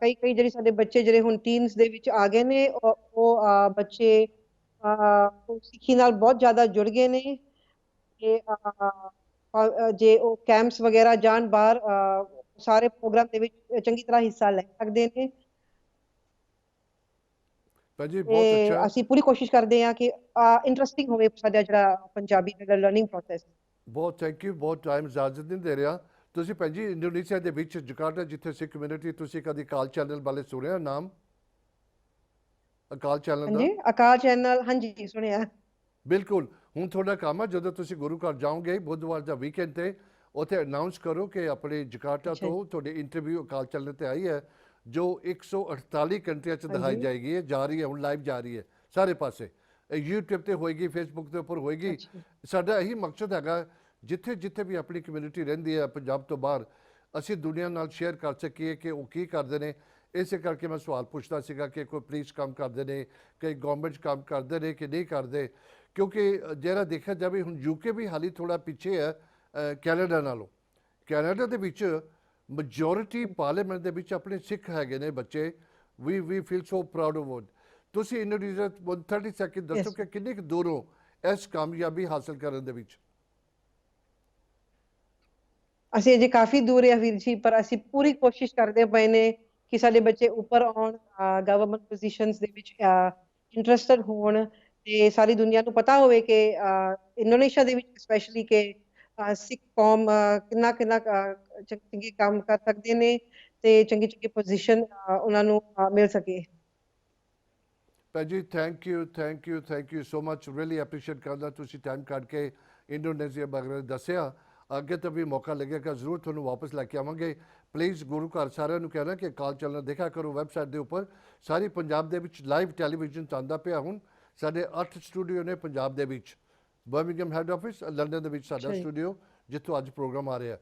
ਕਈ ਕਈ ਜਿਹੜੇ ਸਾਡੇ ਬੱਚੇ ਜਿਹੜੇ ਹੁਣ ਟੀਨਸ ਦੇ ਵਿੱਚ ਆ ਗਏ ਨੇ ਉਹ ਬੱਚੇ ਉਹ ਸਿੱਖੀ ਨਾਲ ਬਹੁਤ ਜ਼ਿਆਦਾ ਜੁੜ ਗਏ ਨੇ। ਤੇ ਜੇ ਉਹ ਕੈਂਪਸ ਵਗੈਰਾ ਜਾਣ ਬਾਹਰ ਸਾਰੇ ਪ੍ਰੋਗਰਾਮ ਦੇ ਵਿੱਚ ਚੰਗੀ ਤਰ੍ਹਾਂ ਹਿੱਸਾ ਲੈ ਸਕਦੇ ਨੇ। ਭਾਜੀ ਬਹੁਤ ਤੇ ਅੱਛਾ। ਅਸੀਂ ਪੂਰੀ ਕੋਸ਼ਿਸ਼ ਕਰਦੇ ਹਾਂ ਕਿ ਇੰਟਰਸਟਿੰਗ ਹੋਵੇ ਸਾਡਾ ਜਿਹੜਾ ਪੰਜਾਬੀ ਦਾ ਲਰਨਿੰਗ ਪ੍ਰੋਸੈਸ। ਬਹੁਤ ਥੈਂਕ ਯੂ। ਬਹੁਤ ਟਾਈਮ ਇਜਾਜ਼ਤ ਨਹੀਂ ਦੇ ਰਿਹਾ। ਤੁਸੀਂ ਭੈਣ ਜੀ ਇੰਡੋਨੇਸ਼ੀਆ ਦੇ ਵਿੱਚ ਜਕਾਰਟਾ ਜਿੱਥੇ ਸਿੱਖ ਕਮਿਊਨਿਟੀ, ਤੁਸੀਂ ਕਦੀ ਅਕਾਲ ਚੈਨਲ ਬਾਰੇ ਸੁਣਿਆ ਨਾਮ? ਅਕਾਲ ਚੈਨਲ ਦਾ? ਹਾਂਜੀ ਅਕਾਲ ਚੈਨਲ, ਹਾਂਜੀ ਸੁਣਿਆ। ਬਿਲਕੁਲ। ਹੁਣ ਤੁਹਾਡਾ ਕੰਮ ਹੈ ਜਦੋਂ ਤੁਸੀਂ ਗੁਰੂ ਘਰ ਜਾਓਗੇ ਬੁੱਧਵਾਰ ਦਾ ਵੀਕਐਂਡ ਤੇ ਉੱਥੇ ਅਨਾਉਂਸ ਕਰੋ ਕਿ ਆਪਣੇ ਜਕਾਰਟਾ ਅੱਛਾ ਤੋਂ ਤੁਹਾਡੀ ਇੰਟਰਵਿਊ ਅਕਾਲ ਚੈਨਲ ਤੇ ਆਈ ਹੈ, ਜੋ 148 ਕੰਟਰੀਆਂ 'ਚ ਦਿਖਾਈ ਹਾਂਜੀ ਜਾਏਗੀ। ਇਹ ਜਾ ਰਹੀ ਹੈ ਹੁਣ, ਲਾਈਵ ਜਾ ਰਹੀ ਹੈ ਸਾਰੇ ਪਾਸੇ। ਇਹ YouTube ਤੇ ਹੋਏਗੀ, Facebook ਦੇ ਉੱਪਰ ਹੋਏਗੀ। ਅੱਛਾ ਸਾਡਾ ਇਹੀ ਮਕਸਦ ਹੈਗਾ ਜਿੱਥੇ ਜਿੱਥੇ ਵੀ ਆਪਣੀ ਕਮਿਊਨਿਟੀ ਰਹਿੰਦੀ ਹੈ ਪੰਜਾਬ ਤੋਂ ਬਾਹਰ, ਅਸੀਂ ਦੁਨੀਆ ਨਾਲ ਸ਼ੇਅਰ ਕਰ ਸਕੀਏ ਕਿ ਉਹ ਕੀ ਕਰਦੇ ਨੇ। ਇਸੇ ਕਰਕੇ ਮੈਂ ਸਵਾਲ ਪੁੱਛਦਾ ਸੀਗਾ ਕਿ ਕੋਈ ਪੁਲਿਸ ਕੰਮ ਕਰਦੇ ਨੇ, ਕਈ ਗਵਰਨਮੈਂਟ ਕੰਮ ਕਰਦੇ ਨੇ ਕਿ ਨਹੀਂ ਕਰਦੇ, ਕਿਉਂਕਿ ਜਿਹੜਾ ਦੇਖਿਆ ਜਾਵੇ ਹੁਣ ਯੂਕੇ ਵੀ ਹਾਲੀ ਥੋੜ੍ਹਾ ਪਿੱਛੇ ਹੈ ਕੈਨੇਡਾ ਨਾਲੋਂ। ਕੈਨੇਡਾ ਦੇ ਵਿੱਚ ਮੈਜੋਰਿਟੀ ਪਾਰਲੀਮੈਂਟ ਦੇ ਵਿੱਚ ਆਪਣੇ ਸਿੱਖ ਹੈਗੇ ਨੇ ਬੱਚੇ। We feel so proud of it. ਤੁਸੀਂ ਇੰਡੋਨੇਸ਼ੀਆ 30 ਸੈਕਿੰਡ ਦੱਸੋ Yes. ਕਿ ਕਿੰਨੀ ਕੁ ਦੂਰ ਹੋ ਇਸ ਕਾਮਯਾਬੀ ਹਾਸਲ ਕਰਨ ਦੇ ਵਿੱਚ? ਅਸੀਂ ਅਜੇ ਕਾਫੀ ਦੂਰ ਆ ਵੀਰ ਜੀ, ਪਰ ਅਸੀਂ ਪੂਰੀ ਕੋਸ਼ਿਸ਼ ਕਰਦੇ ਪਏ ਨੇ ਕਿ ਸਾਡੇ ਬੱਚੇ ਉੱਪਰ ਆਉਣ, ਗਵਰਨਮੈਂਟ ਪੋਜੀਸ਼ਨਸ ਦੇ ਵਿੱਚ ਇੰਟਰਸਟਡ ਹੋਣ ਤੇ ਸਾਰੀ ਦੁਨੀਆ ਨੂੰ ਪਤਾ ਹੋਵੇ ਕਿ ਇੰਡੋਨੇਸ਼ੀਆ ਦੇ ਵਿੱਚ ਸਪੈਸ਼ਲੀ ਕਿ ਸਿੱਖ ਕੌਮ ਕਿੰਨਾ ਕਿੰਨਾ ਚੰਗੇ ਕੰਮ ਕਰ ਸਕਦੇ ਨੇ ਤੇ ਚੰਗੀ ਚੰਗੀ ਪੋਜੀਸ਼ਨ ਉਹਨਾਂ ਨੂੰ ਮਿਲ ਸਕੇ। ਭੈਣ ਜੀ thank you thank you thank you so much. Really appreciate ਕਰਦਾ ਤੁਸੀਂ ਟਾਈਮ ਕੱਢ ਕੇ ਇੰਡੋਨੇਸ਼ੀਆ ਬਾਰੇ ਦੱਸਿਆ। ਅੱਗੇ ਤੋਂ ਵੀ ਮੌਕਾ ਲੱਗੇਗਾ ਜ਼ਰੂਰ ਤੁਹਾਨੂੰ ਵਾਪਸ ਲੈ ਕੇ ਆਵਾਂਗੇ। ਪਲੀਜ਼ ਗੁਰੂ ਘਰ ਸਾਰਿਆਂ ਨੂੰ ਕਹਿਣਾ ਕਿ ਅਕਾਲ ਚੈਨਲ ਦੇਖਿਆ ਕਰੋ ਵੈਬਸਾਈਟ ਦੇ ਉੱਪਰ। ਸਾਰੀ ਪੰਜਾਬ ਦੇ ਵਿੱਚ ਲਾਈਵ ਟੈਲੀਵਿਜ਼ਨ ਚੱਲਦਾ ਪਿਆ ਹੁਣ। ਸਾਡੇ 8 ਸਟੂਡੀਓ ਨੇ ਪੰਜਾਬ ਦੇ ਵਿੱਚ, ਬਰਮਿੰਘਮ ਹੈੱਡ ਆਫਿਸ, ਲੰਡਨ ਦੇ ਵਿੱਚ ਸਾਡਾ ਸਟੂਡੀਓ ਜਿੱਥੋਂ ਅੱਜ ਪ੍ਰੋਗਰਾਮ ਆ ਰਿਹਾ।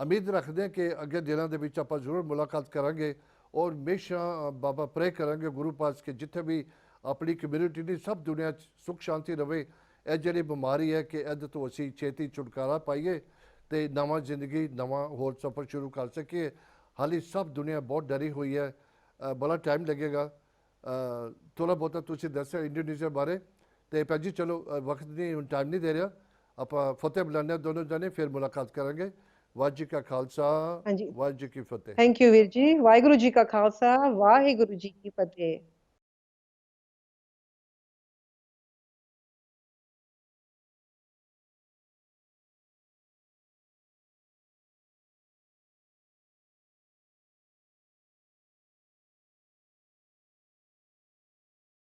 ਉਮੀਦ ਰੱਖਦੇ ਹਾਂ ਕਿ ਅੱਗੇ ਦਿਨਾਂ ਦੇ ਵਿੱਚ ਆਪਾਂ ਜ਼ਰੂਰ ਮੁਲਾਕਾਤ ਕਰਾਂਗੇ ਔਰ ਹਮੇਸ਼ਾ ਬਾਬਾ ਪ੍ਰੇ ਕਰਾਂਗੇ ਗੁਰੂ ਪਾਸ ਕਿ ਜਿੱਥੇ ਵੀ ਆਪਣੀ ਕਮਿਊਨਿਟੀ ਦੀ ਸਭ ਦੁਨੀਆ 'ਚ ਸੁੱਖ ਸ਼ਾਂਤੀ ਰਵੇ। ਇਹ ਜਿਹੜੀ ਬਿਮਾਰੀ ਹੈ ਕਿ ਇਹਦੇ ਤੋਂ ਅਸੀਂ ਛੇਤੀ ਛੁਟਕਾਰਾ ਪਾਈਏ ਤੇ ਨਵਾਂ ਜ਼ਿੰਦਗੀ ਨਵਾਂ ਹੋਰ ਸਫ਼ਰ ਸ਼ੁਰੂ ਕਰ ਸਕੀਏ। ਹਾਲੇ ਸਭ ਦੁਨੀਆ ਬਹੁਤ ਡਰੀ ਹੋਈ ਹੈ। ਬੜਾ ਟਾਈਮ ਲੱਗੇਗਾ। ਥੋੜ੍ਹਾ ਬਹੁਤਾ ਤੁਸੀਂ ਦੱਸਿਆ ਇੰਡੋਨੇਸ਼ੀਆ ਬਾਰੇ ਤੇ ਭੈਣ ਜੀ ਚਲੋ ਵਕਤ ਨਹੀਂ, ਹੁਣ ਟਾਈਮ ਨਹੀਂ ਦੇ ਰਿਹਾ, ਆਪਾਂ ਫਤਿਹ ਬੁਲਾਉਂਦੇ ਹਾਂ ਦੋਨੋਂ ਜਣੇ, ਫਿਰ ਮੁਲਾਕਾਤ ਕਰਾਂਗੇ। ਵਾਹਿਗੁਰੂ ਜੀ ਕਾ ਖਾਲਸਾ, ਹਾਂਜੀ। ਵਾਹਿਗੁਰੂ ਜੀ ਕੀ ਫਤਿਹ। ਥੈਂਕ ਯੂ ਵੀਰ ਜੀ। ਵਾਹਿਗੁਰੂ ਜੀ ਕਾ ਖਾਲਸਾ, ਵਾਹਿਗੁਰੂ ਜੀ ਕੀ ਫਤਿਹ।